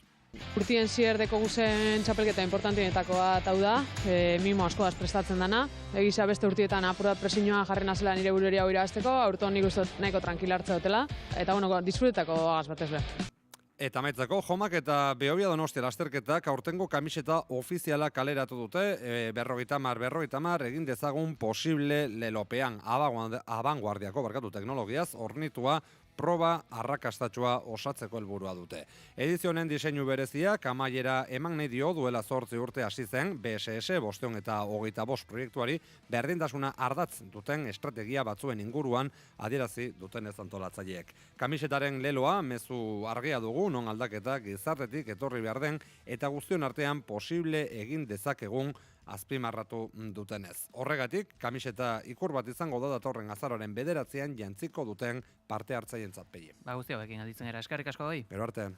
Urtien zierdeko guzen txapelketa importantienetako bat hau da, mimo asko prestatzen dana. Egisa beste urtietan apurat presioa jarrena zela nire bururi hau irabazteko, aurto nik uste nahiko tranquilartze dutela, eta disfrutetako agaz batez be. Eta amaitzeko, Jomak eta Beobia Donostia lasterketak aurtengo kamiseta ofiziala kaleratu dute, 50 egin dezagun posible lelopean, abanguardiako teknologiaz, ornitua, proba arrakastatxoa osatzeko helburua dute. Edizionen diseinu bereziak amaiera eman nahi dio duela 8 urte hasi zen BSS 525 proiektuari berdintasuna ardatz duten estrategia batzuen inguruan adierazi duten ez antolatzaileek. Kamisetaren leloa mezu argia dugu non aldaketa gizartetik etorri behar den eta guztion artean posible egin dezakegun azpimarratu dutenez. Horregatik, kamiseta ikur bat izango da datorren azaroaren 9 jantziko duten parte hartzaientzat Pegi. Guzti hauekin aditzen gara, eskerrik asko gai. Gero arte.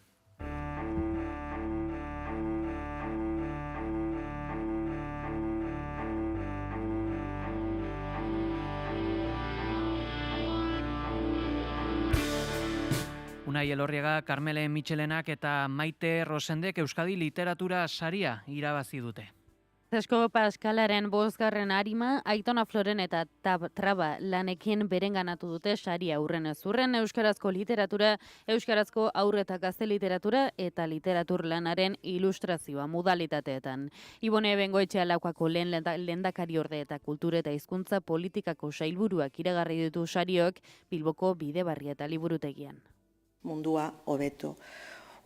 Unai Elorriaga, Karmele Mitxelenak eta Maite Rosendek Euskadi Literatura Saria irabazi dute. Zesko Paskalaren 5. arima, Aitona Floren eta Traba lanekin berenganatu dute saria hurren ez hurren euskarazko literatura, euskarazko aurre eta gazte literatura eta literatur lanaren ilustrazioa modalitateetan. Ibone Bengoetxea Laukako lehendakari orde eta kultura eta hizkuntza politikako sailburuak iragarri ditu sariok Bilboko Bidebarri eta Liburutegian. Mundua hobeto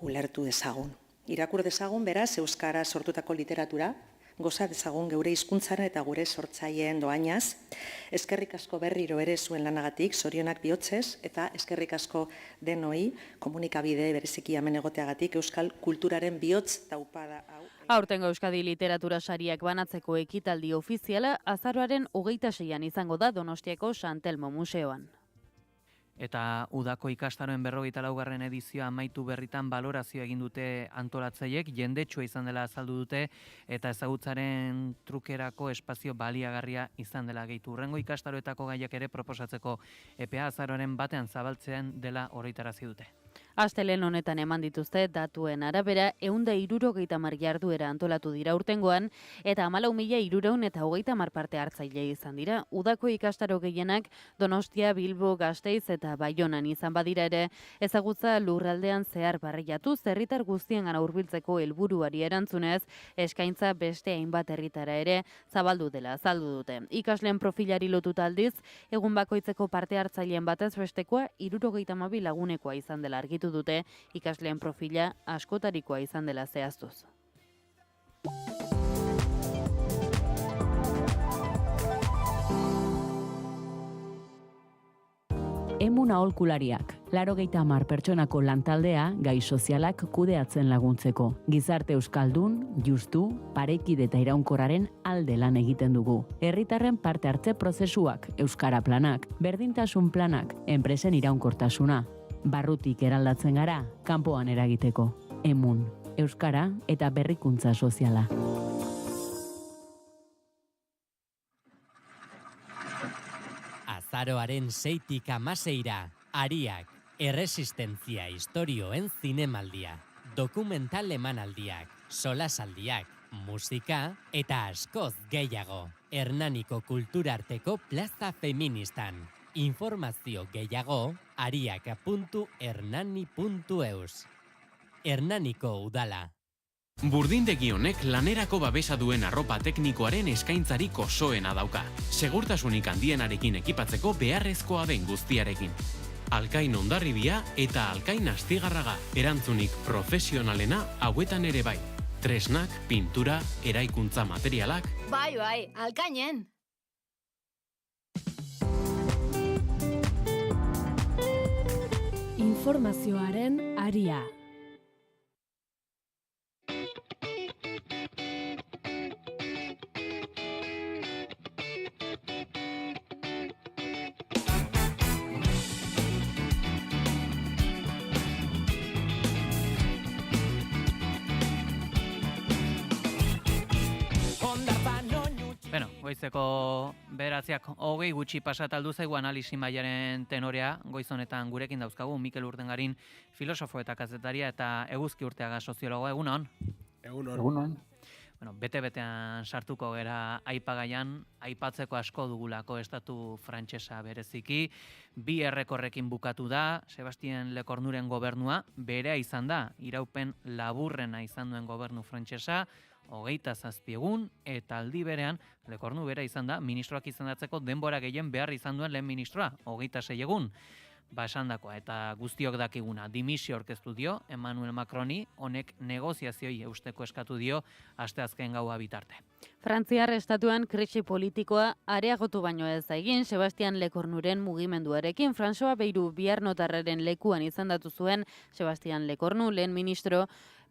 ulertu dezagun. Irakur dezagun beraz euskara sortutako literatura, goza dezagun geure hizkuntzaren eta gure sortzaileen doainaz. Eskerrik asko berriro ere zuen lanagatik, zorionak bihotzez, eta eskerrik asko denoi komunikabide bereziki hemen egoteagatik euskal kulturaren bihotz taupada hau. Aurtengo Euskadi Literatura Sariak banatzeko ekitaldi ofiziala azaroaren 26an izango da Donostiako San Telmo Museoan. Eta udako ikastaroen 44. edizioa amaitu berritan balorazio egin dute antolatzaileek, jendetsua izan dela azaldu dute eta ezagutzaren trukerako espazio baliagarria izan dela gehitu. Hurrengo ikastaroetako gaiak ere proposatzeko epea azaroaren batean zabaltzen dela oroitarazi dute. Astelehen honetan eman dituzte datuen arabera 170 jarduera antolatu dira urtengoan eta 14.330 parte hartzaile izan dira. Udako ikastaro gehienak Donostia, Bilbo, Gasteiz eta Baionan izan badira ere, ezagutza lurraldean zehar barreiatuz herritar guztiengana hurbiltzeko helburuari erantzunez, eskaintza beste hainbat herritara ere zabaldu dela azaldu dute. Ikasleen profilari lotuta aldiz, egun bakoitzeko parte hartzaileen batez bestekoa 72 lagunekoa izan dela argitu dute, ikasleen profila askotarikoa izan dela zehaztuz. Emun aholkulariak, 80 pertsonako lantaldea gai sozialak kudeatzen laguntzeko. Gizarte euskaldun, justu, parekide eta iraunkorraren alde lan egiten dugu. Herritarren parte hartze prozesuak, euskara planak, berdintasun planak, enpresen iraunkortasuna. Barrutik eraldatzen gara, kanpoan eragiteko. Emun, euskara eta berrikuntza soziala. Azaroaren 6tik 16ra, Ariak, erresistentzia istorioen zinemaldia, dokumental emanaldiak, solasaldiak, musika eta askoz gehiago. Hernaniko kulturarteko plaza feministan. Informazio gehiago ariak.hernani.eus. Hernaniko udala. Burdindegi honek lanerako babesa duen arropa teknikoaren eskaintzarik osoena dauka. Segurtasunik handienarekin ekipatzeko beharrezkoa den guztiarekin. Alkain Hondarribia eta Alkain Astigarraga. Erantzunik profesionalena hauetan ere bai. Tresnak, pintura, eraikuntza materialak. Bai, Alkainen! Informazioaren aria. Goizeko 9:20 gutxi pasataldu zaigu analisi mailaren tenorea, goiz honetan gurekin dauzkagu Mikel Urdengarin, filosofo eta kazetaria eta Eguzki Urteaga soziologoa. Egunon? Egunon. Bueno, bete-betean sartuko gera aipagaian, aipatzeko asko dugulako estatu frantsesa bereziki, bi errekorrekin bukatu da, Sebastien Lecornuren gobernua, berea izan da, iraupen laburrena izan duen gobernu frantsesa, 27 egun, eta aldi berean, Lecornu bera izan da, ministroak izendatzeko denbora gehien behar izan duen lehen ministroa, 26 egun. Esandakoa eta guztiok dakiguna, dimisio aurkeztu dio Emmanuel Macroni, honek negoziazioi eusteko eskatu dio asteazken gaua bitarte. Frantziar estatuan krisi politikoa areagotu baino ez da egin, Sebastian Lecornuren mugimenduarekin. François Bayrou biarnotarraren lekuan izendatu zuen Sebastian Lecornu, lehen ministro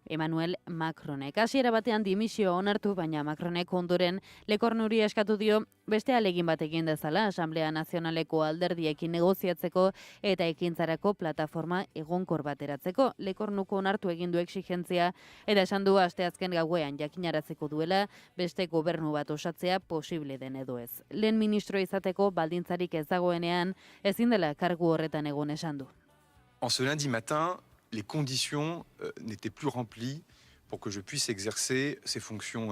Emmanuel Macronek. Hasiera batean dimisio onartu, baina Macronek ondoren Lecornuri eskatu dio beste ahalegin bat egin dezala Asamblea Nazionaleko alderdiekin negoziatzeko eta ekintzarako plataforma egonkor bateratzeko. Lecornuko onartu egin du exigentzia eta esan du asteazken gauean jakinaraziko duela beste gobernu bat osatzea posible den edo ez. Lehen ministro izateko baldintzarik ez dagoenean ezin dela kargu horretan egon esan du. En ce lundi matin, les conditions n'étaient plus remplies pour que je puisse exercer ces fonctions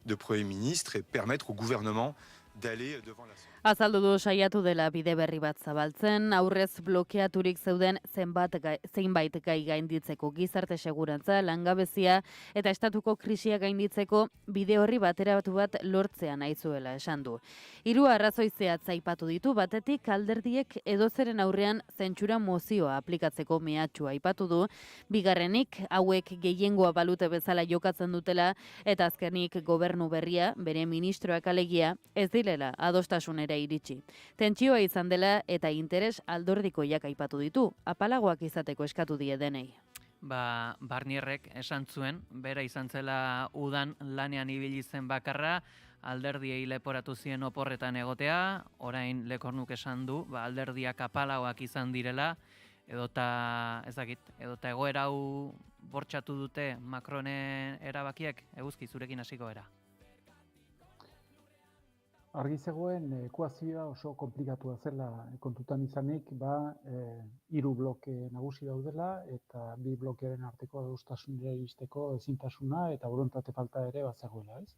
de Premier ministre et permettre au gouvernement d'aller devant l'Assemblée. Azaldu du saiatu dela bide berri bat zabaltzen, aurrez blokeaturik zeuden zeinbait gai gainditzeko gizarte segurantza, langabezia eta estatuko krisia gainditzeko bide horri bateratu bat lortzea nahi zuela esan du. 3 arrazoi zehatz aipatu ditu, batetik alderdiek edozeren aurrean zentsura mozioa aplikatzeko mehatxua aipatu du, bigarrenik hauek gehiengoa balute bezala jokatzen dutela eta azkenik gobernu berria, bere ministroak alegia, ez direla adostasunera iritsi. Tentsioa izan dela eta interes aldordikoiak aipatu ditu, apalagoak izateko eskatu die denei. Barnierrek esan zuen, bera izan zela udan lanean ibili zen bakarra, alderdiei leporatu zien oporretan egotea, orain Lekornuk esan du, alderdiak apalagoak izan direla, edota egoera hau bortxatu dute Macronen erabakiek, Eguzki, zurekin hasiko era. Argi zegoen ekuazioa oso konplikatua zela kontutan izanik, 3 bloke nagusi daudela eta 2 blokearen arteko adostasunera iristeko ezintasuna eta borontate falta ere bazegoela, ez?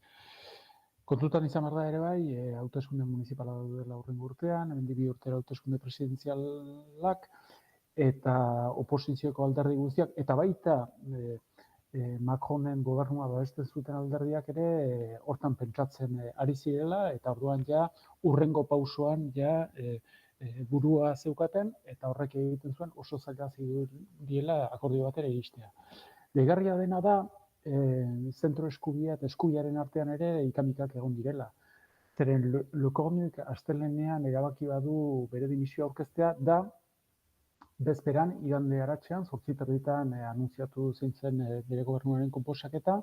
Kontutan izan behar da ere bai, hauteskunde municipala daudela hurrengo urtean, hemendik 2 urtera hauteskunde presidenzialak eta oposizioko alderdi guztiak, eta baita Macronen gobernua babesten zuten alderdiak ere hortan pentsatzen ari zirela, eta orduan ja hurrengo pausoan ja burua zeukaten, eta horrek egiten zuen oso zaila zirela akordio batera iristea. Deigarria dena da, zentro eskubia eta eskubiaren artean ere ikamikak egon direla. Zeren Lecornuk astelehenean erabaki badu bere dimisio aurkeztea da, bezperan, igande aratzean, 8:30 anuntziatu zen bere gobernuaren konposaketa,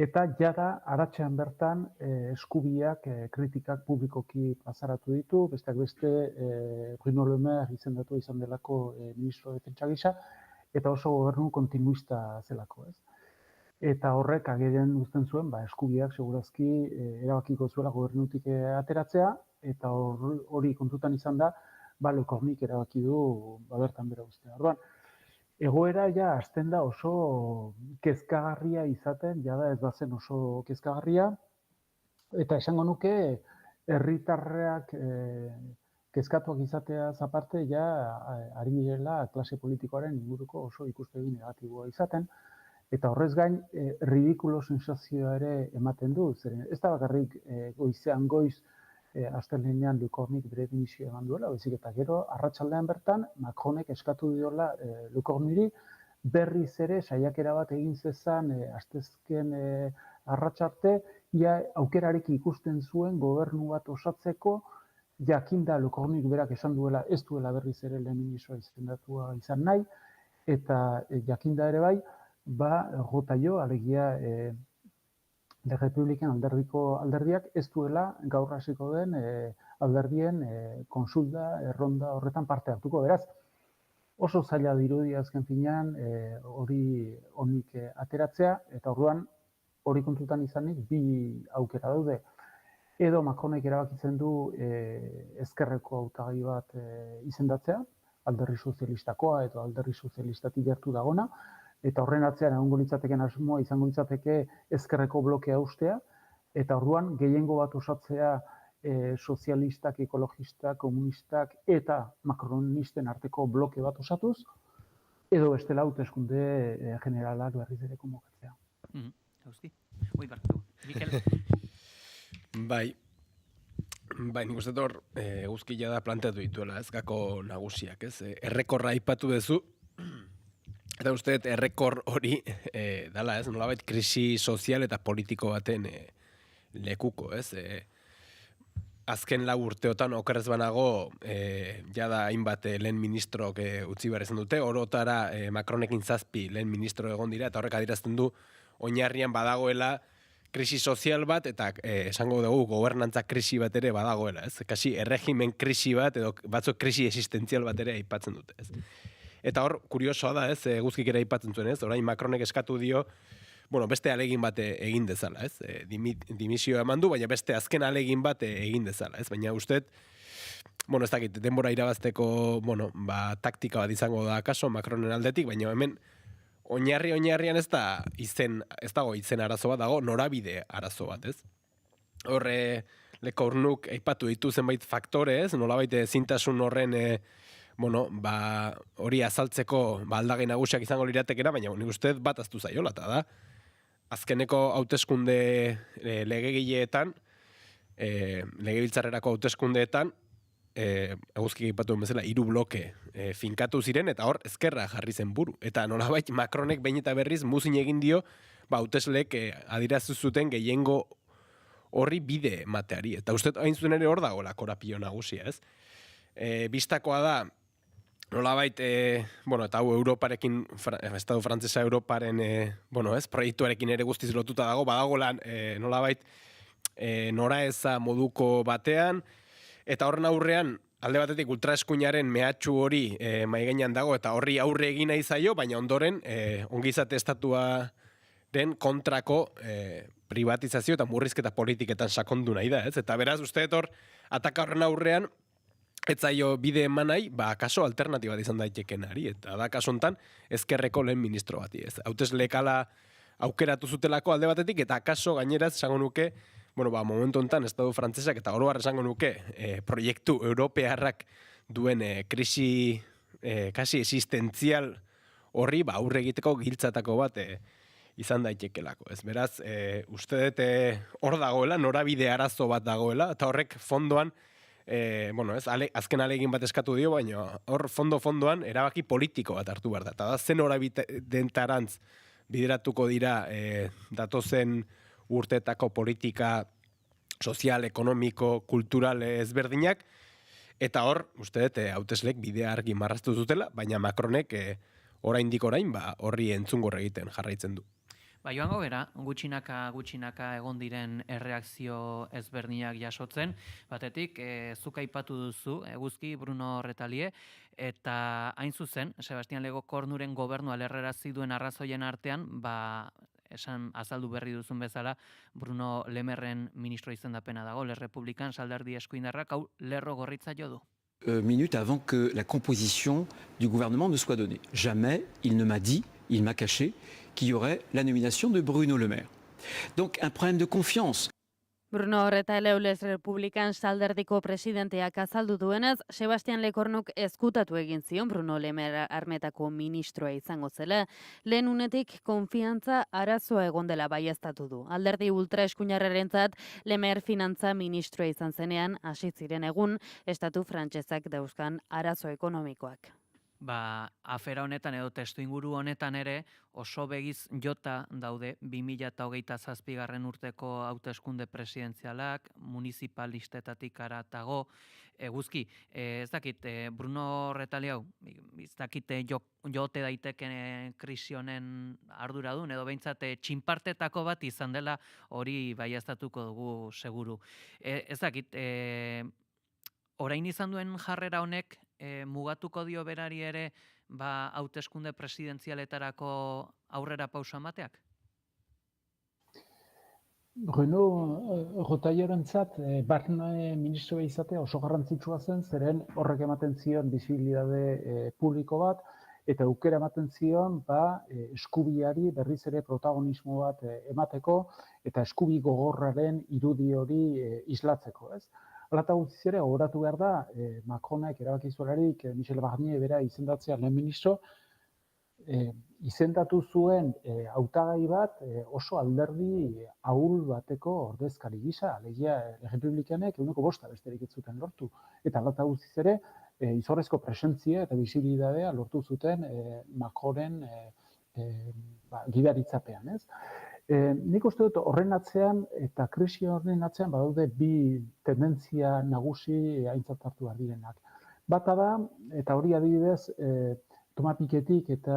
eta jada aratzean bertan eskubiak kritikak publikoki plazaratu ditu, besteak beste Bruno Le Maire izendatu izan delako ministro defentsa gisa, eta oso gobernu kontinuista zelako, ez? Eta horrek agerian uzten zuen, eskubiak segurazki erabakiko zuela gobernutik ateratzea, eta hori kontutan izan da, Lecornuk erabaki du bertan bera uztea. Orduan, egoera ja hasten da oso kezkagarria izaten, jada ez bazen oso kezkagarria, eta esango nuke herritarrak kezkatuak izateaz aparte, ja ari direla klase politikoaren inguruko oso ikuspegi negatiboa izaten, eta horrez gain, ridikulo sensazioa ere ematen du, zeren ez da bakarrik goizean goiz astelehenean Lecornuk bere dimisio eman duela, baizik eta gero arratsaldean bertan Macronek eskatu diola Lecornuri berriz ere saiakera bat egin zezan astezken arratsarte, ia aukerarik ikusten zuen gobernu bat osatzeko, jakinda Lecornuk berak esan duela ez duela berriz ere lehen ministroa izendatua izan nahi, eta jakinda ere bai, Rotaio, alegia de Republikan alderdiak ez duela gaur hasiko den alderdien konsulta, erronda horretan parte hartuko. Beraz, oso zaila dirudi azken finean hori onik ateratzea, eta orduan hori kontutan izanik 2 aukera daude. Edo Macronek erabakitzen du ezkerreko hautagai bat izendatzea, alderdi sozialistakoa edo alderdi sozialistatik gertu dagona, eta horren atzean egongo litzateken asmoa izango litzateke ezkerreko blokea ustea, eta orduan gehiengo bat osatzea sozialistak, ekologistak, komunistak eta makronisten arteko bloke bat osatuz, edo bestela hauteskunde generalak berriz ere konbokatzea. Eguzki, barkatu. Mikel? Bai, nik uste hor Eguzki jada planteatu dituela ezgako nagusiak, ez? Errekorra aipatu duzu, eta uste errekor hori dala, ez? Nolabait krisi sozial eta politiko baten lekuko, ez? Azken 4 urteotan okerrez banago jada hainbat lehen ministrok utzi behar izan dute, orotara Macronekin 7 lehen ministro egon dira, eta horrek adierazten du oinarrian badagoela krisi sozial bat, eta esango dugu gobernantza krisi bat ere badagoela, ez? Kasi erregimen krisi bat, edo batzuk krisi existentzial bat ere aipatzen dute, ez? Eta hor, kuriosoa da, ez, Eguzkik ere aipatzen zuen, ez, orain Macronek eskatu dio, beste alegin bat egin dezala, ez, dimisioa eman du, baina beste azken alegin bat egin dezala, ez, baina usteet, ez dakit, denbora irabazteko, taktika bat izango da kaso Macronen aldetik, baina hemen, oinarrian ez dago izen arazo bat, dago norabide arazo bat, ez. Hor, Lekornuk aipatu ditu zenbait faktore, ez? Nolabait ezintasun horren hori azaltzeko aldagai nagusiak izango liratekera, baina nik uste bat aztu zaiola, eta da, azkeneko hauteskunde legegileetan, legebiltzarrerako hauteskundeetan, eguzki aipatu bezala 3 bloke finkatu ziren, eta hor ezkerra jarri zen buru. Eta nolabait Macronek behin eta berriz muzin egin dio, hautesleek adierazten zuten gehiengo horri bide mateari. Eta uste hain zuen ere hor dagoela korapio nagusia, ez? Bistakoa da, nolabait, eta hau Europarekin, Estatu Frantzesa Europaren, proiektuarekin ere guztiz lotuta dago, badagoela nolabait, nora eza moduko batean, eta horren aurrean, alde batetik ultraeskuinaren mehatxu hori maigainan dago, eta horri aurre egin nahi zaio, baina ondoren ongizate estatuaren kontrako privatizazio eta murrizketa politiketan sakondu nahi da, ez? Eta beraz, uste hor, ataka horren aurrean, ez zaio bide eman nahi, kaso alternatibat izan daitekenari, eta da kaso hontan ezkerreko lehen ministro bati, ez? Hauteslekala aukeratu zutelako alde batetik, eta kaso gaineraz esango nuke, momentu honetan Estatu Frantzesak eta oro har esango nuke proiektu europearrak duen krisi kasi existentzial horri aurre egiteko giltzatako bat izan daitekelako. Ez beraz, uste dut hor dagoela, norabide arazo bat dagoela, eta horrek fondoan, azken alegin bat eskatu dio, baina hor fondoan erabaki politiko bat hartu behar da. Eta da, zen horabidentarantz bideratuko dira datozen urteetako politika sozial, ekonomiko, kultural ezberdinak, eta hor, uste dut, hauteslek bidea argi marraztu zutela, baina Macronek oraindik horri entzungor egiten jarraitzen du. Joango gera, gutxinaka egon diren erreakzio ezberdinak jasotzen, batetik, zuk aipatu duzu, eguzki Bruno Retalie, eta hain zuzen, Sebastian Lecornuren gobernua lerrerazi duen arrazoien artean, esan azaldu berri duzun bezala, Bruno Lemerren ministro izendapena dago, Les Republicans alderdi eskuindarrak, hau lerro gorritza jo du. Minutes avant que la composition du gouvernement ne soit donnée. Jamais il ne m'a dit, il m'a caché, qu'il y aurait la nomination de Bruno Le Maire. Donc un problème de confiance. Bruno Retaile Les Republicans alderdiko presidenteak azaldu duenez, Sebastian Lecornuk ezkutatu egin zion Bruno Lemer armetako ministroa izango zela, lehen unetik konfiantza arazoa egon dela baieztatu du. Alderdi ultraeskuinarrarentzat Lemer finantza ministroa izan zenean, hasi ziren egun, estatu frantsesak dauzkan arazo ekonomikoak. Afera honetan edo testuinguru honetan ere oso begiz jota daude 2027 urteko hauteskunde presidenzialak, municipalistetatik aratago. Eguzki, ez dakit, Bruno Retaile hau, ez dakit jote daiteken krisi honen arduradun, edo behintzat txinpartetako bat izan dela hori baieztatuko dugu seguru. Ez dakit, orain izan duen jarrera honek, mugatuko dio berari ere hauteskunde presidentzialetarako aurrera pausa emateak? Bruno Retailerentzat barne ministroa izatea oso garrantzitsua zen, zeren horrek ematen zion bisibilitate publiko bat, eta aukera ematen zion eskubiari berriz ere protagonismo bat emateko, eta eskubi gogorraren irudi hori islatzeko, ez? Hala guztiz ere, gogoratu behar da, Macronek erabaki zuelarik Michel Barnier bera izendatzea lehen ministro, izendatu zuen hautagai bat oso alderdi ahul bateko ordezkari gisa, alegia Republikanek 5% besterik ez zuten lortu. Eta hala guztiz ere, izorrezko presentzia eta bisibilitatea lortu zuten Macronen gidaritzapean, ez? Nik uste dut horren atzean eta krisi horren atzean badaude bi tendentzia nagusi aintzat hartu behar direnak. Bata da, eta hori adibidez, Thomas Pikettyk eta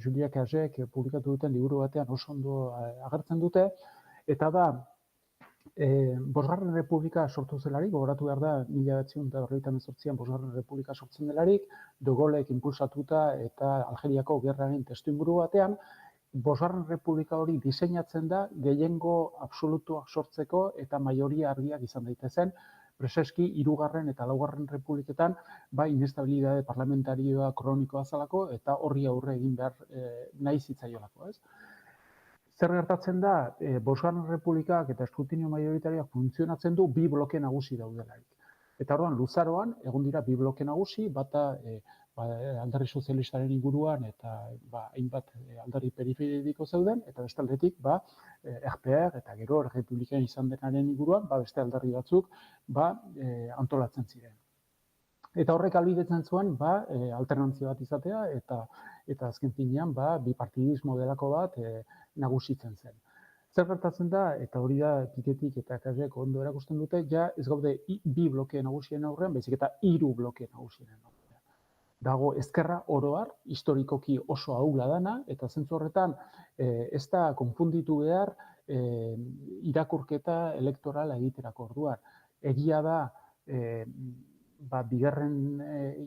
Julia Cagek publikatu duten liburu batean oso ondo agertzen dute, eta da, Bosgarren Republika sortu zelarik, gogoratu behar da, 1948an Bosgarren Republika sortzen delarik, De Gaulek impulsatuta eta Algeriako gerraren testuinguru batean, Bosgarren Republika hori diseinatzen da gehiengo absolutuak sortzeko eta maioria argiak izan daitezen, preseski 3. eta 4. Republiketan inestabilitate parlamentarioa kronikoa zalako eta horri aurre egin behar nahi zitzaiolako, ez? zer gertatzen da, Bosgarren Republikak eta eskrutinio majoritarioak funtzionatzen du bi bloke nagusi daudelarik. Eta orduan, luzaroan, egon dira bi bloke nagusi, bata alderdi sozialistaren inguruan eta hainbat alderdi periferiko zeuden, eta beste aldetik, RPR eta gero Republikan izan denaren inguruan, beste alderdi batzuk antolatzen ziren. Eta horrek ahalbidetzen zuen alternantzia bat izatea eta azken finean bipartidismo delako bat nagusitzen zen. Zer gertatzen da, eta hori da Piketik eta Kasek ondo erakusten dute, ez gaude bi bloke nagusien aurrean, baizik eta 3 bloke nagusien aurrean. Dago ezkerra oro har, historikoki oso ahula dana, eta zentzu horretan ez da konfunditu behar irakurketa elektorala egiterako orduan. Egia da, bigarren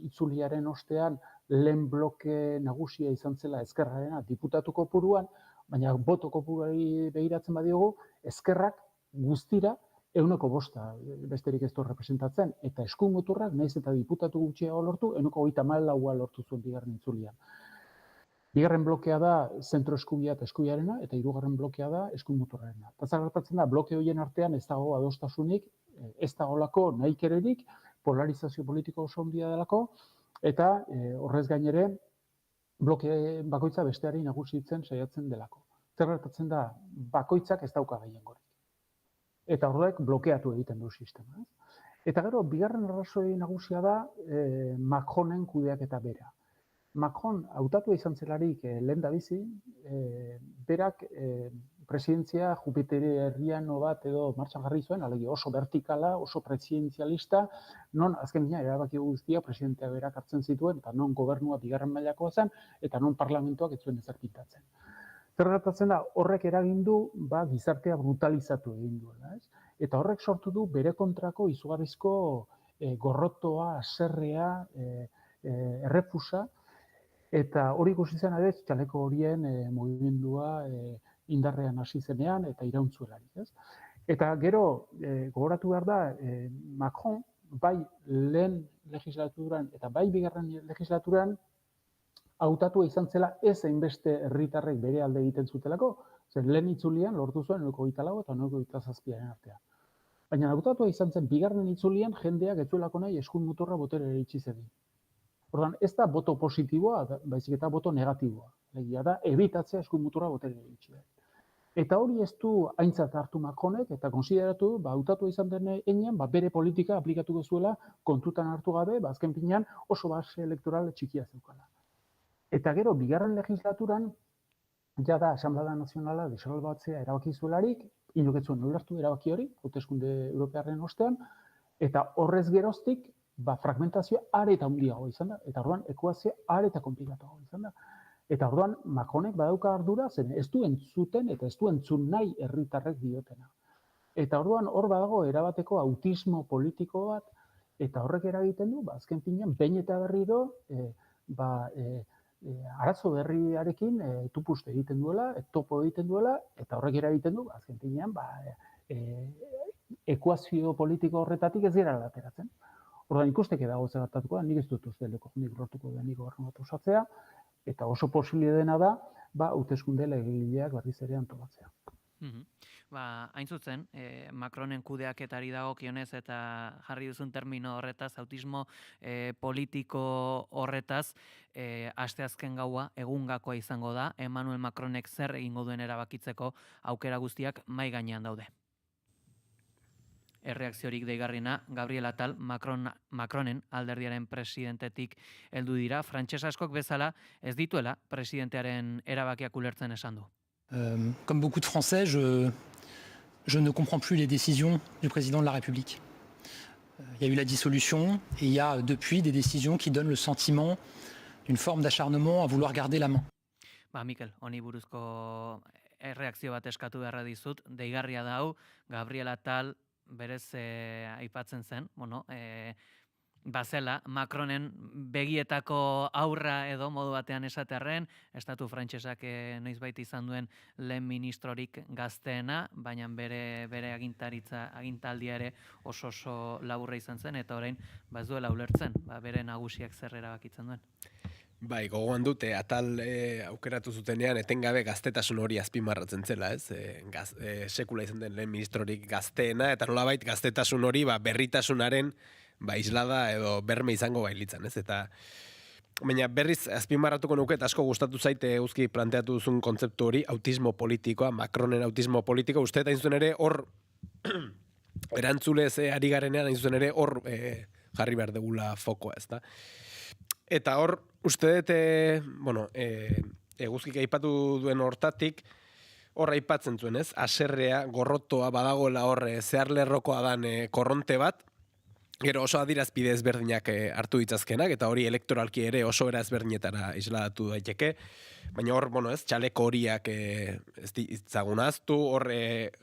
itzuliaren ostean lehen bloke nagusia izan zela ezkerrarena diputatu kopuruan, baina boto kopuruari begiratzen badiogu, ezkerrak guztira 105 besterik ez du representatzen, eta eskuinmuturrak, nahiz eta diputatu gutxiago lortu, 134 lortu zuen bigarren itzulian. Bigarren blokea da zentro eskubia eta eskubiarena, eta hirugarren blokea da eskuinmuturrarena. Eta zer gertatzen da, bloke horien artean ez dago adostasunik, ez dagolako nahikererik, polarizazio politiko oso handia delako, eta horrez gainere, bloke bakoitza besteari nagusitzen saiatzen delako. Zer gertatzen da, bakoitzak ez dauka gehiengorik. Eta horrek blokeatu egiten du sistema. Eta gero, bigarren arrazoi nagusia da Macronen kudeaketa bera. Macron hautatua izan zelarik lehendabizi, berak presidentzia Jupiteriano bat edo martxan jarri zuen, alegia oso vertikala, oso presidenzialista, non azken dina erabaki guztia presidentea berak hartzen zituen, eta non gobernua bigarren mailakoa zen, eta non parlamentuak ez zuen ezer pintatzen. Zer gertatzen da, horrek eragin du gizartea brutalizatu egin duela. Eta horrek sortu du bere kontrako izugarrizko gorrotoa, haserrea, errefusa, eta hori ikusi zen adez, txaleko horien mugimendua indarrean hasi zenean eta irauntzuelarik. Eta gero, gogoratu behar da, Macron, bai lehen legislaturan eta bai bigarren legislaturan, hautatua izan zela ez hainbeste herritarrek bere alde egiten zutelako, zen lehen itzulian lortu zuen 24 eta 27 artean. Baina hautatua izan zen bigarren itzulian jendeak ez zuelako nahi eskuinmuturra botere iritsi zedin. Orduan, ez da boto positiboa, baizik eta boto negatiboa. Legia da, ebitatzea eskuinmuturra botere iritsi da. Eta hori ez du aintzat hartu Macronek eta konsideratu, hautatua izan den heinean, bere politika aplikatuko zuela kontutan hartu gabe, azken finean oso base elektoral txikia zeukala. Eta gero, bigarren legislaturan, da Asamblea Nazionala disolbatzea erabaki zuelarik, inuketzuen ulertu erabaki hori, hauteskunde europearren ostean, eta horrez geroztik, fragmentazioa are eta handiago izan da, eta orduan ekuazioa are eta komplikatuago izan da. Eta orduan Macronek badauka ardura, zen ez du entzuten eta ez du entzun nahi herritarrek diotena. Eta orduan hor badago erabateko autismo politiko bat, eta horrek eragiten du, azken finean, behin eta berriro, arazo berriarekin tupust egiten duela, topo egiten duela, eta horrek eragiten du, azken finean, ekuazio politiko horretatik ez dira ateratzen. Orduan ikusteke dago zer gertatuko da, nik ez dut uste nik lortuko denik gobernu bat osatzea, eta oso posible dena da, hauteskunde legegileak berriz ere antolatzea. Hain zuzen, Macronen kudeaketari dagokionez eta jarri duzun termino horretaz, autismo politiko horretaz, asteazken gaua egungakoa izango da, Emmanuel Macronek zer egingo duen erabakitzeko aukera guztiak mahai gainean daude. Erreakziorik deigarriena, Gabriel Attal, Macronen alderdiaren presidentetik heldu dira, frantses askok bezala ez dituela presidentearen erabakiak ulertzen esan du. Comme beaucoup de Français, je ne comprends plus les décisions du président de la République. Il y a eu la dissolution et il y a depuis des décisions qui donnent le sentiment d'une forme d'acharnement à vouloir garder la main. Mikel, honi buruzko erreakzio bat eskatu beharra dizut, deigarria da hau, Gabriel Attal berez aipatzen zen, bazela, Macronen begietako aurra edo modu batean esatearren, estatu frantsesak noizbait izan duen lehen ministrorik gazteena, baina bere agintaldia ere oso laburra izan zen, eta orain ez duela ulertzen, bere nagusiak zer erabakitzen duen. Bai, gogoan dute, atal aukeratu zutenean, etengabe gaztetasun hori azpimarratzen zela, ez? Sekula izan den lehen ministrorik gazteena, eta nolabait gaztetasun hori berritasunaren islada edo berme izango bailitzan, ez? Eta baina berriz azpimarratuko nuke, eta asko gustatu zaite Eguzki planteatu duzun kontzeptu hori, autismo politikoa, Macronen autismo politiko, uste eta inzuen ere hor erantzulez ari garenean, inzuen ere hor jarri behar degula fokoa, ez da? Eta hor, uste dut, Eguzkik aipatu duen hortatik, hor aipatzen zuen, ez? Haserrea, gorrotoa badagoela hor zeharlerrokoa dan korronte bat, gero oso adirazpide ezberdinak hartu ditzazkenak, eta hori elektoralki ere oso era ezberdinetara isladatu daiteke, baina hor, txaleko horiak ez ditzagunaztu, hor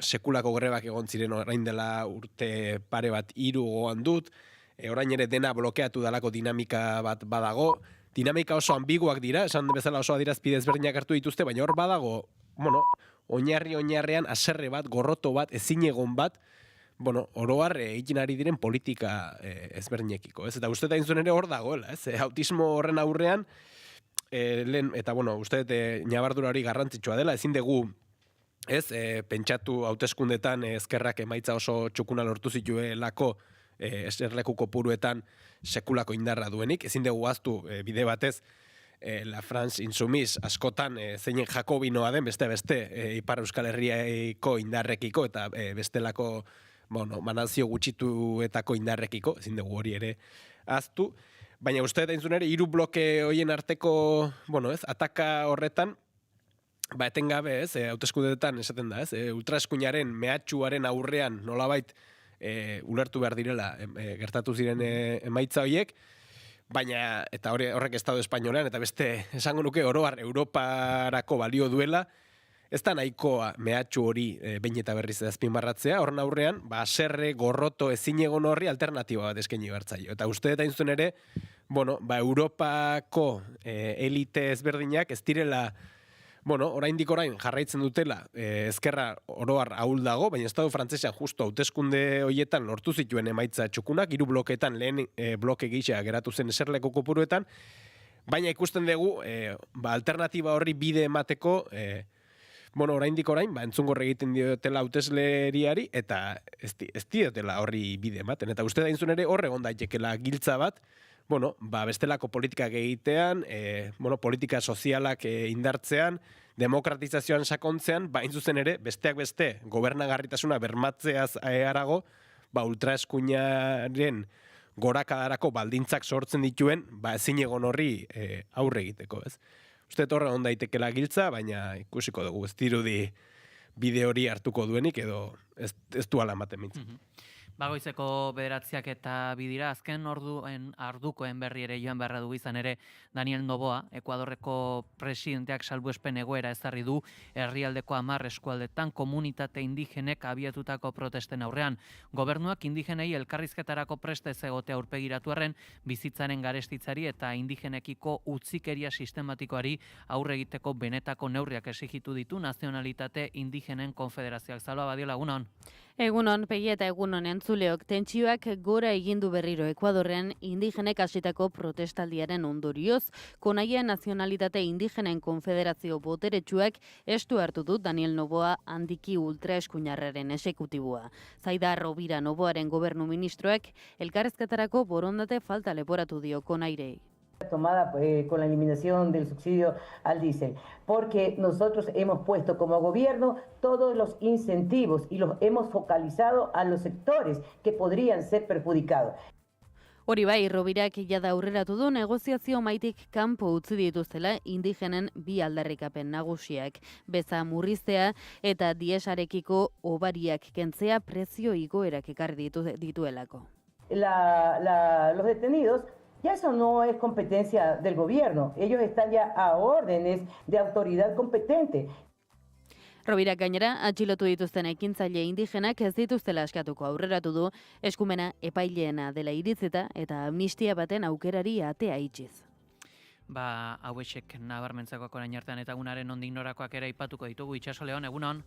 sekulako grebak egon ziren orain dela urte pare bat 3 gogoan dut, orain ere dena blokeatu dalako dinamika bat badago, dinamika oso ambiguak dira, esan bezala oso adirazpide ezberdinak hartu dituzte, baina hor badago, oinarrean haserre bat, gorroto bat, ezinegon bat, oroar egin ari diren politika ezberdinekiko, ez? Eta uste da inzuen ere hor dagoela, ez? Autismo horren aurrean, eta uste ñabardura hori garrantzitsua dela, ezin dugu, ez? Pentsatu hauteskundetan ezkerrak emaitza oso txukuna lortu zituelako eserleku kopuruetan sekulako indarra duenik, ezin dugu aztu bide batez, La France Insoumise askotan zeinen jakobinoa den, beste Ipar Euskal Herriaiko indarrekiko, eta bestelako manazio gutxituetako indarrekiko, ezin dugu hori ere aztu, baina uste eta inzun ere, 3 bloke horien arteko, ataka horretan, etengabe, ez, hauteskundeetan esaten da, ez, ultraeskuinaren mehatxuaren aurrean nolabait ulertu behar direla gertatu ziren emaitza horiek, baina, eta horrek Estado Espainolean, eta beste esango nuke oroar Europarako balio duela, ez da nahikoa mehatxu hori behin eta berriz azpimarratzea, horren aurrean, haserre, gorroto, ezinegon horri alternatiba bat eskaini bertzaio. Eta uste eta inzuen ere, Europako elite ezberdinak ez direla, oraindik orain jarraitzen dutela ezkerra oroar ahul dago, baina Estado frantzesean justo hauteskunde horietan lortu zituen emaitza txukunak, 3 blokeetan lehen bloke gisa geratu zen eserleko kopuruetan, baina ikusten dugu alternatiba horri bide emateko oraindik orain, entzungor egiten diotela hautesleriari, eta ez diotela horri bide ematen. Eta uste da inzun ere horre egon daitekela giltza bat, bestelako politikak egitean, politika sozialak indartzean, demokratizazioan sakontzean, hain zuzen ere, besteak beste, gobernagarritasuna bermatzeaz harago, ultraeskuinaren gorakadarako baldintzak sortzen dituen, ezin egon horri aurre egiteko, ez? Uste horre egon daitekela giltza, baina ikusiko dugu, ez dirudi bide hori hartuko duenik, edo ez du ala ematen mintzen. Bagoizeko 9 eta 2 dira, azken ardukoen berri ere joan beharra dugu izan ere Daniel Noboa, Ekuadorreko presidenteak salbuespen egoera ezarri du herrialdeko 10 eskualdetan komunitate indigenek abiatutako protesten aurrean. Gobernuak indigenei elkarrizketarako prest ez egotea aurpegiratu arren, bizitzaren garestitzari eta indigenekiko utzikeria sistematikoari aurre egiteko benetako neurriak exigitu ditu Nazionalitate Indigenen Konfederazioak. Salva Badiola, egunon. Egunon, Pegi eta egunon entzuleok, tentsioak gora egindu berriro Ekuadorrean indigenek hasitako protestaldiaren ondorioz, Konaia Nazionalitate Indigenen Konfederazio boteretsuak estu hartu du Daniel Noboa handiki ultraeskuinarraren esekutibua. Zaida Rovira Noboaren gobernu ministroak elkarrezketarako borondate falta leporatu dio Konairei. Tomada con la eliminación del subsidio al diésel, porque nosotros hemos puesto como gobierno todos los incentivos y los hemos focalizado a los sectores que podrían ser perjudicados. Hori bai, Robirak jada aurreratu du negoziazio maitik kanpo utzi dituztela indigenen 2 aldarrikapen nagusiak, beza murriztea eta diesarekiko obariak kentzea prezio igoerak ekarri dituelako. Los detenidos, ya eso no es competencia del gobierno, ellos están ya a órdenes de autoridad competente. Robirak gainera, atxilotu dituzten ekintzaile indigenak ez dituztela askatuko aurreratu du, eskumena epaileena dela iritzita eta amnistia baten aukerari atea itxiz. Hauexek nabarmentzakoak orain artean eta egunaren nondik norakoak ere aipatuko ditugu. Itxaso Leon, egunon.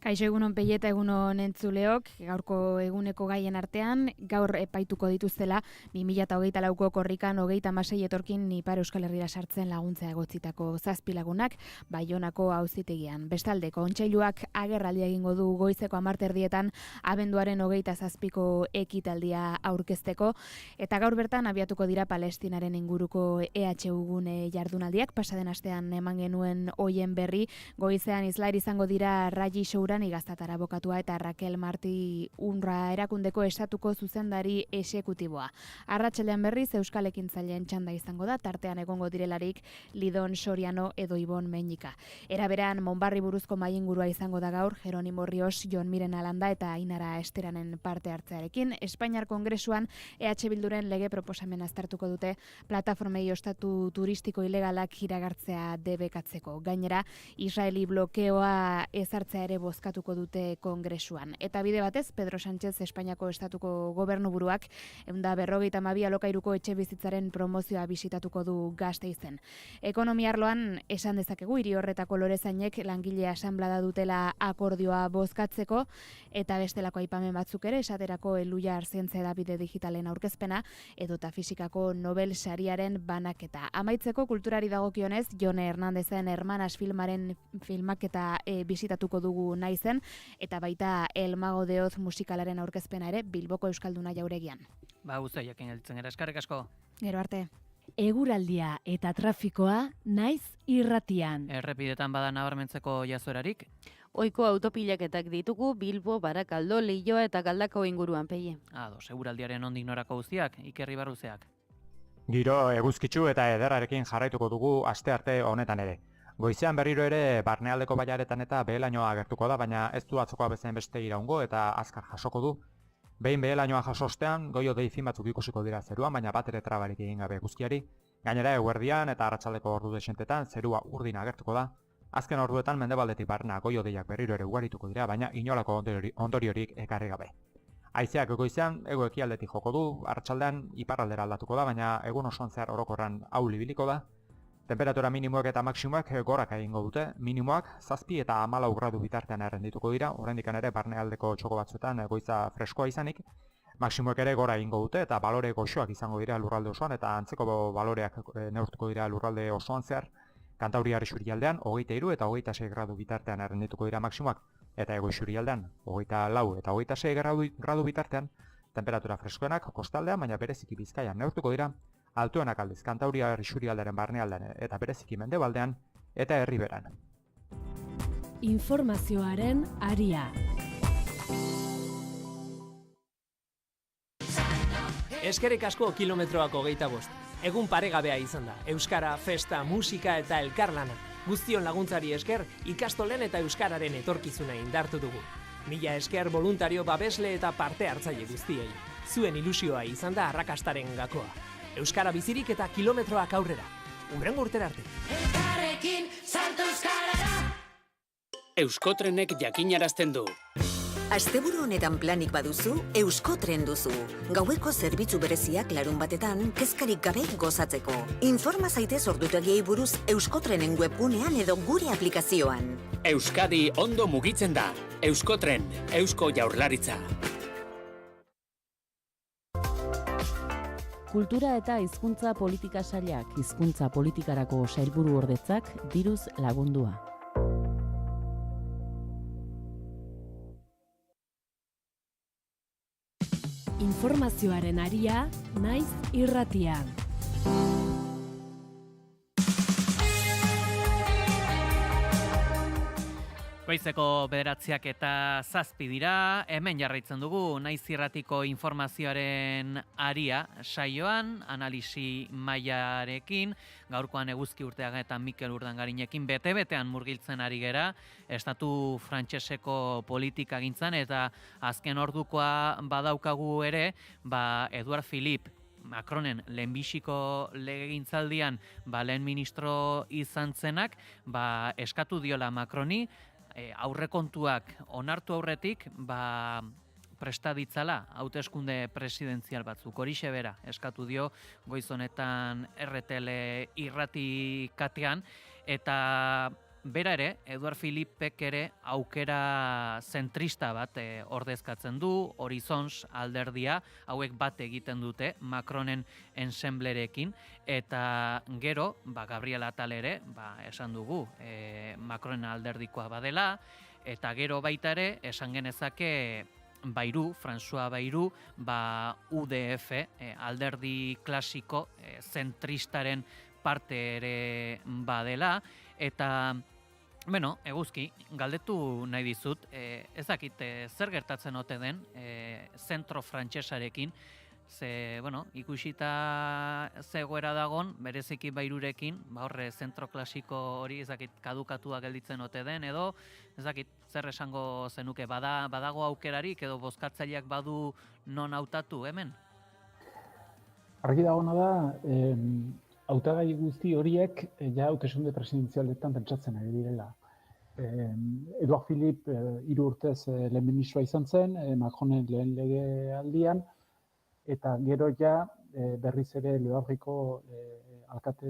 Kaixo egunon Peio eta egunon entzuleok, gaurko eguneko gaien artean, gaur epaituko dituztela 2024ko korrikan 36 etorkin Ipar Euskal Herrira sartzen laguntzea egotzitako 7 lagunak Baionako auzitegian. Bestalde, kontseiluak agerraldia egingo du goizeko 10:00 abenduaren 27ko ekitaldia aurkezteko, eta gaur bertan abiatuko dira Palestinaren inguruko EHU gune jardunaldiak. Pasaden astean eman genuen hoien berri, goizean islair izango dira Raji Souran Igaztatara abokatua eta Raquel Martí UNRWA erakundeko estatuko zuzendari exekutiboa. Arratsaldean berriz Euskal Ekintzaileen txanda izango da, tartean egongo direlarik Lidon Soriano edo Ibon Meñika. Era berean Monbarri buruzko mahaingurua izango da gaur, Jeronimo Rios, Jon Miren Alanda eta Ainara Esteranen parte hartzearekin. Espainiar Kongresuan EH Bilduren lege proposamena aztertuko dute plataformei ostatu turistiko ilegalak iragartzea debekatzeko. Gainera, Israeli blokeoa ezartzea ere bozkatuko dute Kongresuan. Eta bide batez, Pedro Sánchez Espainiako estatuko gobernuburuak 152 alokairuko etxe bizitzaren promozioa bisitatuko du Gasteizen. Ekonomia arloan esan dezakegu hiri horretako lorezainek langile asanblada dutela akordioa bozkatzeko, eta bestelako aipamen batzuk ere, esaterako Elujar zientzia hedabide digitalen aurkezpena edota fisikako Nobel sariaren banaketa. Amaitzeko kulturari dagokionez, Jone Hernandezen Hermanas filmaren filmaketa bisitatuko dugu naizen, eta baita El Mago de Oz musikalaren aurkezpena ere Bilboko Euskalduna Jauregian. Uste jakin heltzen gara, eskerrik asko. Gero arte. Eguraldia eta trafikoa naiz irratian. Errepidetan bada nabarmentzeko jazorarik? Ohiko autopilaketak ditugu Bilbo, Barakaldo, Leioa eta Galdakao inguruan, Peie. Eguraldiaren ondik norako guztiak, Ikerri Barruzeak. Giro eguzkitsu eta ederrarekin jarraituko dugu astearte honetan ere. Goizean berriro ere barnealdeko bailaretan eta behelainoa agertuko da, baina ez du atzokoa bezain beste iraungo eta azkar jasoko du. Behin behelainoa jasostean, goio deifin batzuk ikusiko dira zeruan, baina bat ere trabarik egin gabe eguzkiari. Gainera eguerdian eta arratsaldeko ordu desentetan zerua urdin agertuko da. Azken orduetan mendebaldetik barna goio deiak berriro ere ugarituko dira, baina inolako ondoriorik ekarri gabe. Haizeak goizean hego ekialdetik joko du, arratsaldean iparraldera aldatuko da, baina egun osoan zehar orokorran ahul ibiliko da. Temperatura minimoak eta maksimoak goraka egingo dute, minimoak 7 eta 14 gradu bitartean errendituko dira, oraindikan ere barnealdeko txoko batzuetan goiza freskoa izanik, maksimoak ere gora egingo dute eta balore goxoak izango dira lurralde osoan eta antzeko baloreak neurtuko dira lurralde osoan zehar, Kantauriar isurialdean 23 eta 26 gradu bitartean errendituko dira maksimoak, eta hego isurialdean 24 eta 26 gradu bitartean, temperatura freskoenak kostaldean, baina bereziki Bizkaian neurtuko dira, altuenak aldiz Kantauriar isurialdearen barnealdean eta bereziki mendebaldean eta Erriberan. Informazioaren aria. Eskerrik asko kilometroak 25. Egun paregabea izan da. Euskara, festa, musika eta elkarlana. Guztion laguntzari esker, ikastolen eta euskararen etorkizuna indartu dugu. Mila esker voluntario babesle eta parte hartzaile guztiei. Zuen ilusioa izan da arrakastaren gakoa. Euskara bizirik eta kilometroak aurrera. Hurrengo urtera arte. Elkarrekin salto euskarara. Euskotrenek jakinarazten du. Asteburu honetan planik baduzu, Euskotren duzu. Gaueko zerbitzu bereziak larun batetan, kezkarik gabe gozatzeko. Informa zaitez ordutegiei buruz Euskotrenen webgunean edo gure aplikazioan. Euskadi ondo mugitzen da. Euskotren, Eusko Jaurlaritza. Kultura eta hizkuntza politika sailak, hizkuntza politikarako sailburu ordetzak diruz lagundua. Informazioaren aria naiz irratian. Goizeko 9:07 dira, hemen jarraitzen dugu naiz irratiko informazioaren aria saioan, analisi mailarekin, gaurkoan Eguzki Urteaga eta Mikel Urdangarinekin bete-betean murgiltzen ari gera, estatu frantseseko politikagintzan eta azken ordukoa badaukagu ere, Eduard Philippe Macronen lehenbiziko legegintzaldian lehen ministro izan zenak, eskatu diola Macroni, aurrekontuak onartu aurretik, presta ditzala hauteskunde presidenzial batzuk. Horixe bera eskatu dio goiz honetan RTL irrati katean, eta Bera ere, Eduard Philippek ere aukera zentrista bat ordezkatzen du, Horizons alderdia, hauek bat egiten dute Macronen ensemblerekin, eta gero, Gabriel Attal ere, esan dugu, Macronen alderdikoa badela, eta gero baita ere, esan genezake Bayrou, François Bayrou, UDF, alderdi klasiko zentristaren parte ere badela, eta Beno, eguzki, galdetu nahi dizut, ez dakit zer gertatzen ote den zentro frantsesarekin, ze, ikusita zegoera dagon, bereziki Bayrurekin, horre zentro klasiko hori ez dakit kadukatua gelditzen ote den, edo ez dakit zer esango zenuke, badago aukerarik edo bozkatzaileak badu non hautatu hemen? Argi dagona da, hautagai guzti horiek ja hauteskunde presidenzialetan pentsatzen ari direla. Eduard Philippe 3 urtez lehen ministroa izan zen, Macronen lehen legealdian, eta gero ja berriz ere Le Havreko alkate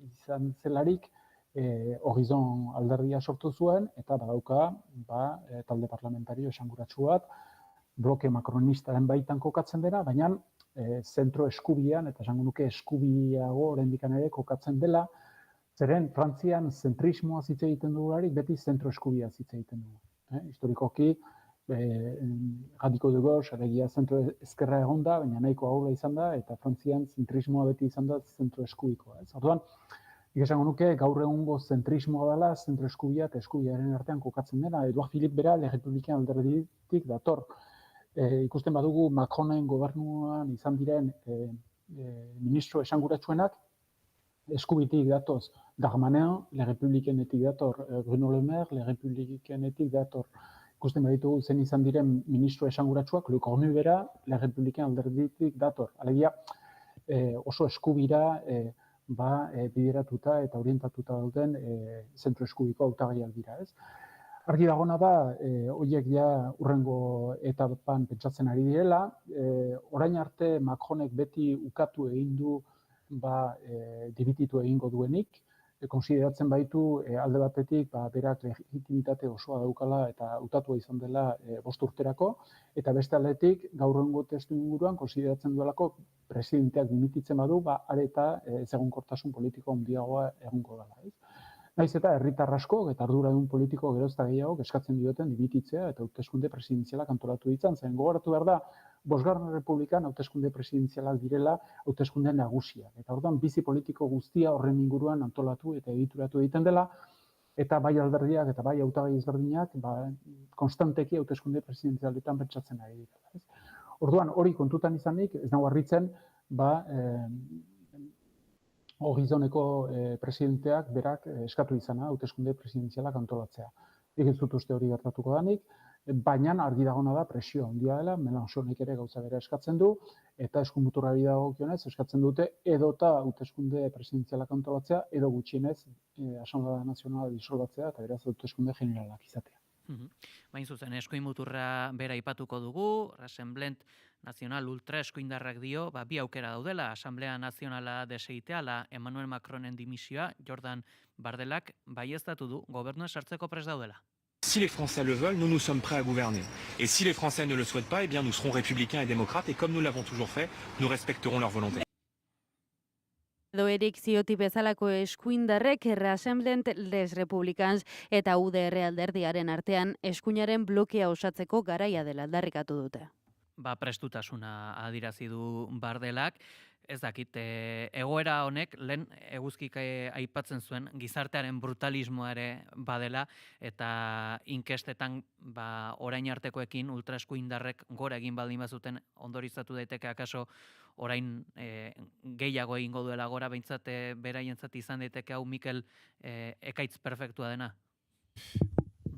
izan zelarik, Horizon alderdia sortu zuen, eta badauka talde parlamentario esanguratsu bat, bloke makronistaren baitan kokatzen dela, baina zentro eskubian, eta esango nuke eskubiago oraindikan ere kokatzen dela, zeren Frantzian zentrismoa hitz egiten dugularik beti zentro eskubia hitz egiten dugu. Historikoki, Radiko de Gauche, alegia zentro ezkerra egon da, baina nahiko ahula izan da, eta Frantzian zentrismoa beti izan da zentro eskubikoa. Orduan, esango nuke gaur egungo zentrismoa dela, zentro eskubia eta eskubiaren artean kokatzen dela. Eduard Philippe bera, Le Republicain alderditik dator. Ikusten badugu Macronen gobernuan izan diren ministro esanguratsuenak, eskubitik datoz Darmanin, Le Republicainetik dator Bruno Le Maire, Le Republicainetik dator. Ikusten baditugu zen izan diren ministro esanguratsuak, Le Cornu bera, Le Republicain alderditik dator. Alegia oso eskubira bideratuta eta orientatuta dauden zentro eskubiko hautagaiak dira, ez? Argi dagona da, horiek ja urrengo etapan pentsatzen ari direla, orain arte Macronek beti ukatu egin du dibititu egingo duenik, konsideratzen baitu alde batetik berak legitimitate osoa daukala eta hautatua izan dela 5 urterako, eta beste aldetik gaur egungo testuinguruan konsideratzen duelako presidenteak dimititzen badu, areta ezegonkortasun politiko handiagoa egongo dela. Naiz eta herritar asko eta arduradun politiko gero eta gehiago eskatzen dioten dimititzea eta hauteskunde presidenzialak antolatu ditzan. Zen gogoratu behar da, 5. Republikan hauteskunde presidenzialak direla hauteskunde nagusiak. Eta orduan bizi politiko guztia horren inguruan antolatu eta egituratu egiten dela, eta bai alderdiak eta bai hautagai ezberdinak konstanteki hauteskunde presidenzialetan pentsatzen ari dira. Orduan hori kontutan izanik, ez nago harritzen, Horizoneko presidenteak berak eskatu izana hauteskunde presidenzialak antolatzea. Ez dut uste hori gertatuko danik, baina argi dagona da presio handia dela, Mélenchonek ere gauza bera eskatzen du, eta eskumuturrari dagokionez eskatzen dute edota hauteskunde presidenzialak antolatzea, edo gutxienez Asamblea Nazionala disolbatzea eta beraz hauteskunde generalak izatea. Bain zuzen, eskuin muturra bera aipatuko dugu, Rassemblement Nacional ultra eskuindarrak dio, bi aukera daudela, Asamblea Nazionala desegitea, ala Emmanuel Macronen dimisioa, Jordan Bardelak baieztatu du, gobernua sartzeko prest daudela. Si les Français le veulent, nous sommes prêts à gouverner. Et si les Français ne le souhaitent pas, eh bien nous serons républicains et démocrates, et comme nous l'avons toujours fait, nous respecterons leur volonté. Edo Erik Zioti bezalako eskuindarrek Rassemblement Les Republicans eta UDR alderdiaren artean eskuinaren blokea osatzeko garaia dela aldarrikatu dute. Prestutasuna adirazi du Bardelak, ez dakit, egoera honek, lehen eguzkik aipatzen zuen, gizartearen brutalismoa ere badela, eta inkestetan orain artekoekin ultraeskuindarrek gora egin baldin bazuten ondorizatu daiteke akaso orain gehiago egingo duela gora, behintzat beraientzat izan daiteke hau Mikel ekaitz perfektua dena.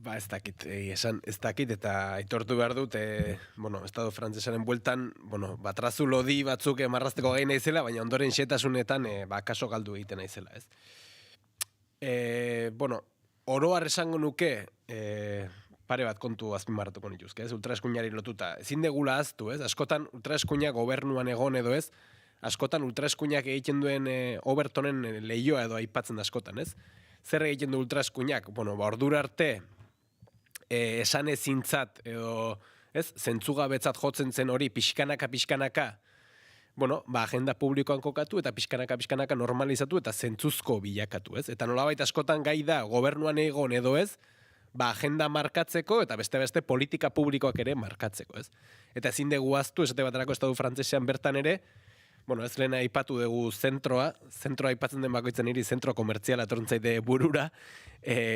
Ez dakit, ez dakit, eta aitortu behar dut, Estado frantzesaren bueltan, batrazu lodi batzuk marrazteko gai naizela, baina ondoren xetasunetan, kaso galdu egiten naizela, ez? Oroar esango nuke, pare bat kontu azpimarratuko nituzke, ez? Ultraeskuinari lotuta. Ezin degula aztu, ez? Askotan ultraeskuina gobernuan egon edo ez, askotan ultraeskuinak egiten duen Obertonen lehioa edo aipatzen da askotan, ez? zer egiten du ultraeskuinak? Bueno, ordura arte esan ezintzat edo zentzugabetzat jotzen zen hori pixkanaka, bueno, agenda publikoan kokatu eta pixkanaka normalizatu eta zentzuzko bilakatu, ez? Eta nolabait askotan gai da gobernuan egon edo ez, agenda markatzeko eta beste politika publikoak ere markatzeko, ez? Eta ezin dugu ahaztu, esate baterako estatu frantsesean bertan ere, bueno, ez lehen aipatu dugu zentroa aipatzen den bakoitzen niri zentro komertziala etortzaite burura,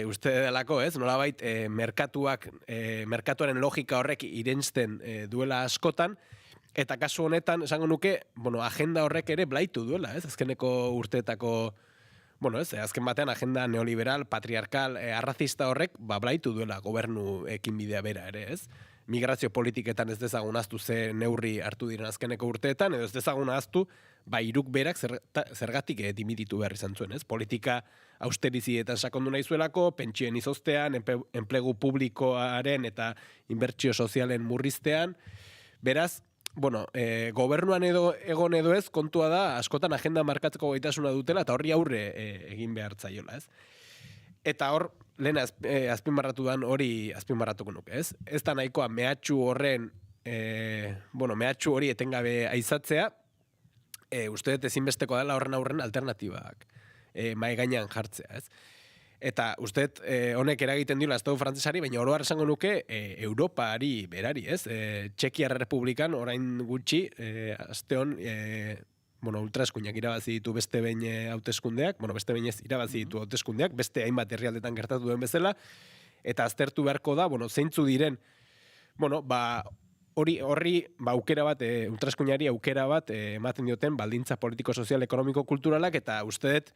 uste delako, ez? Nolabait merkatuaren logika horrek irensten duela askotan, eta kasu honetan, esango nuke, bueno, agenda horrek ere blaitu duela, ez? Azkeneko urteetako, bueno, ez? Azken batean agenda neoliberal, patriarkal, arrazista horrek, blaitu duela gobernu ekinbidea bera ere, ez? Migrazio politiketan ez dezagun ahaztu ze neurri hartu diren azkeneko urteetan, edo ez dezagun ahaztu, iruk berak zergatik dimititu behar izan zuen, ez? Politika austerizietan sakondu nahi zuelako, pentsioen izoztean, enplegu publikoaren eta inbertsio sozialen murriztean, beraz, bueno, gobernuan egon edo ez, kontua da, askotan agenda markatzeko gaitasuna dutela, eta horri aurre egin behar zaiola, ez? Eta hor, lehen azpimarratu dan hori azpimarratuko nuke, ez? Ez da nahikoa mehatxu horren, mehatxu hori etengabe aizatzea, uste dut ezinbesteko dela horren aurren alternatibak mahai gainean jartzea, ez? Eta uste dut honek eragiten diola estatu frantsesari, baina oro har esango nuke Europari berari, ez? Txekiar Errepublikan orain gutxi, asteon, ultraeskuinak irabazi ditu beste behin hauteskundeak, beste behin ez irabazi ditu hauteskundeak, beste hainbat herrialdetan gertatu duen bezala, eta aztertu beharko da, zeintzu diren, horri aukera bat, ultraeskuinari aukera bat ematen dioten baldintza politiko, sozial, ekonomiko, kulturalak, eta uste dut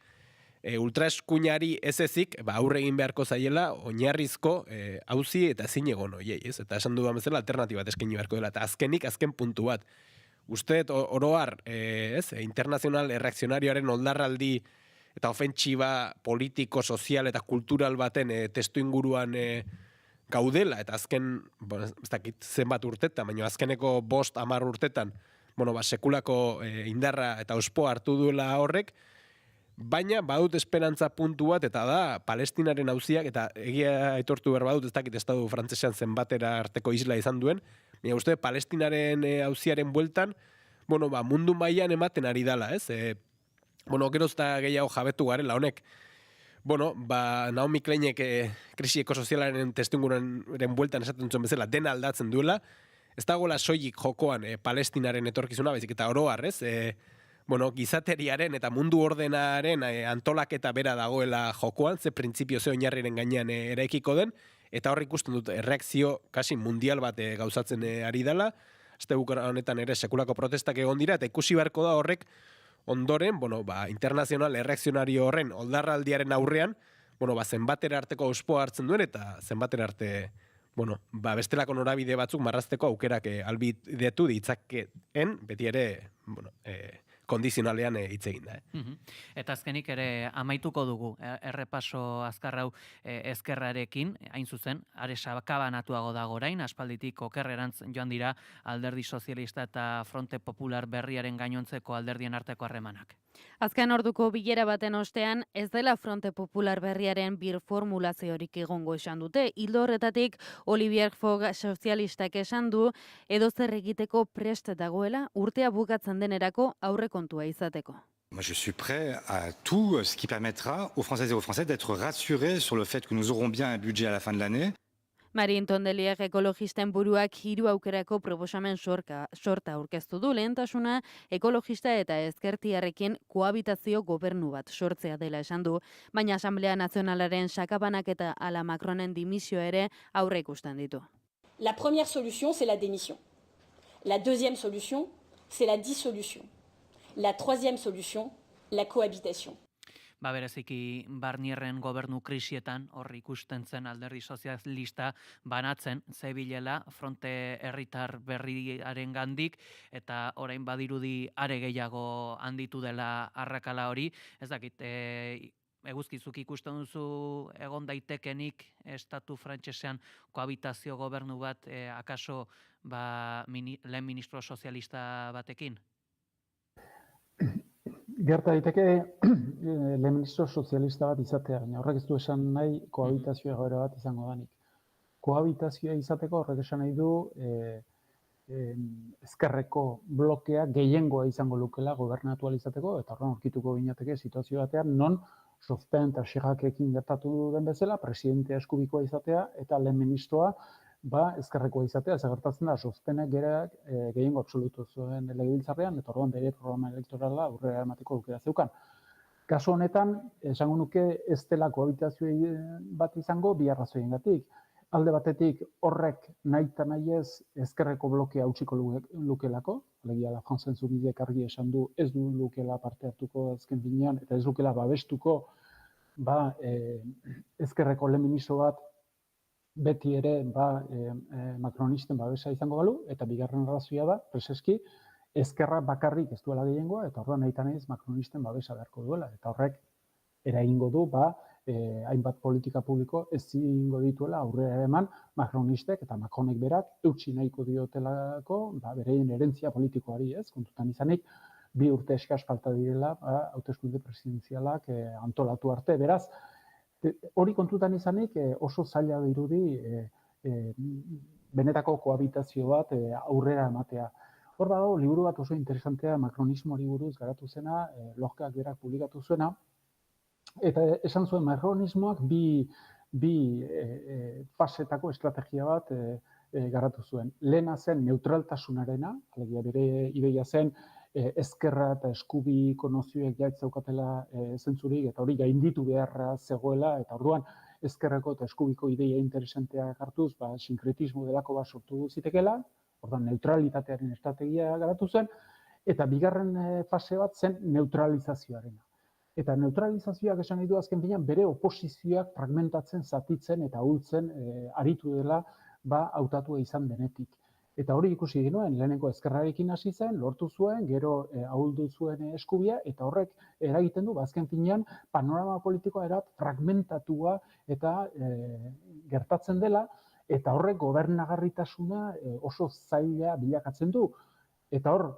ultraeskuinari ez ezik, aurre egin beharko zaiela, oinarrizko auzi eta ezin egon hoiei, ez? Eta esan dudan bezala alternatibat eskaini beharko dela, eta azken puntu bat, uste oroar, internazional erreakzionarioaren oldarraldi eta ofentsiba politiko, sozial eta kultural baten testu inguruan gaudela, eta azken, ez dakit zenbat urtetan, baina azkeneko 5-10 urtetan, sekulako indarra eta ospoa hartu duela horrek, baina badut esperantza puntu bat, eta da Palestinaren auziak, eta egia aitortu behar badut, ez dakit estatu frantsesean zenbatera arteko isla izan duen, baina uste Palestinaren auziaren bueltan, mundu mailan ematen ari dala, ez? Geroz eta gehiago jabetu garela honek. Naomi Kleinek krisi ekosozialaren testuinguruaren bueltan esaten zuen bezala dena aldatzen duela, ez dagoela soilik jokoan Palestinaren etorkizuna, baizik eta oro har, ez? Gizateriaren eta mundu ordenaren antolaketa bera dagoela jokoan, ze printzipio ze oinarriren gainean eraikiko den, eta hor ikusten dut erreakzio kasi mundial bat gauzatzen ari dela, azte honetan ere sekulako protestak egon dira, eta ikusi beharko da horrek ondoren, internazional erreakzionario horren oldarraldiaren aurrean, zenbatera arteko ospoa hartzen duen, eta zenbatera arte, bestelako norabide batzuk marrazteko aukerak albidetu ditzakeen, beti ere, kondizionalean hitz egin da. Eta azkenik ere amaituko dugu errepaso azkar hau ezkerrarekin, hain zuzen, are sakabanatuago dago orain, aspalditik okerrerantz joan dira Alderdi Sozialista eta Fronte Popular berriaren gainontzeko alderdien arteko harremanak. Azken orduko bilera baten ostean, ez dela Fronte Popular berriaren birformulaziorik egongo esan dute. Ildo horretatik, Olivier Faure sozialistak esan du, edo zer egiteko prest dagoela, urtea bukatzen denerako aurrekontua izateko. Moi, je suis prêt à tout ce qui permettra aux Françaises et aux Français d'être rassurés sur le fait que nous aurons bien un budget à la fin de l'année. Marin Tondelier ekologisten buruak 3 aukerako proposamen sorta aurkeztu du, lehentasuna ekologista eta ezkertiarrekin kohabitazio gobernu bat sortzea dela esan du, baina Asamblea Nazionalaren sakabanak eta ala Macronen dimisio ere aurre ikusten ditu. La première solution, c'est la démission. La deuxième solution, c'est la dissolution. La troisième solution, la cohabitation. Bereziki Barnierren gobernu krisietan hor ikusten zen Alderdi Sozialista banatzen zebilela Fronte Herritar berriaren gandik, eta orain badirudi are gehiago handitu dela arrakala hori. Ez dakit, eguzkizuk ikusten duzu egon daitekenik estatu frantsesean kohabitazio gobernu bat akaso lehen ministro sozialista batekin? Gerta daiteke lehen ministro sozialista bat izatea, baina horrek ez du esan nahi kohabitazio egoera bat izango danik. Kohabitazioa izateko horrek esan nahi du ezkerreko blokea gehiengoa izango lukela gobernatu ahal izateko, eta horren aurkituko ginateke situazio batean non Jospin eta Chiracekin gertatu den bezala, presidentea eskubikoa izatea eta lehen ministroa ezkerrekoa izatea. Ez gertatzen da, Jospenek gehiengo absolutu zuen legebiltzarrean, eta orduan bere programa elektorala aurrera emateko aukera zeukan. Kasu honetan, esango nuke ez dela kohabitazio bat izango bi arrazoiengatik. Alde batetik horrek nahita nahi ez ezkerreko blokea utziko lukelako, alegia La France Insoumisek argi esan du ez du lukela parte hartuko azken finean, eta ez lukela babestuko ezkerreko lehen ministro bat beti ere makronisten babesa izango balu, eta bigarren arrazoia da, preseski, ezkerra bakarrik ez duela gehiengoa, eta orduan nahita nahi ez makronisten babesa beharko duela, eta horrek eragingo du, hainbat politika publiko ez egingo dituela aurrera eman makronistek eta Macronek berak eutsi nahiko diotelako bereien herentzia politikoari, ez, kontutan izanik 2 urte eskas falta direla hauteskunde presidenzialak antolatu arte. Beraz, hori kontutan izanik oso zaila dirudi benetako kohabitazio bat aurrera ematea. Hor dago, liburu bat oso interesantea makronismoari buruz garatu zena, Lorcak berak publikatu zuena, eta esan zuen makronismoak bi fasetako estrategia bat garatu zuen. Lehena zen neutraltasunarena, alegia bere ideia zen ezkerra eta eskubiko nozioek jaitzaukatela zentzurik, eta hori gainditu beharra zegoela, eta orduan ezkerreko eta eskubiko ideia interesanteak hartuz, sinkretismo delako bat sortu zitekela, orduan neutralitatearen estrategia garatu zen, eta bigarren fase bat zen neutralizazioarena. Eta neutralizazioak esan nahi du azken finean bere oposizioak fragmentatzen, zatitzen eta ahultzen aritu dela hautatua izan denetik. Eta hori ikusi genuen, lehenengo ezkerrarekin hasi zen, lortu zuen, gero ahuldu zuen eskubia, eta horrek eragiten du, azken finean, panorama politikoa erat fragmentatua eta gertatzen dela, eta horrek gobernagarritasuna oso zaila bilakatzen du. Eta hor,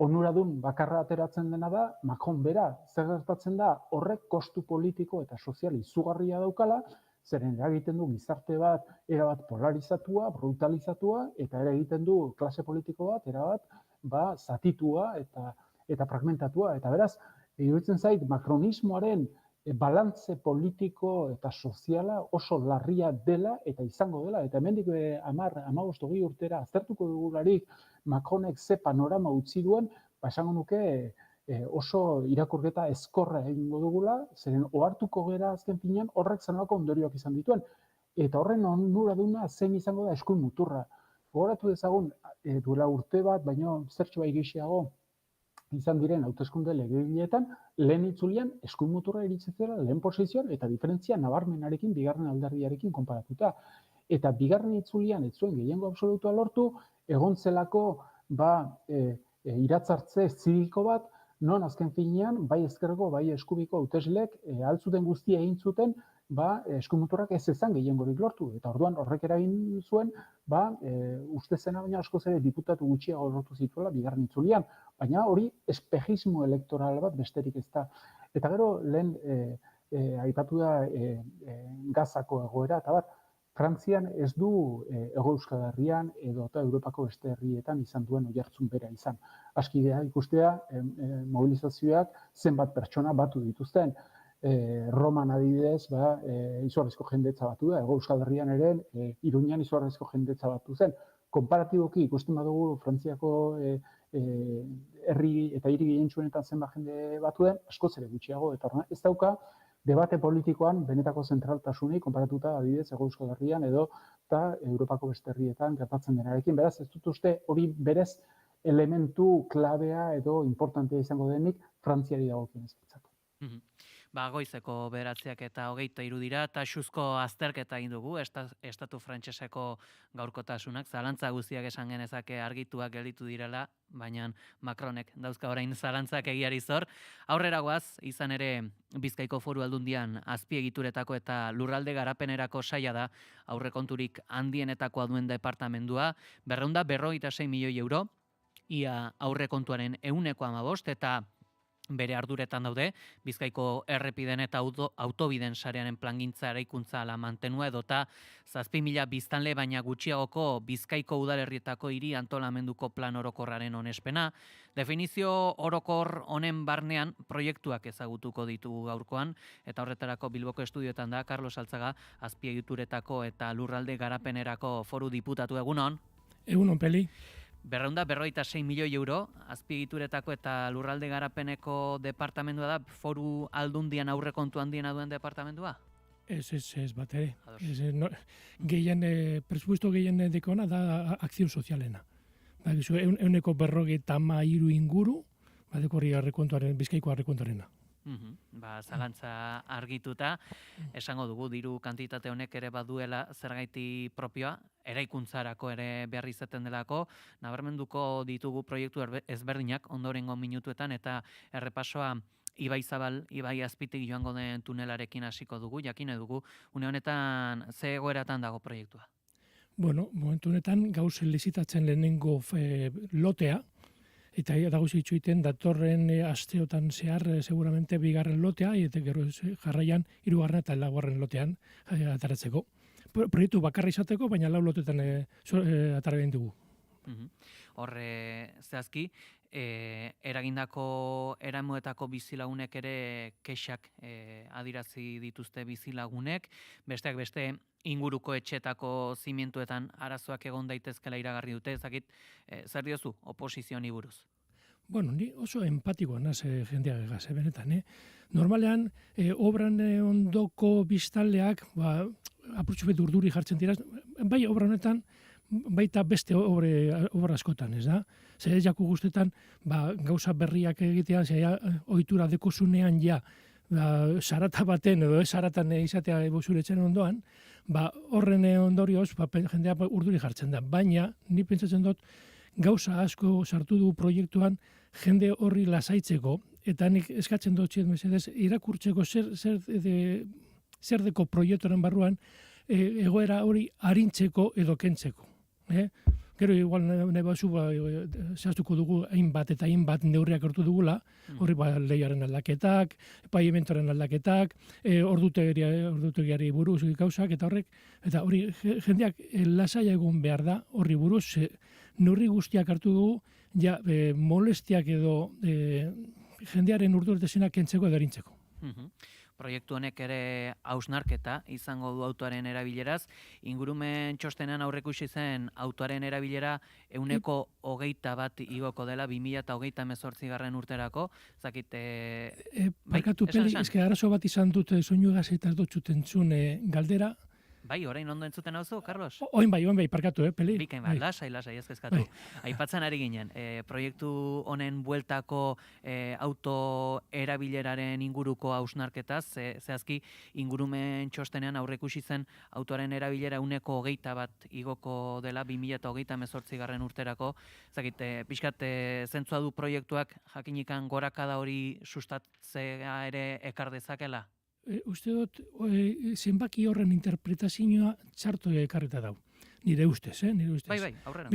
onuradun bakarra ateratzen dena da, Macron bera, zer gertatzen da, horrek kostu politiko eta sozial izugarria daukala, zeren eragiten du gizarte bat erabat polarizatua, brutalizatua, eta eragiten du klase politiko bat erabat zatitua eta fragmentatua. Eta beraz, iruditzen zait, makronismoaren balantze politiko eta soziala oso larria dela eta izango dela. Eta hemendik 15-20 urtera aztertuko dugularik Macronek ze panorama utzi duen, esango nuke oso irakurketa ezkorra egingo dugula, zeren ohartuko gera azken finean horrek zenolako ondorioak izan dituen. Eta horren onuraduna zein izango da eskuin muturra. Gogoratu dezagun, duela urte bat, baino zertxo bai gehiago izan diren hauteskunde legegileetan, lehen itzulian eskuin muturra iritsi zela lehen posizioan eta diferentzia nabarmenarekin bigarren alderdiarekin konparatuta. Eta bigarren itzulian ez zuen gehiengo absolutua lortu, egon zelako iratzartze ziriko bat, non azken finean, bai ezkerreko, bai eskubiko hauteslek altzuten guztia egin zuten, eskumuturrak ez ezan gehiengorik lortu. Eta orduan horrek eragin zuen, uste zena baina askoz ere diputatu gutxiago lortu zituela bigarren itzulian. Baina hori espejismo elektoral bat besterik ez da. Eta gero lehen aipatu da Gazako egoera, eta bat, Frantzian ez du Hego Euskal Herrian edo eta Europako beste herrietan izan duen oihartzun bera izan. Askidea ikustea mobilizazioak zenbat pertsona batu dituzten. Roman adibidez, izugarrizko jendetza batu da, Hego Euskal Herrian ere Iruñan izugarrizko jendetza batu zen. Konparatiboki ikusten badugu Frantziako herri eta hiri gehientsuenetan zenbat jende batu den, askoz ere gutxiago, eta ez dauka debate politikoan benetako zentraltasunik konparatuta adibidez Hego Euskal Herrian edo eta Europako beste herrietan gertatzen denarekin. Beraz, ez dut uste hori berez elementu klabea edo importantea izango denik Frantziari dagokionez. Goizeko 9:23 dira, eta xuzko azterketa egin dugu, estatu frantseseko gaurkotasunak, zalantza guztiak esan genezake argituak gelditu direla, baina Macronek dauzka orain zalantzak egiari zor. Aurrera goaz, izan ere Bizkaiko Foru Aldundian azpiegituretako eta lurralde garapenerako saila da, aurrekonturik handienetakoa duen departamendua, 256 milioi euro, ia aurrekontuaren 115, eta bere arduretan daude, Bizkaiko errepiden eta autobiden sarearen plangintza eraikuntza ala mantenua edota 7.000 biztanle baina gutxiagoko Bizkaiko udalerrietako hiri antolamenduko plan orokorraren onespena. Definizio orokor honen barnean proiektuak ezagutuko ditugu gaurkoan, eta horretarako Bilboko estudioetan da Carlos Altzaga, azpiegituretako eta lurralde garapenerako foru diputatu. Egunon? Egunon, Peli. 256 milioi euro, azpiegituretako eta lurralde garapeneko departamentua da, foru aldundian aurrekontu handiena duen departamentua? Ez bat ere. Presupuesto gehien dekona da akzion sozialena. Euneko 53 inguru, badekorri Bizkaiko arrekontuarena. Zalantza argituta, esango dugu diru kantitate honek ere baduela zergaiti propioa, eraikuntzarako ere behar izaten delako, nabarmenduko ditugu proiektu ezberdinak ondorengo minutuetan, eta errepasoa Ibai Zabal, Ibai Azpitik joango den tunelarekin hasiko dugu, jakine dugu, une honetan ze egoeratan dago proiektua? Bueno, momentu honetan gauz lizitatzen lehenengo lotea, eta dago zitsuiten datorren asteotan zehar seguramente bigarren lotea, eta gero jarraian 3. eta 4. lotean ataratzeko. Proiektu bakarra izateko, baina 4 lotetan atara behin dugu. Horre zehazki, eragindako eramuetako bizilagunek ere kexak adirazi dituzte bizilagunek, besteak beste inguruko etxetako zimientuetan arazoak egon daitezkela iragarri dute, ezakit, zer diozu oposizioni buruz? Bueno, ni oso empatikoa naz jendeagegaz, benetan. Normalean, obran ondoko biztanleak, apurtxupet urduri jartzen dira, bai obra honetan, baita beste obra askotan, ez da? Zer jaku guztetan, gauza berriak egitean, zer ohitura dekozunean ja, sarata baten edo ez saratan izatea zuretzen ondoan, horren ondorioz jendea urduri jartzen da. Baina, ni pentsatzen dut, gauza asko sartu du proiektuan jende horri lasaitzeko, eta nik eskatzen dut mesedez, irakurtzeko zer deko proiektuaren barruan egoera hori arintzeko edo kentzeko. Gero igual nahi batzu zehaztuko dugu hainbat eta hainbat neurriak hartu dugula, horri leiaren aldaketak, paimentoren aldaketak, ordutegiari buruz gauzak, eta hori jendeak lasai egon behar da horri buruz, neurri guztiak hartu dugu, molestiak edo jendearen urduretezinak kentzeko edo arintzeko. Proiektu honek ere hausnarketa izango du autoaren erabileraz. Ingurumen txostenean aurreikusi zen autoaren erabilera 121 igoko dela 2028 urterako. Zakit... Barkatu, Peli, eske arazo bat izan dut soinu gazetaz dut zuten galdera. Bai, orain ondo entzuten hauzu, Carlos? Oin bai, parkatu, Peli. Bikain bat, lasai, ez kezkatu. Aipatzen ari ginen, proiektu honen bueltako auto erabileraren inguruko hausnarketaz, zehazki ingurumen txostenean aurreikusi zen autoaren erabilera 121 igoko dela 2028 urterako. Zakit, pixkat zentzua du proiektuak jakinikan gorakada hori sustatzea ere ekar dezakela? Uste dut, zenbaki horren interpretazioa txarto ekarreta dau. Nire ustez, nire ustez. Bai, aurrera.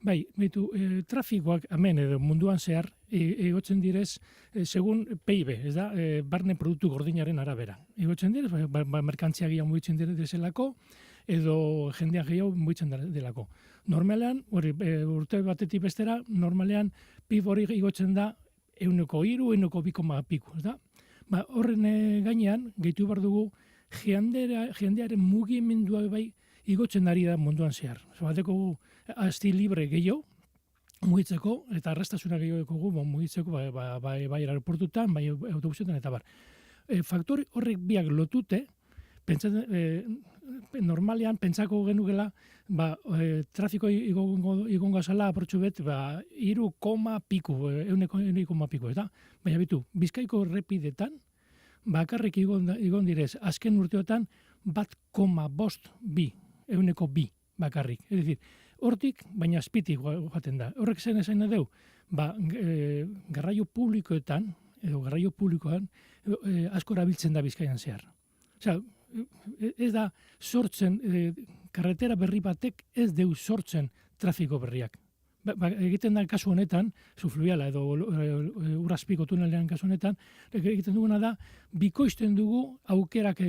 Beitu, trafikoak hemen edo munduan zehar egotzen direz, segun PIB, ez da, barne produktu gordinaren arabera. Egotzen direz, merkantzia gehiago mugitzen direzelako, edo jendea gehiago mugitzen delako. Normalean, urte batetik bestera, normalean PIB hori egotzen da 1,3, 1,2, ez da? Horren gainean, gehitu behar dugu, jendearen mugimendua bai igotzen ari da munduan zehar. Bateko asti libre gehiago, mugitzeko, eta arrastasuna gehiago dugu mugitzeko, bai aeroportutan, bai autobusetan, eta bar. Faktori horrek biak lotute, normalean pentsako genukela, trafiko igongo zala aportxu bet, 3,piku, eta baina bitu, Bizkaiko errepidetan, bakarrik igon direz, azken urteotan, 1,2 bakarrik. Ez dira, hortik, baina azpitik joaten da. Horrek zen esan adeu, garraio publikoetan, edo garraio publikoan, asko erabiltzen da Bizkaian zehar. Osea, ez da sortzen, karretera berri batek ez deu sortzen trafiko berriak. egiten da kasu honetan, subfluviala edo urrazpiko tunelean kasu honetan, egiten duguna da, bikoizten dugu aukerak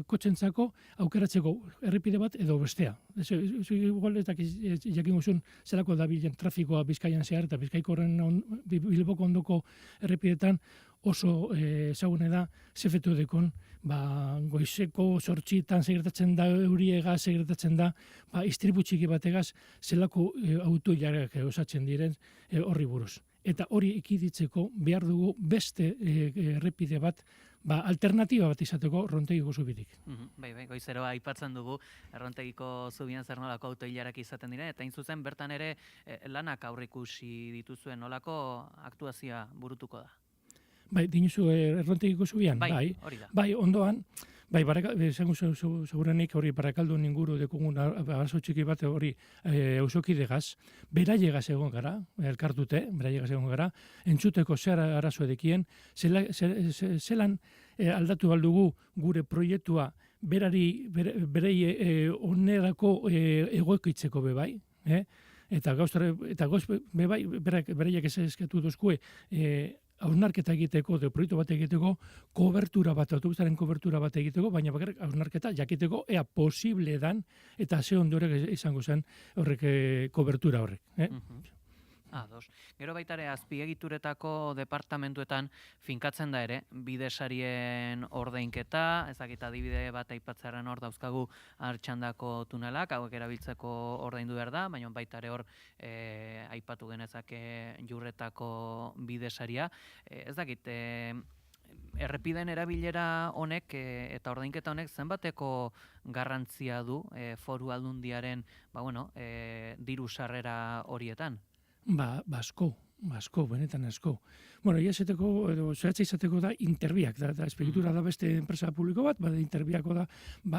kotxentzako aukeratzeko errepide bat edo bestea. Igual ez jakin guzun zelako da bilen trafikoa Bizkaian zehar, eta Bizkaiko horren Bilboko ondoko errepidetan oso ezagune da zefetu dekon, goizeko sortxitan segretatzen da, euriegaz segretatzen da, istripu txiki bategaz zelako auto jarrak osatzen diren horri buruz. Eta hori ekiditzeko behar dugu beste errepide bat, alternatiba bat izateko Errontegiko zubitik. Bai, goizeroa aipatzen dugu Errontegiko zubian zer nolako autoilarak izaten dira, eta zuzen bertan ere lanak aurreikusi dituzuen nolako aktuazioa burutuko da. Bai, dinuzu Errontegiko zubian? Bai, hori da. Bai, ondoan, esango segurenik hori Barakaldun inguru dekugun arazo txiki bat hori ausokidegaz, beraiegaz egon gara, elkartute, beraiegaz egon gara, entzuteko zer arazo edekien, zelan aldatu baldugu gure proiektua berei onerako egokitzeko bebai, eta gauz bebai, beraiek ez eskatu duzkue, hausnarketa egiteko, proiektu bat egiteko, kobertura bat, autobusaren kobertura bat egiteko, baina bakarrik hausnarketa jakiteko ea posible dan, eta ze ondorek izango zen horrek kobertura horrek. Gero baitare azpiegituretako departamentuetan finkatzen da ere, bidesarien ordeinketa, ezakit adibide bat aipatzearen hor dauzkagu Artxandako tunelak, hauek erabiltzeko ordaindu behar da, baina baitare hor aipatu genezake Jurretako bidesaria. Ez dakit, errepiden erabilera honek eta ordainketa honek zenbateko garrantzia du Foru Aldundiaren diru sarrera horietan? Asko, benetan asko. Bueno, iazateko, edo zehatza izateko da interbiak, da azpiegitura da beste enpresa publiko bat, interbiako da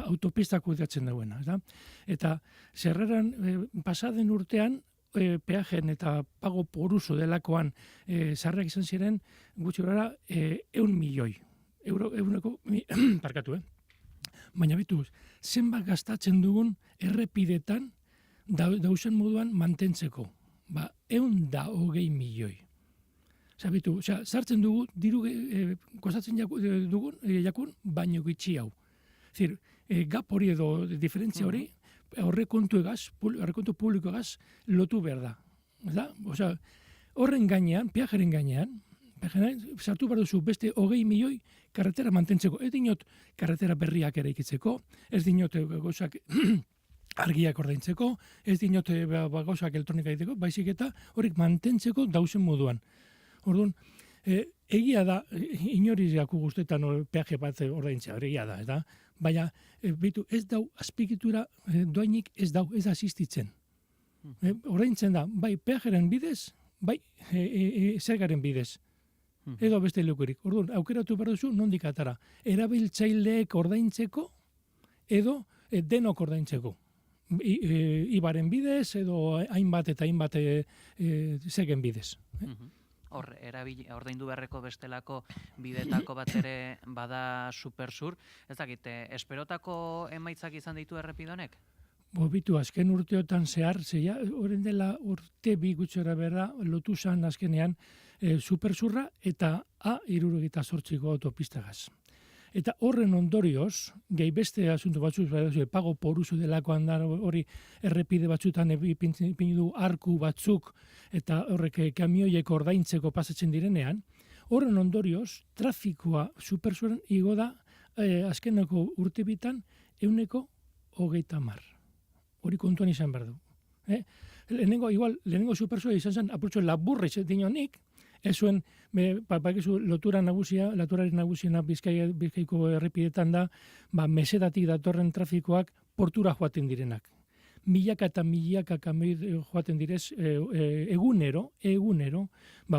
autopistako edatzen dauena. Eta zerreran pasaden urtean, peajen eta pago poruso delakoan sarreak izan ziren, gutxi horara, 100 milioi. Euneko, parkatu, Baina bituz, zenbat gastatzen dugun errepidetan dauzen moduan mantentzeko. 120 milioi. Zabitu, sartzen dugu, diru kostatzen dugun, jakun, baino gitxi hau. Zir, gap hori edo diferentzia hori, aurrekontu publiko egaz, lotu behar da. Horren gainean, peajeren gainean, sartu behar duzu beste 20 milioi karretera mantentzeko. Ez dinot karretera berriak ere ikitzeko, ez dinot gozak argiak ordaintzeko, ez dinote gauzak elektronika egiteko, baizik eta horrek mantentzeko dauzen moduan. Orduan, egia da, inori jaku guztetan peaje bat ordaintzea, egia da, eta baina, ez dau, azpigitura doainik ez da asistitzen. Ordaintzen da, bai peajeren bidez, bai zergaren bidez. Edo beste lekurik. Orduan, aukeratu behar duzu, nondik atara. Erabiltzaileek ordaintzeko, edo denok ordaintzeko. Ibaren bidez edo hainbat eta hainbat zegen bidez. Hor, ordaindu beharreko bestelako bidetako bat ere bada Supersur. Ez dakit, esperotako emaitzak izan ditu errepidonek? Bitu, azken urteotan zehar, horren dela urte bi gutxora berra lotu zan azkenean Supersurra eta A68ko autopistagaz. Eta horren ondorioz, gehi beste asunto batzuk, pago poruzu delakoan da hori errepide batzutan ipini du arku batzuk eta horrek kamioiek ordaintzeko pasatzen direnean, horren ondorioz, trafikoa Supersuren igo da azkeneko urtebitan 130. Hori kontuan izan behar du. Lehenengo Supersua izan zen, apurtxo laburra izan dinonik, ez zuen, loturaren nagusiena Bizkaiko errepidetan da, mesetatik datorren trafikoak portura joaten direnak. Milaka eta milaka kamioi joaten direz egunero,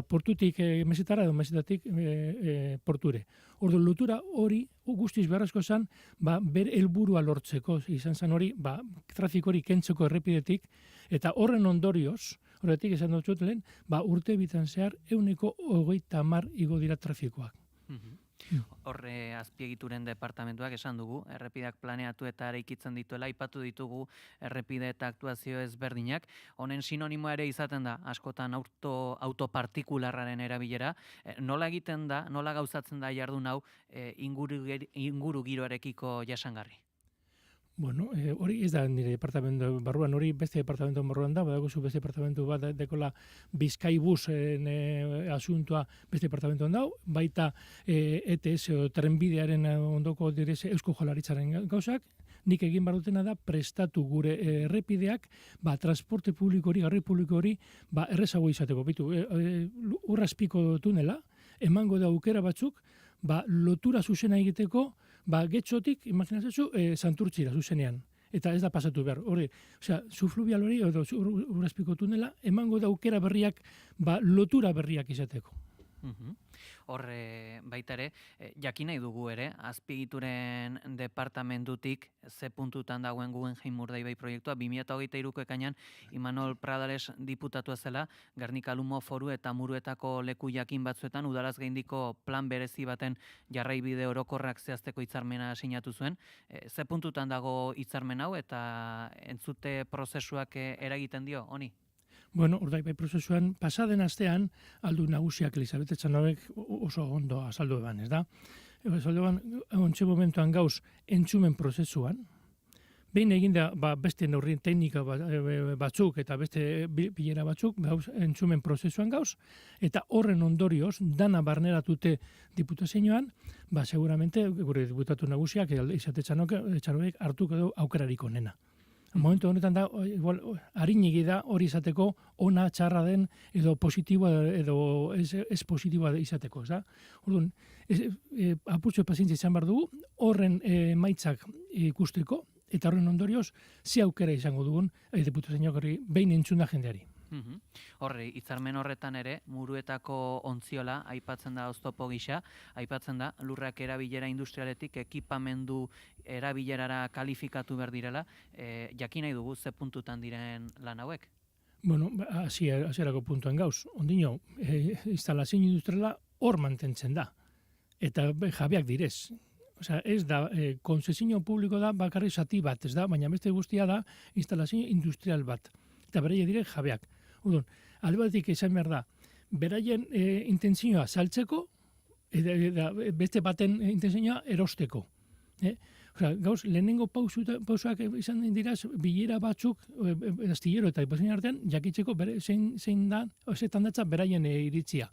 portutik mesetara edo mesetatik porture. Ordu, lotura hori guztiz beharrezko zen, ber helburua lortzeko, izan zen hori, trafiko hori kentzeko errepidetik, eta horren ondorioz, horretik esan dut lehen, urte bitan zehar 130 igo dira trafikoak. Horre azpiegituren departamentuak esan dugu, errepideak planeatu eta eraikitzen dituela, aipatu ditugu errepide eta aktuazio ezberdinak. Honen sinonimoa ere izaten da, askotan autopartikularraren erabilera. Nola egiten da, nola gauzatzen da jardun hau inguru giroarekiko jasangarri? Bueno, hori ez da nire departamentu barruan, hori beste departamentu barruan da, badagozu beste departamentu bat dekola Bizkaibus asuntua beste departamentuan dau, baita ETS o trenbidearen ondoko direz Eusko Jaurlaritzaren gauzak, nik egin barutena da prestatu gure errepideak, transporte publiko hori, garraio publiko hori, errezago izateko. Bitu, urrazpiko tunela, emango da aukera batzuk, lotura zuzena egiteko, getxotik, imaginatzen Santurtzira zuzenean. Eta ez da pasatu behar. Hori, zufluvial hori, edo urrazpiko tunela, emango da aukera berriak, lotura berriak izateko. Horre baita ere, jakin nahi dugu ere, azpiegituren departamentutik ze puntutan dagoen Guggenheim Urdaibai proiektua, 2023ko ekainean Imanol Pradales diputatua zela, Gernika Lumo Foru eta Muruetako leku jakin batzuetan udalaz gaindiko plan berezi baten jarraibide orokorrak zehazteko hitzarmena sinatu zuen. Ze puntutan dago hitzarmen hau eta entzute prozesuak eragiten dio, honi? Bueno, Urdaibai prozesuan, pasaden astean, aldu nagusiak Elizabeth Etxanobek oso ondo azaldu eban, ez da? Azaldu eban, ontxe momentuan gauz entzumen prozesuan, behin eginda beste neurrien teknika batzuk eta beste bilera batzuk, entzumen prozesuan gauz, eta horren ondorioz, dana barneratute diputazioan, seguramente, gure diputatu nagusiak, Elizabeth Etxanobek hartuko du aukerarik onena. Momentu honetan da, harinegi da hori izateko ona txarra den edo positiboa edo ez positiboa izateko, ez da? Orduan, apurtxo pazientzia izan behar dugu, horren emaitzak ikusteko, eta horren ondorioz, ze aukera izango dugun diputazioak hori behin entzuna jendeari. Horre, hitzarmen horretan ere, Muruetako ontziola aipatzen da oztopo gisa, aipatzen da lurrak erabilera industrialetik ekipamendu erabilerara kalifikatu behar direla, jakin nahi dugu ze puntutan diren lan hauek? Bueno, hasierako puntuan gauz, ondino, instalazio industriala hor mantentzen da, eta jabeak direz. Osea, ez da, konzesio publiko da bakarri zati bat, ez da, baina beste guztia da instalazio industrial bat, eta beraia dire jabeak. Udun, alde batetik izan behar da, beraien intentzioa saltzeko, beste baten intentzioa erosteko. Gauz, lehenengo pausuak izan dira, bilera batzuk, astillero eta ipazien artean, jakitzeko zein da, zetan datza beraien iritzia.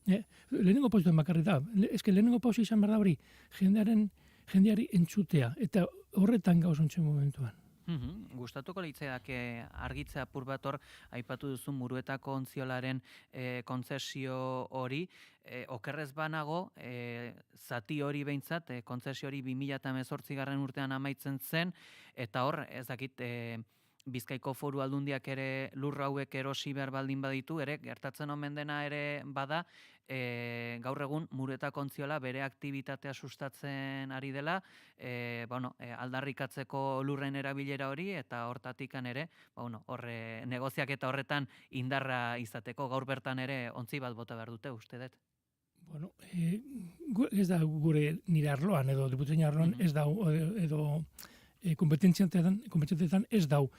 Lehenengo pausuak bakarri da, lehenengo pausu izan behar da hori, jendeari entzutea, eta horretan gauz ontzen momentuan. Gustatuko litzaidak argitzea apur bat hor, aipatu duzu Muruetako ontziolaren kontzesio hori, okerrez banago, zati hori behintzat, kontzesio hori 2018 urtean amaitzen zen, eta hor, ez dakit, Bizkaiko Foru Aldundiak ere lurra hauek erosi behar baldin baditu, ere gertatzen omen dena ere bada, gaur egun Muruetako ontziola bere aktibitatea sustatzen ari dela, aldarrikatzeko lurren erabilera hori, eta hortatikan ere, horre negoziak eta horretan indarra izateko, gaur bertan ere ontzi bat bota behar dute, uste dut? Bueno, ez da gure nire arloan, edo diputazio arloan, ez da, edo kompetentziatetan ez dau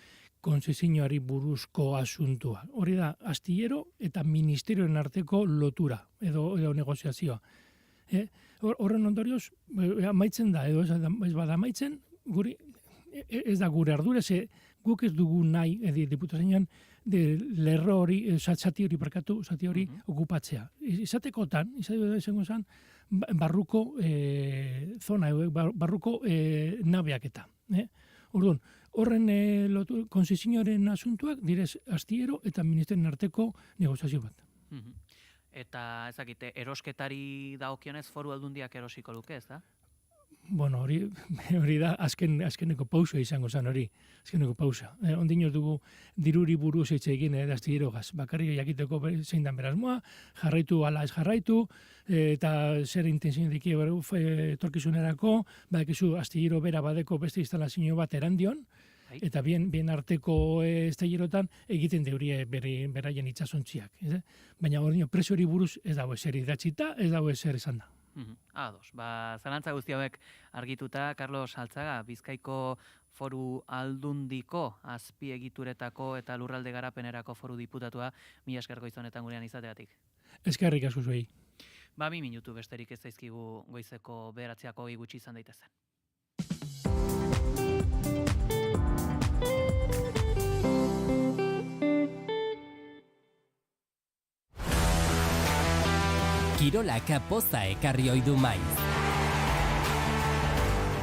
konzesioari buruzko asuntua. Hori da, astillero eta ministerioen arteko lotura, edo negoziazioa. Horren ondorioz, amaitzen da, edo ez bada amaitzen, ez da gure ardura, guk ez dugu nahi, diputazioan, lerro hori, zati hori okupatzea. Izatekotan, izango zen, barruko zona, barruko nabeak eta. Orduan, horren konzesioaren asuntuak direz astillero eta ministerioen arteko negoziazio bat. Eta ezakite, erosketari dagokionez Foru Aldundiak erosiko luke, ez da? Bueno, hori da, azkeneko pausa izango zen hori, azkeneko pausa. Ondino dugu diruri buruz eitxe egin astillerogaz. Bakarrik jakiteko zein dan berazmoa, jarraitu ala ez jarraitu, eta zer intenzio diki etorkizunerako, badekizu astillero bera badeko beste instalazio bat erandion, eta bien arteko astillerotan egiten deurie beraien itxasontziak. Baina hori preso hori buruz ez dago ezer idatzita, ez dago ezer esan da. Ados, zalantza guzti hauek argituta, Carlos Altzaga, Bizkaiko Foru Aldundiko azpiegituretako eta lurralde garapenerako foru diputatua, mila esker goiz honetan gurean izategatik. Eskerrik asko zuei. 2 minutu besterik ez zaizkigu goizeko 9:00 gutxi izan daitezen. Kirolak poza ekarri ohi du maiz.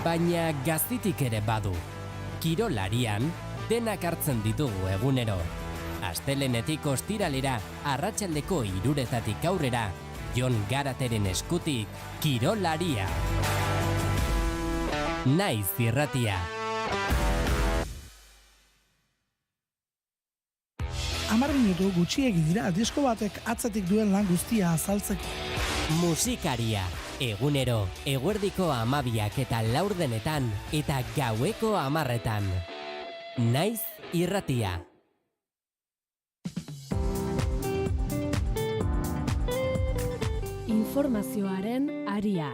Baina gaztitik ere badu. Kirolarian denak hartzen ditugu egunero. Astelenetik ostiralera, arratsaldeko 3:00 aurrera, Jon Garateren eskutik, Kirolaria. Naiz irratia. 10 minutu gutxiegi dira disko batek atzetik duen lan guztia azaltzeko. Musikaria, egunero, eguerdiko 12 eta 4 eta gaueko 10. Naiz irratia. Informazioaren aria.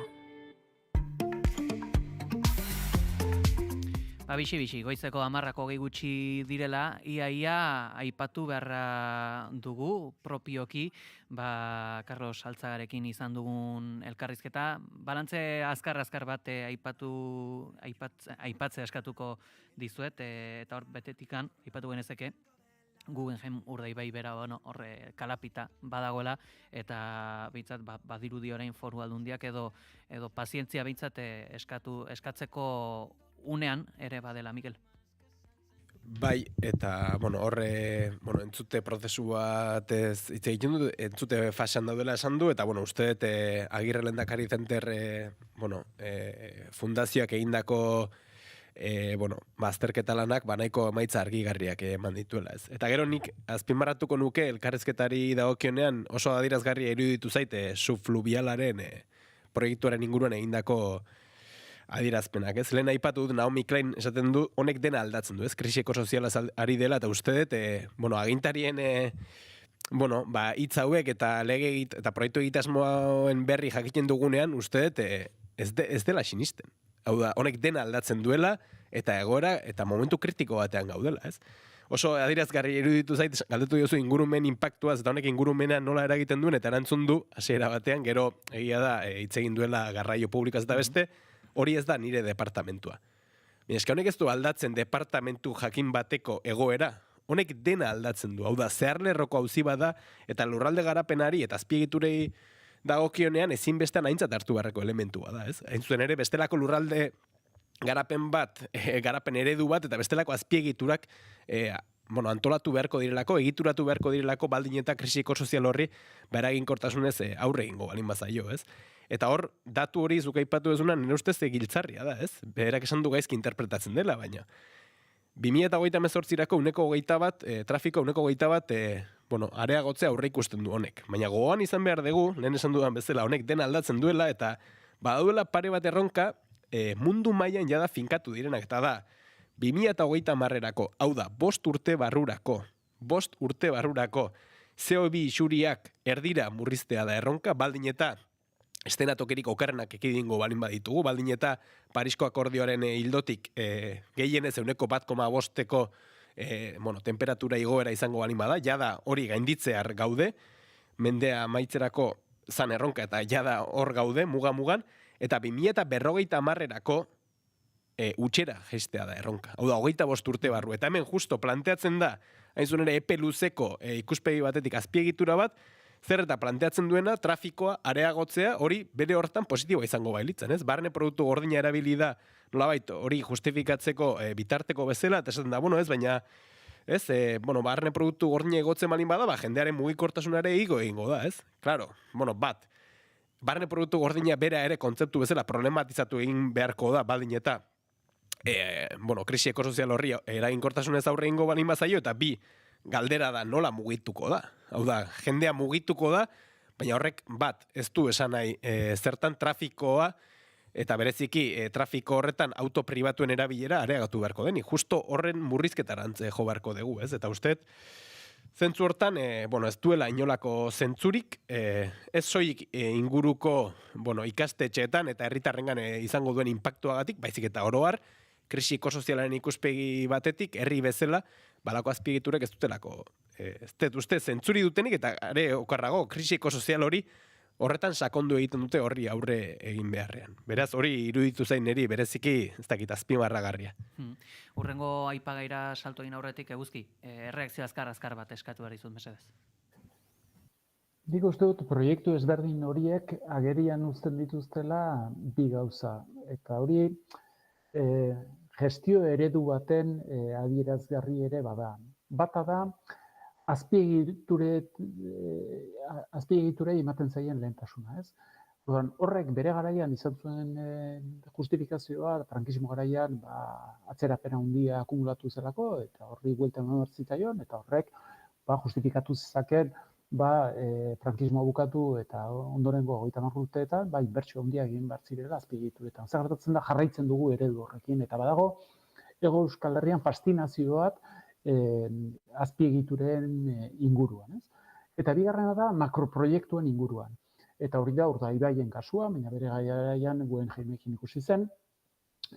Bixi, goizeko 10:00 gutxi direla, ia aipatu beharra dugu propioki, Carlos Altzagarekin izan dugun elkarrizketa. Balantze azkar bat aipatzea eskatuko dizuet, eta hor betetikan, aipatu genezeke, Guggenheim Urdaibai bera horre kalapita badagoela, eta behintzat badirudi orain Foru Aldundiak edo pazientzia behintzat eskatzeko unean ere badela, Mikel. Bai, eta, horre, entzute prozesu bat hitz egiten du, entzute fasean daudela esan du, eta, uste dut Agirre Lehendakari Center, fundazioak egindako, azterketa lanak, nahiko emaitza argigarriak eman dituela, ez. Eta gero nik azpimarratuko nuke elkarrizketari dagokionean oso adierazgarria iruditu zaite subfluvialaren proiektuaren inguruan egindako adierazpenak, ez? Lehen aipatu dut, Naomi Klein esaten du, honek dena aldatzen du, ez? Krisi ekosoziala ari dela, eta uste dut, agintarien, hitz hauek eta lege eta proiektu egitasmoen berri jakiten dugunean, uste dut, ez dela sinisten. Hau da, honek dena aldatzen duela, eta egoera, eta momentu kritiko batean gaudela, ez? Oso adierazgarri iruditu zait, galdetu diozu ingurumen inpaktuaz, eta honek ingurumena nola eragiten duen, eta erantzun du, hasiera batean, gero egia da, hitz egin duela garraio publikaz eta beste, hori ez da nire departamentua. Eska honek ez du aldatzen departamentu jakin bateko egoera, honek dena aldatzen du. Hau da, zeharlerroko auzi bada eta lurralde garapenari eta azpiegiturei dagokionean ezinbestean aintzat hartu beharreko elementua da, ez? Hain zuen ere, bestelako lurralde garapen bat, garapen eredu bat, eta bestelako azpiegiturak antolatu beharko direlako, egituratu beharko direlako baldin eta krisi ekosozial horri eraginkortasunez aurre egingo balin bazaio, ez? Eta hor, datu hori zuk aipatu duzuna nire ustez giltzarria da, ez? Berak esan du gaizki interpretatzen dela, baina 2028rako 21%, trafiko 21%, areagotzea aurre ikusten du honek. Baina gogoan izan behar dugu, lehen esan dudan bezala, honek dena aldatzen duela, eta badaduela pare bat erronka, mundu mailan jada finkatu direnak, eta da, 2030rako, hau da, 5 urte barrurako, CO2 isuriak erdira murriztea da erronka, baldin eta estenatokerik okerrenak ekidingo balin baditugu, baldin eta Parisko akordioaren hildotik gehienez 1,5ko temperatura igoera izango balin bada, jada hori gainditzear gaude, mendea amaitzerako zan erronka eta jada hor gaude, mugan, eta 2050rako utxera geistea da erronka. Hau da, 25 urte barru. Eta hemen justo planteatzen da, hain zuen ere epe luzeko ikuspegi batetik azpiegitura bat, zer eta planteatzen duena trafikoa areagotzea hori bere hortan positiboa izango bailitzen, ez? Barne produktu gordina erabili da nolabait hori justifikatzeko bitarteko bezala, eta esaten da, ez, baina ez, barne produktu gordina egotzen balin bada, jendearen mugikortasunare egingo da, ez? Claro, barne produktu gordina bera ere kontzeptu bezala problematizatu egin beharko da, baldin eta krisi ekosozial horri eraginkortasunez aurre egingo balin bazaio, eta bi, galdera da nola mugituko da. Hau da, jendea mugituko da, baina horrek bat ez du esan nahi zertan trafikoa eta bereziki trafiko horretan auto pribatuen erabilera areagatu beharko deni. Justo horren murrizketarantz jo beharko dugu, ez? Eta uste, Zentzu hortan, ez duela inolako zentzurik, ez soilik inguruko ikastetxeetan eta herritarrengan izango duen inpaktuagatik, baizik eta oro har, krisi ekosozialaren ikuspegi batetik, herri bezala, balako azpiegiturek ez dutelako, ez dut uste zentzuri dutenik, eta are okarrago, krisi ekosozial hori horretan sakondu egiten dute horri aurre egin beharrean. Beraz, hori iruditu zain niri bereziki, ez dakit, azpimarragarria. Urrengo aipagaira salto egin aurretik, Eguzki, erreakzio azkar bat eskatu behar dizut, mesedez. Nik uste dut proiektu ezberdin horiek agerian uzten dituztela bi gauza. Eta hori gestio eredu baten adierazgarri ere bada. Bata da, azpiegiturei ematen zaien lehentasuna, ez? Horrek bere garaian izan zuen justifikazioa, frankismo garaian atzerapena handia akumulatu zelako, eta horri buelta eman zitzaion, eta horrek justifikatu zezaken frankismoa bukatu eta ondorengo 30 urteetan inbertsio handia egin behar zirela azpiegituretan. Zer gertatzen da jarraitzen dugu eredu horrekin, eta badago Hego Euskal Herrian faszinazio bat azpiegituren inguruan. Eta bigarrena da makroproiektuen inguruan. Eta hori da Urdaibaien kasua, baina bere garaian Guggenheimekin ikusi zen.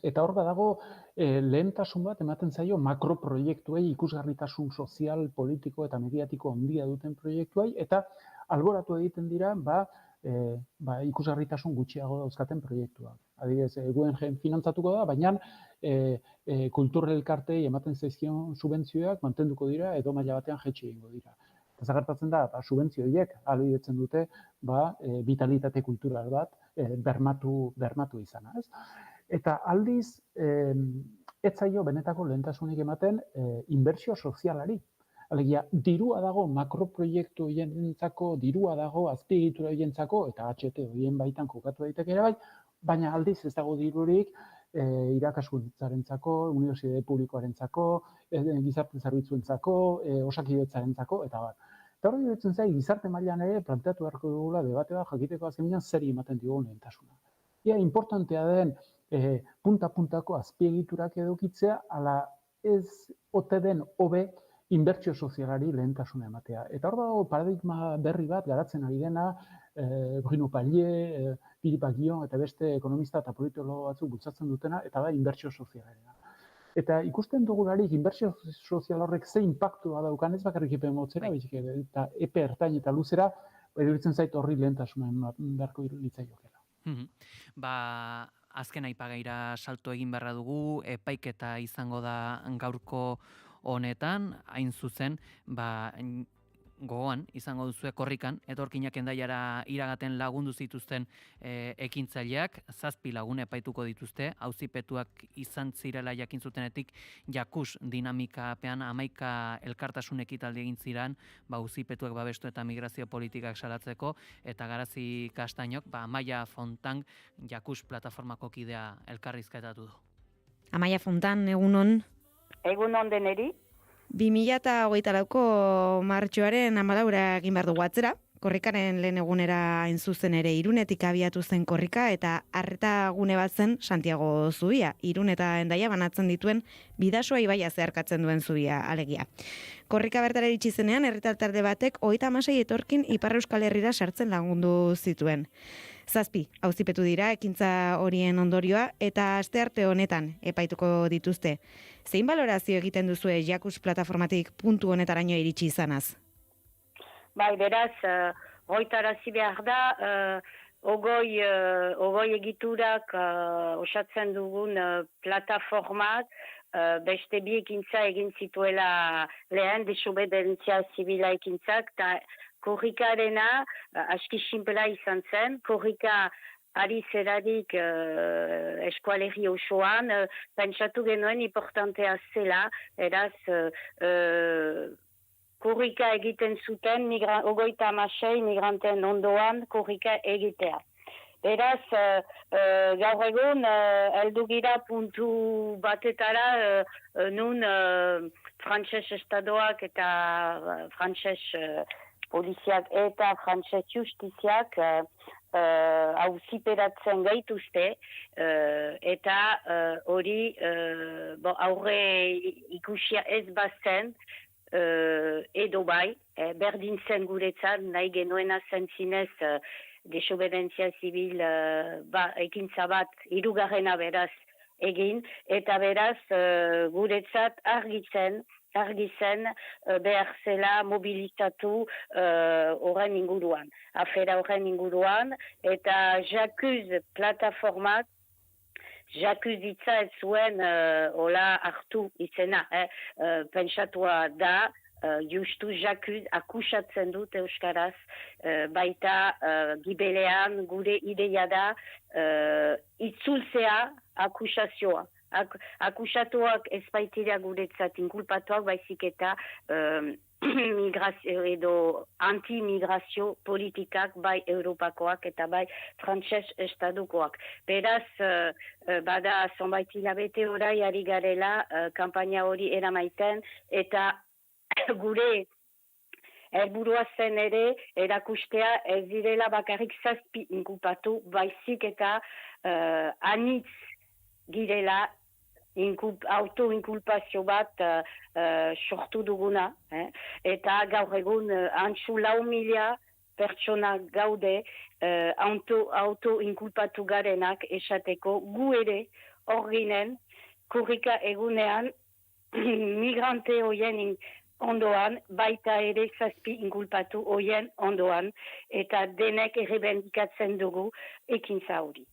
Eta hor badago lehentasun bat ematen zaio makroproiektuei, ikusgarritasun sozial, politiko eta mediatiko handia duten proiektuei, eta alboratu egiten dira ikusgarritasun gutxiago dauzkaten proiektuak. Adibidez, Guggenheim finantzatuko da, baina kultur elkartei ematen zaizkion subentzioak mantenduko dira edo maila batean jaitsi egingo dira. Eta zagertatzen da, subentzio horiek ahalbidetzen dute vitalitate kultural bat bermatu izana. Eta aldiz, ez zaio benetako lehentasunik ematen inbertsio sozialari. Alegia, dirua dago makroproiektu horientzako, dirua dago azpiegitura horientzako, eta HT horien baitan kokatu daiteke ere bai, baina aldiz ez dago dirurik irakaskuntzarentzako, unibertsitate publikoarentzako, gizarte zerbitzuentzako, osakidetzarentzako, eta bar. Eta hori ditzen zai, gizarte mailan ere planteatu beharko dugula debate bat jakiteko azkenean zer ematen digun lehentasuna. Ia importantea den punta-puntako azpiegiturak edukitzea, ala ez ote den hobe inbertsio sozialari lehentasuna ematea. Eta hor dago paradigma berri bat garatzen ari dena, Bruno Pallier, Philippe Aghion eta beste ekonomista eta politologo batzuk bultzatzen dutena, eta da inbertsio sozialarena. Eta ikusten dugularik inbertsio sozial horrek ze inpaktua daukan, ez bakarrik epe motzera, eta epe ertain eta luzera, iruditzen zait horri lehentasuna beharko litzaiokela. Azken aipagaira salto egin beharra dugu, epaiketa izango da gaurko honetan, hain zuzen, gogoan izango duzue korrikan, etorkinak endaiara iragaten lagundu zituzten ekintzaileak, 7 lagun epaituko dituzte, auzipetuak izan zirela jakin zutenetik, jakus dinamikapean 11 elkartasun ekitaldi egin ziren, auzipetuak babestu eta migrazio politikak salatzeko, eta Garazi Kastainok, Amaia Fontan, jakus plataformako kidea elkarrizketatu du. Amaia Fontan, egunon? Egunon deneri. 2024ko martxoaren 14 egin behar dugu atzera, korrikaren lehen egunera hain zuzen ere Irunetik abiatu zen korrika eta arreta gune bat zen Santiago zubia. Irun eta Hendaia banatzen dituen Bidasoa ibaia zeharkatzen duen zubia alegia. Korrika bertara iritsi zenean herritar talde batek 36 etorkin Ipar Euskal Herrira sartzen lagundu zituen. 7 auzipetu dira ekintza horien ondorioa eta astearte honetan epaituko dituzte. Zein balorazio egiten duzue jakus plataformatik puntu honetaraino iritsi izanaz? Beraz, goitarazi behar da, ogoi egiturak osatzen dugun plataformak, beste bi ekintza egin zituela lehen, desobedentzia zibila ekintzak, eta korrikarena aski sinpela izan zen, korrika ari zeradik eskualerri osoan, pentsatu genuen importantea zela, eraz korrika egiten zuten 36 migranten ondoan korrika egitea. Beraz, gaur egun, heldu gira puntu batetara, nun frantses estadoak eta frantses poliziak eta frantses justiziak auziperatzen gaituzte, eta hori aurre ikusia ez bazen, edo bai, berdin zen guretzat, nahi genuena zen zinez desobedentzia zibil ekintza bat, hirugarrena beraz egin, eta beraz guretzat argi zen behar zela mobilizatu horren inguruan, afera horren inguruan, eta J'accuse plataformak, J'accuse hitza ez zuen hola hartu izena, pentsatua da, justu J'accuse akusatzen dut euskaraz, baita gibelean gure ideia da itzultzea akusazioa. Akusatuak ez baitira guretzat inkulpatuak, baizik eta migrazio edo anti-migrazio politikak bai Europakoak eta bai frantses estadukoak. Beraz, bada zonbait hilabete orai ari garela kanpaina hori eramaiten eta gure helburua zen ere erakustea ez direla bakarrik 7 inkulpatu, baizik eta anitz girela autoinkulpazio bat sortu duguna, eta gaur egun antzu 4.000 pertsona gaude autoinkulpatu garenak esateko gu ere hor ginen korrika egunean migrante hoien ondoan, baita ere 7 inkulpatu hoien ondoan, eta denek errebendikatzen dugu ekintza hori.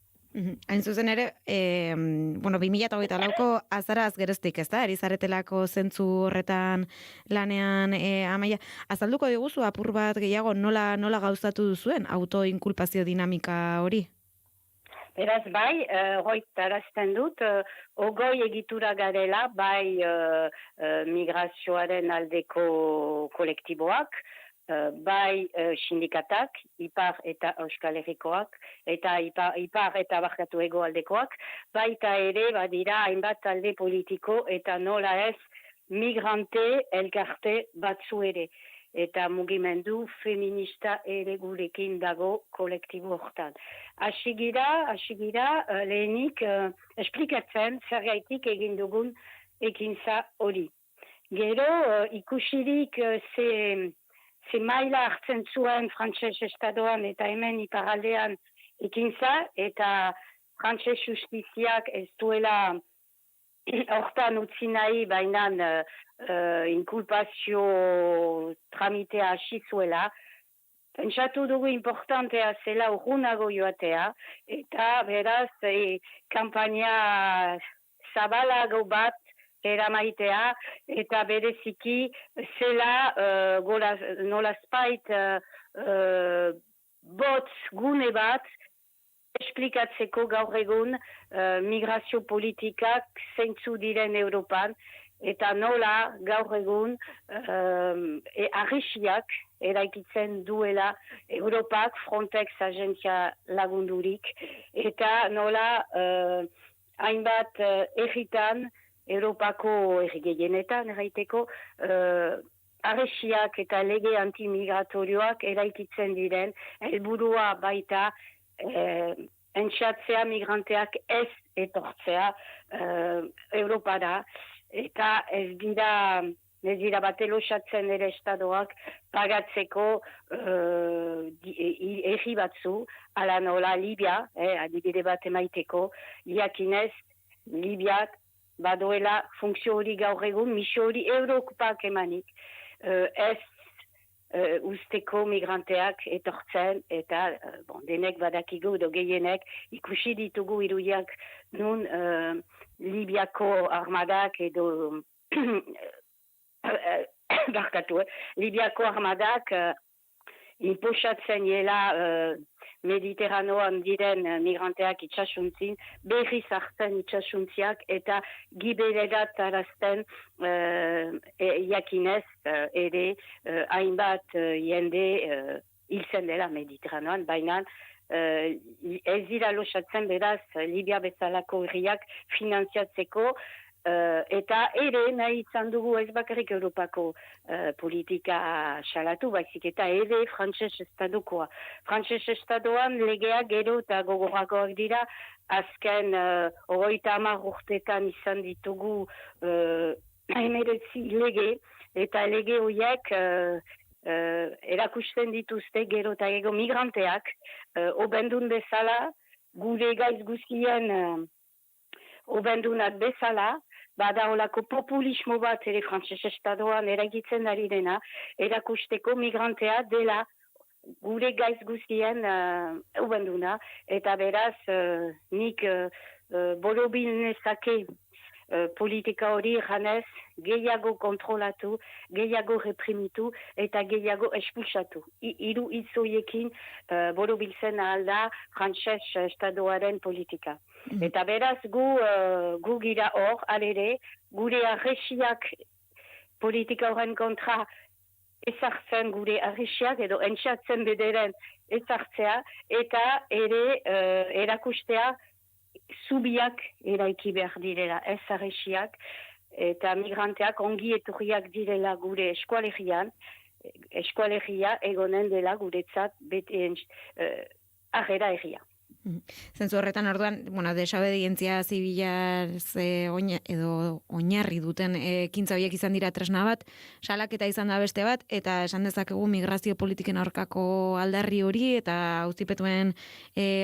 Hain zuzen ere, 2024ko azaraz geroztik, ez da? Erizaretelako zentzu horretan lanean, Amaia. Azalduko diguzu apur bat gehiago nola gauzatu duzuen autoinkulpazio dinamika hori? Beraz, bai, hoitarazten dut, ogoi egitura garela, bai migrazioaren aldeko kolektiboak, bai sindikatak, Ipar eta Euskal Herrikoak, eta Ipar eta Barkatu Hegoaldekoak, baita ere badira hainbat talde politiko eta nola ez migrante elkarte batzu ere. Eta mugimendu feminista ere gurekin dago kolektibo hortan. Asigira, lehenik esplikatzen zergaitik egin dugun ekintza hori. Gero ikusirik ze maila hartzen zuen frantses estadoan eta hemen iparaldean ekintza, eta frantses justiziak ez duela hortan utzi nahi, baina inkulpazio tramitea hasi zuela, pentsatu dugu importantea zela urrunago joatea, eta beraz kampaina zabalago bat eramaitea, eta bereziki zela nolazpait botz gune bat esplikatzeko gaur egun migrazio politikak zeintzu diren Europan, eta nola gaur egun arresiak eraikitzen duela Europak Frontex agentzia lagundurik, eta nola hainbat erritan Europako ergehienetan erraiteko arresiak eta lege antimigratorioak eraikitzen diren, helburua baita entxatzea migranteak ez etortzea Europara, eta ez dira bat elosatzen ere estadoak pagatzeko erri batzu, ala nola Libia, adibide bat emaiteko, jakinez Libiak badoela funksio hori gaur egun, misio hori Europak emanik, ez usteko migranteak etortzen, eta denek badakigu edo gehienek ikusi ditugu irudiak nun Libiako armadak edo Libiako armadak inposatzen jela Mediterranoan diren migranteak itxasuntzin, berriz hartzen itxasuntziak eta gibelegat arazten jakinez ere hainbat jende hiltzen dela Mediterranoan, baina ez dira losatzen beraz Libia bezalako herriak finanziatzeko, eta ere nahi izan dugu ez bakarrik Europako politika salatu, baizik eta ere frantses estadukoa. Frantses estadoan legeak gero eta gogorragoak dira, azken 30 urtetan izan ditugu hemeretzi lege, eta lege horiek erakusten dituzte gero eta ego migranteak obendun bezala, gure gaiz guztien obendunak bezala, bada olako populismo bat ere frantses estadoan eragitzen ari dena, erakusteko migrantea dela gure gaiz guztien obenduna, eta beraz nik borobil nezake politika hori janez gehiago kontrolatu, gehiago reprimitu eta gehiago espulsatu. Hiru hitzoiekin borobiltzen ahal da frantses estadoaren politika. Eta beraz gu gira hor, alere, gure arresiak politika horren kontra ezartzen gure arresiak edo entxatzen bederen ezartzea eta ere erakustea zubiak eraiki behar direla, ez arresiak, eta migranteak ongi etorriak direla gure eskualegia egonen dela guretzat bete arrera egia. Zentzu horretan orduan, desobedientzia zibilaz edo oinarri duten ekintza horiek izan dira tresna bat, salaketa izan da beste bat, eta esan dezakegu migrazio politiken aurkako aldarri hori eta auzipetuen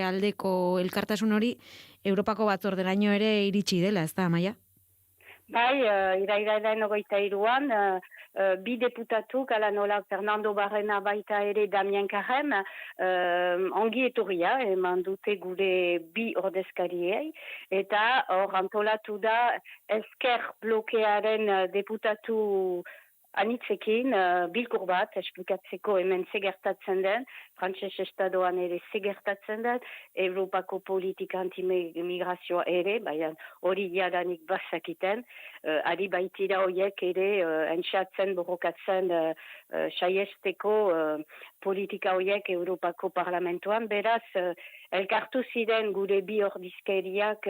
aldeko elkartasun hori Europako batzorderaino ere iritsi dela, ez da, Amaia? Bai, irailaren 23an, bi deputatuk, ala nola Fernando Barrena baita ere Damien Carrem, ongi etorria, eman dute gure bi ordezkariei, eta hor antolatu da ezker blokearen deputatu anitzekin, bilkur bat, esplikatzeko hemen segertatzen den, frantses estadoan ere segertatzen den, Europako politika antimigrazioa ere, baina hori jadanik bazakiten, ari baitira horiek ere entxatzen, borrokatzen, saiesteko politika horiek Europako parlamentuan, beraz, elkartu ziren gure bi ordizkariak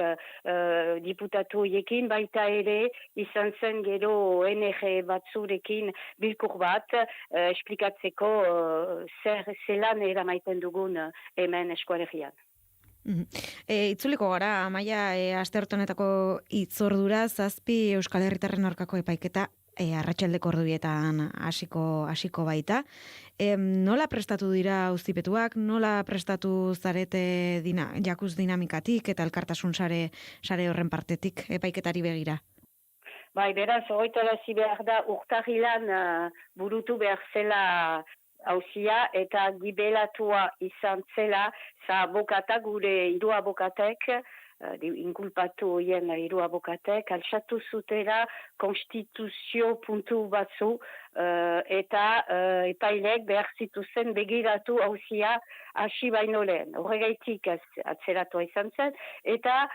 diputatu horiekin, baita ere izan zen gero ONG batzurekin bilkur bat, esplikatzeko zelan eramaiten dugun hemen eskualegian. Itzuliko gara, Amaia, aste hortonetako hitzordura 7 Euskal Herritarren aurkako epaiketa arratsaldeko ordubietan hasiko baita. Nola prestatu dira auzipetuak, nola prestatu zarete jakuz dinamikatik eta elkartasun sare horren partetik epaiketari begira? Bai, beraz, horretarazi behar da urtarrilan burutu behar zela auzia eta gibelatua izan zela, abokata, gure hiru abokatek, inkulpatu horien hiru abokatek, altxatu zutera konstituzio puntu batzu eta epailek behar zituzen begiratu auzia hasi baino lehen. Horregaitik atzeratua izan zen, eta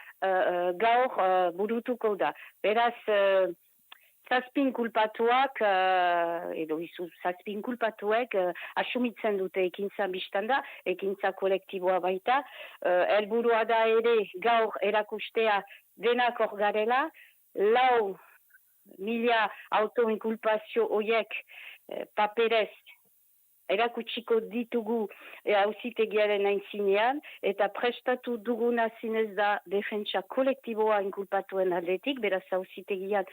gaur burutuko da. Beraz, zazpin kulpatuak, zazpin kulpatuek asumitzen dute ekintza biztanda, ekintza kolektiboa baita. Helburua da ere gaur erakustea denak hor garela, 4.000 autoinkulpazio horiek paperez erakutsiko ditugu auzitegiaren aintzinean, eta prestatu duguna zinez da defentsa kolektiboa inkulpatuen aldetik, beraz auzitegian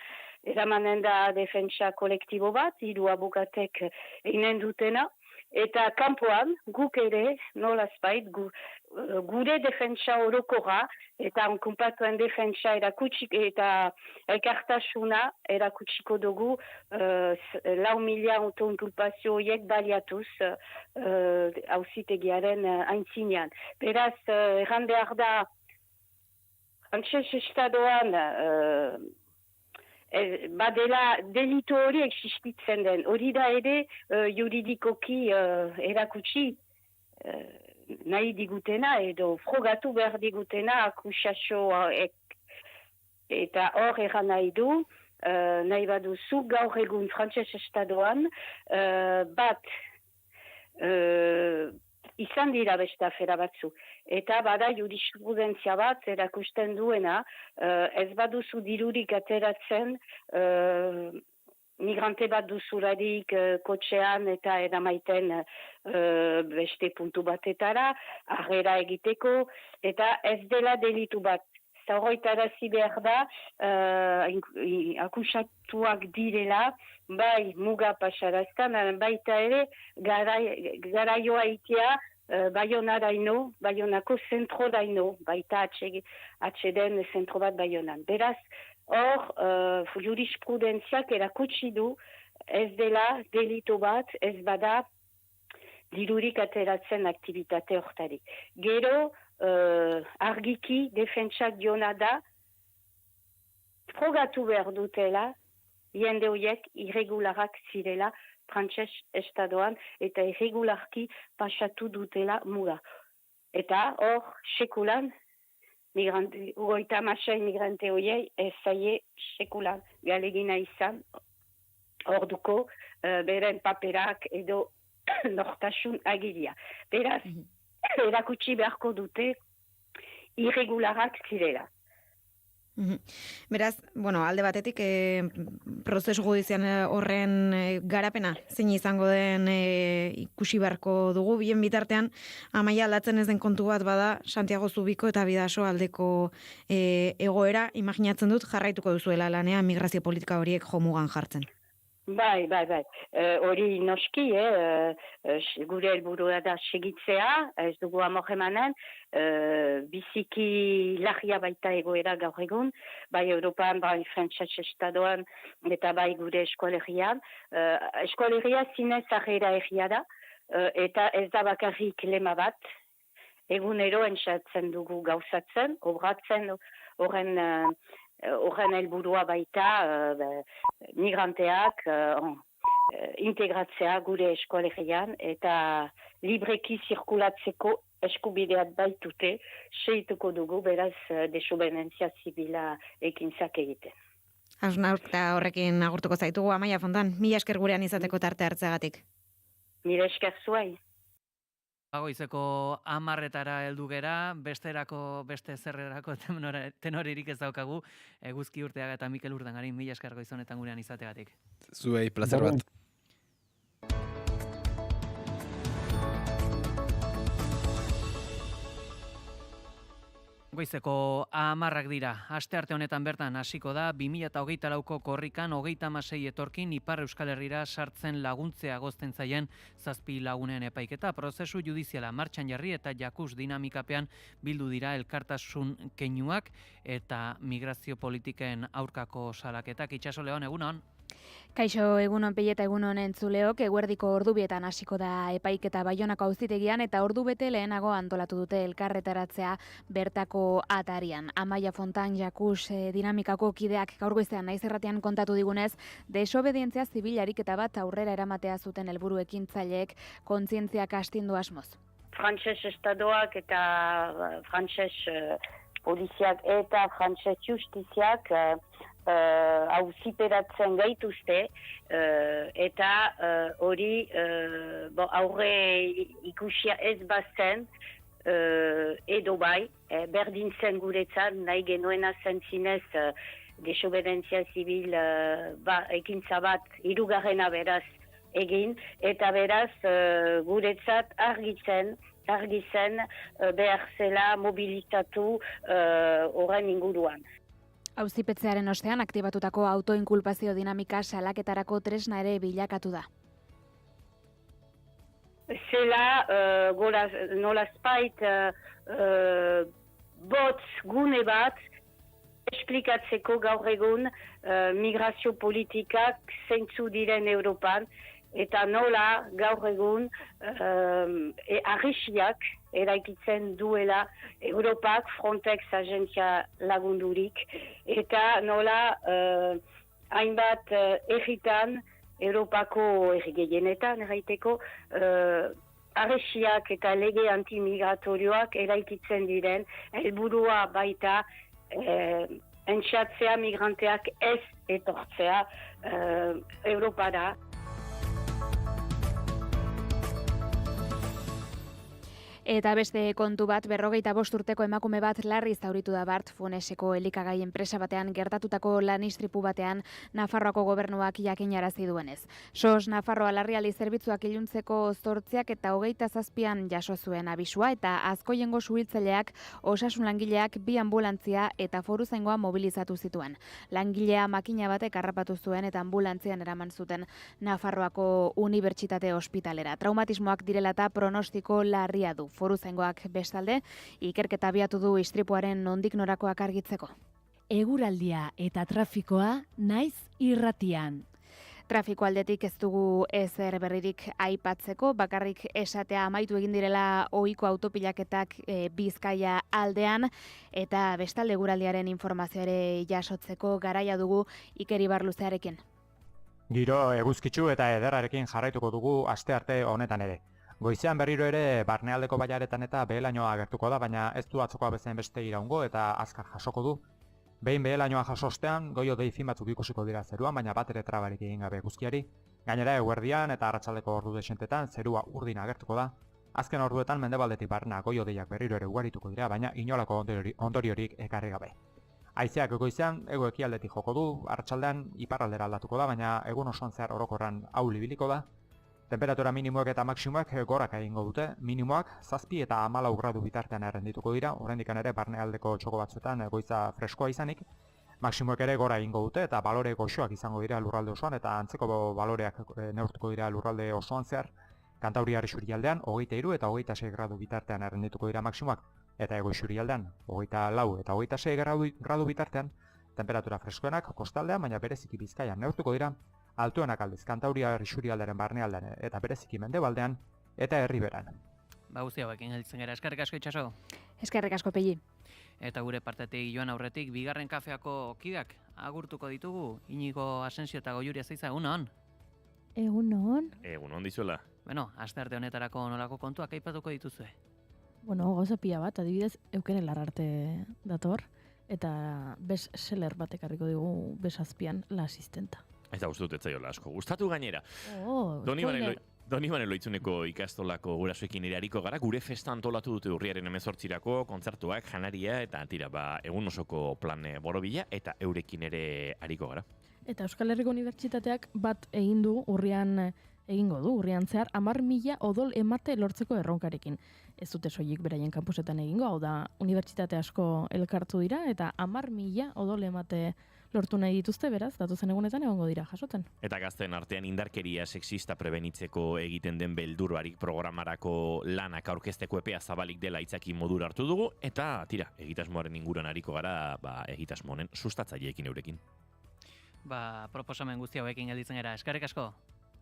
eramanen da defentsa kolektibo bat, hiru abokatek eginen dutena, eta kanpoan guk ere, nolazbait, gure defentsa orokorra, eta inkulpatuen defentsa eta elkartasuna erakutsiko dugu 4.000 autoinkulpazio horiek baliatuz auzitegiaren aintzinean. Beraz, erran behar da, frantses estadoan badela delitu hori existitzen den. Hori da ere juridikoki erakutsi nahi digutena edo frogatu behar digutena akusazioak. Eta hor erran nahi du, nahi baduzu gaur egun frantses estadoan bat izan dira beste afera batzu. Eta bada jurisprudentzia bat erakusten duena, ez baduzu dirurik ateratzen migrante bat duzularik kotxean eta eramaiten beste puntu batetara, arrera egiteko, eta ez dela delitu bat. eta horretarazi behar da, akusatuak direla, bai muga pasaraztan, baita ere garaioa itea Baionako zentro daino, baita atxeden zentro bat Baionan. Beraz, hor, jurisprudentziak erakutsi du, ez dela delito bat, ez bada dirurik ateratzen aktivitate hortarik. Gero, argiki defentsak diona da, frogatu behar dutela, jende horiek irregularak zirela, Frantses estadoan eta irregularki pasatu dutela muga. Eta hor, sekulan, 56 migrante horiei, ez zaie sekulan galegina izan, orduko beren paperak edo nortasun agiria. Beraz, erakutsi beharko dute irregularak zirela. Beraz, alde batetik, prozesu judizian horren garapena, zein izango den ikusi beharko dugu, bien bitartean, Amaia aldatzen ez den kontu bat bada, Santiago Zubiko eta Bidaso aldeko egoera, imaginatzen dut, jarraituko duzuela lanean migrazio politika horiek jomugan jartzen. Bai. Hori noski, gure helburua da segitzea, ez dugu amor emanen, biziki larria baita egoera gaur egun, bai Europan, bai Frantses estadoan, eta bai gure eskolegian. Eskolegia zinez arrera egia da, eta ez da bakarrik lema bat, egunero entzatzen dugu gauzatzen, obratzen horren helburua baita migranteak integratzea gure eskolegian eta libreki zirkulatzeko eskubideak baitute, seituko dugu beraz desobedientzia zibila ekintzak egiten. Hausnarketa horrekin agurtuko zaitugu, Amaia Fontan, mila esker gurean izateko tarte hartzeagatik. Mila esker zuai. Goizeko 10:00 heldu gera, beste zerrerako tenoririk ez daukagu, Eguzki Urteaga eta Mikel Urdangarin, mila esker goizonetan gurean izategatik. Zuei, plazer bat. Goizeko 10:00 dira. Astearte honetan bertan hasiko da 2024ko korrikan 36 etorkin Ipar Euskal Herrira sartzen laguntzea agozten zaien 7 lagunen epaiketa. Prozesu judiziala martxan jarri eta jakus dinamikapean bildu dira elkartasun keinuak eta migrazio politiken aurkako salaketak. Itxaso Leon, egunon. Kaixo, egunon Pei eta egunon entzuleok, eguerdiko ordubietan hasiko da epaiketa Baionako auzitegian eta ordu bete lehenago antolatu dute elkarretaratzea bertako atarian. Amaia Fontan jakus dinamikako kideak gaur goizean naiz erratean kontatu digunez, desobedientzia zibilarik eta bat aurrera eramatea zuten helburu ekintzaileek kontzientziak astindu asmoz. Frantses estadoak eta frantses poliziak eta frantses justiziak auziperatzen gaituzte eta hori aurre ikusia ez bazen edo bai, berdintzen guretzat nahi genuena zentzinez desobedientzia zibil ekintza bat hirugarrena beraz egin eta beraz guretzat argitzen behar zela mobilizatu horren inguruan. Auzipetzearen ostean aktibatutako autoinkulpazio dinamika salaketarako tresna ere bilakatu da. Zela nolazpait botz gune bat esplikatzeko gaur egun migrazio politikak zeintzu diren Europan eta nola gaur egun arresiak eraikitzen duela Europak Frontex agentzia lagundurik eta nola hainbat erritan Europako errigehienetan erraiteko arresiak eta lege antimigratorioak eraikitzen diren helburua baita entxatzea migranteak ez etortzea Europara. Eta beste kontu bat, 45 urteko emakume bat larri zauritu da Bart Funeseko elikagai enpresa batean gertatutako lanistripu batean Nafarroako gobernuak jakinarazi duenez. SOS Nafarroa larrialdi zerbitzuak iluntzeko 8 eta 27an jaso zuen abisua eta Azkoiengo suhiltzaileak, osasun langileak, 2 anbulantzia eta foruzaingoa mobilizatu zituen. Langilea makina batek harrapatu zuen eta ambulantzian eraman zuten Nafarroako Unibertsitate Ospitalera. Traumatismoak direla eta pronostiko larria du. Foruzaingoak bestalde, ikerketa abiatu du istripuaren nondik norakoak argitzeko. Eguraldia eta trafikoa naiz irratian. Trafiko aldetik ez dugu ezer berririk aipatzeko, bakarrik esatea amaitu egin direla ohiko autopilaketak Bizkaia aldean, eta bestalde eguraldiaren informazioare jasotzeko garaia dugu Iker Ibarluzearekin. Giro eguzkitsu eta ederrarekin jarraituko dugu astearte honetan ere. Goizean berriro ere barnealdeko bailaretan eta behelainoa agertuko da, baina ez du atzokoa bezain beste iraungo eta azkar jasoko du. Behin behelainoa jasostean, goio deifin batzuk ikusiko dira zeruan, baina bat ere trabarik egin gabe eguzkiari. Gainera eguerdian eta arratsaldeko ordu desentetan zerua urdin agertuko da. Azken orduetan mendebaldetik barna goio deiak berriro ere ugarituko dira, baina inolako ondoriorik ekarri gabe. Haizeak goizean hego-ekialdetik joko du, arratsaldean iparraldera aldatuko da, baina egun osoan zehar orokorran ahul ibiliko da. Temperatura minimoak eta maksimoak goraka egingo dute, minimoak 7 eta 14 gradu bitartean errendituko dira, oraindik ere barnealdeko txoko batzuetan goiza freskoa izanik, maksimoak ere gora egingo dute eta balore goxoak izango dira lurralde osoan eta antzeko baloreak neurtuko dira lurralde osoan zehar, Kantauriar isurialdean 23 eta 26 gradu bitartean errendituko dira maksimoak, eta ego isurialdean 24 eta 26 gradu bitartean, temperatura freskoenak kostaldean, baina bereziki Bizkaian neurtuko dira, altuenak aldiz Kantauriar isurialdearen barnealdean eta bereziki mendebaldean eta herriberan. Guzti hauekin heltzen gara, eskerrik asko Itxaso. Eskerrik asko Pegi. Eta gure partetik joan aurretik, bigarren kafeako kideak agurtuko ditugu, Inigo Asensio eta Goiuri Azeiza, egunon? Egunon. Egunon dizuela. Bueno, astearte honetarako nolako kontuak aipatuko dituzue. Bueno, gauza pila bat, adibidez, Eukene Larrarte dator, eta bestseller batek harriko digu besazpian la asistenta. Eta uste dut etzaiola asko. Gustatu gainera. Doni Bane Loitzuneko ikastolako gurasoekin ere hariko gara, gure festa antolatu dute urriaren 18irako, kontzertuak, janaria eta tira, egun osoko plan borobila eta eurekin ere hariko gara. Eta Euskal Herriko Unibertsitateak bat egin du urrian egingo du, urrian zehar 10.000 odol emate lortzeko erronkarekin. Ez dute soilik beraien kampusetan egingo, hau da, unibertsitate asko elkartu dira, eta 10.000 odol emate lortu nahi dituzte, beraz, datozen egunetan egongo dira jasoten. Eta gazten artean indarkeria sexista prebenitzeko egiten den beldurbarik programarako lanak aurkezteko epea zabalik dela itzaki modura hartu dugu, eta tira, egitasmoaren inguruan hariko gara, egitasmo honen sustatzaileekin eurekin. Proposamen guzti hauekin gelditzen gara, eskerrik asko.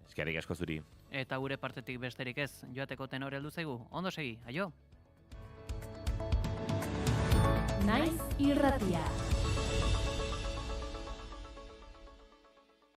Eskerrik asko zuri. Eta gure partetik besterik ez, joateko tenore heldu zaigu, ondo segi, aio! Naiz irratia.